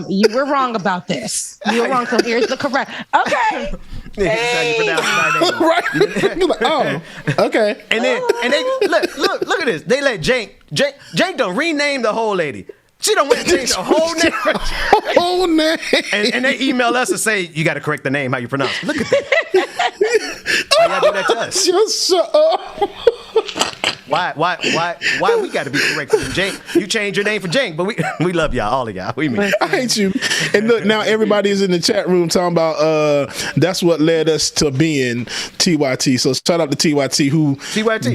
You were wrong about this. You were wrong. So here's the correct." Okay. That's how you pronounce my name. Right? You're like, oh, okay. And they look at this. They let Jake done rename the whole lady. She done went and changed the whole name. Whole name. And they email us and say, you got to correct the name, how you pronounce it. Look at that. Why y'all do that to us? Just shut up. Why we got to be corrected from Jake? You changed your name for Jake, but we love y'all, all of y'all. We mean. I hate you. And look, now everybody's in the chat room talking about that's what led us to being TYT. So shout out to TYT who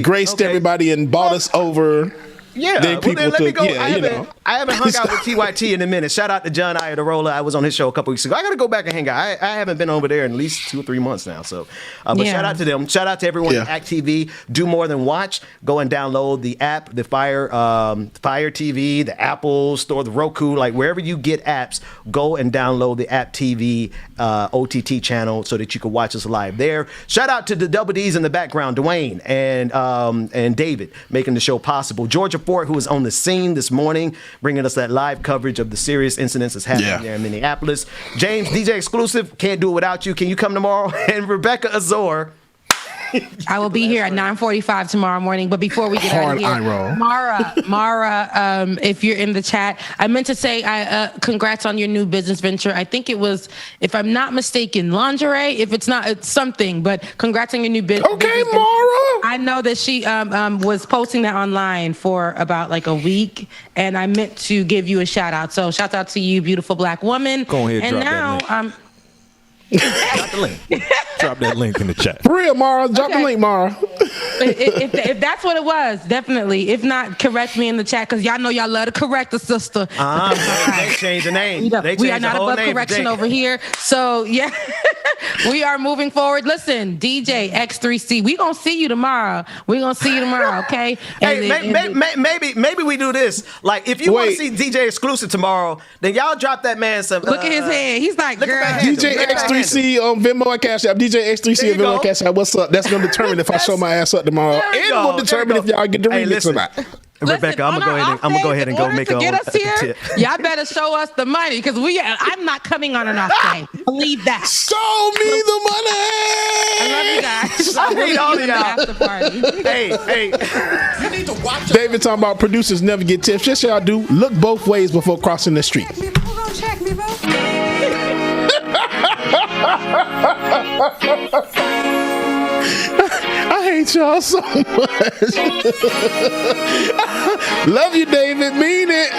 graced everybody and bought us over. Yeah, then let me go. Yeah, I haven't hung out with TYT in a minute. Shout out to John Iadarola. I was on his show a couple weeks ago. I got to go back and hang out. I haven't been over there in at least 2 or 3 months now. So, but shout out to them. Shout out to everyone at Act TV. Do more than watch. Go and download the app, the Fire TV, the Apple Store, the Roku, like wherever you get apps. Go and download the App TV OTT channel so that you can watch us live there. Shout out to the Double D's in the background, Dwayne and David, making the show possible. Georgia Fort, who was on the scene this morning, bringing us that live coverage of the serious incidents that's happening there in Minneapolis. James, DJ Exclusive, can't do it without you. Can you come tomorrow? And Rebecca Azor. I will be here at 9:45 tomorrow morning. But before we get out of here, Mara, if you're in the chat, I meant to say, congrats on your new business venture. I think it was, if I'm not mistaken, lingerie. If it's not, it's something. But congrats on your new business. Okay, Mara. I know that she was posting that online for about like a week, and I meant to give you a shout out. So shout out to you, beautiful black woman. Go ahead, and drop now that link. Drop the link. Drop that link in the chat. For real, Mara. Drop the link, Mara. If that's what it was, definitely. If not, correct me in the chat, because y'all know y'all love to correct the sister. They changed the name. We are not above correction over here. So, yeah, we are moving forward. Listen, DJ X3C, we going to see you tomorrow. We're going to see you tomorrow, okay? Maybe we do this. Like, if you want to see DJ Exclusive tomorrow, then y'all drop that man some. Look at his head. He's like, girl. DJ X3C on Venmo and Cash App. DJ X3C on Venmo and Cash App. What's up? That's going to determine if I show my ass up tomorrow. And will determine if y'all get the remix or not. Rebecca, I'm gonna go ahead and go make a get us here. Y'all better show us the money, because I'm not coming on an off day. Believe that. Show me the money. I love you guys. I hate all of y'all. Hey, you need to watch. David talking about producers never get tips. Yes, y'all do. Look both ways before crossing the street. Who gonna check me, bro? I hate y'all so much. Love you, David. Mean it.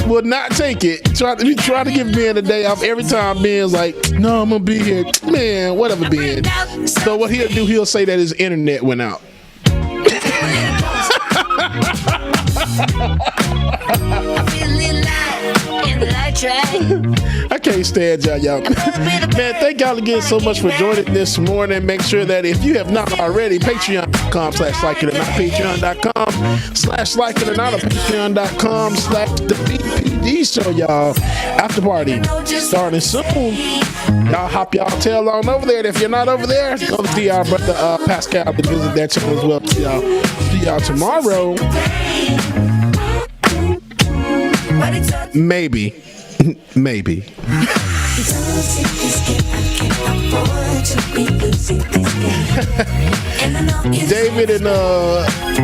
Will not take it. Try to give Ben a day off every time Ben's like, no, I'm gonna be here. Man, whatever, Ben. So what he'll do, he'll say that his internet went out. I can't stand y'all. Man, thank y'all again so much for joining this morning. Make sure that if you have not already, patreon.com/likeitornot, patreon.com/likeitornot, patreon.com/the BPD show, y'all. After party starting soon. Y'all hop y'all tail on over there. And if you're not over there, go to DR brother Pascal to visit that channel as well. See y'all tomorrow. Maybe.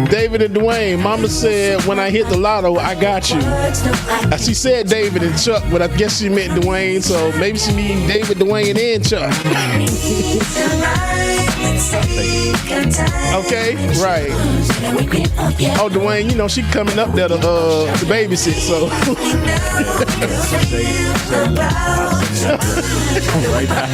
David and Dwayne. Mama said when I hit the lotto, I got you. She said David and Chuck, but I guess she meant Dwayne, so maybe she means David, Dwayne, and Chuck. Okay, right. Oh, Dwayne, you know she coming up there to babysit, so. Right now.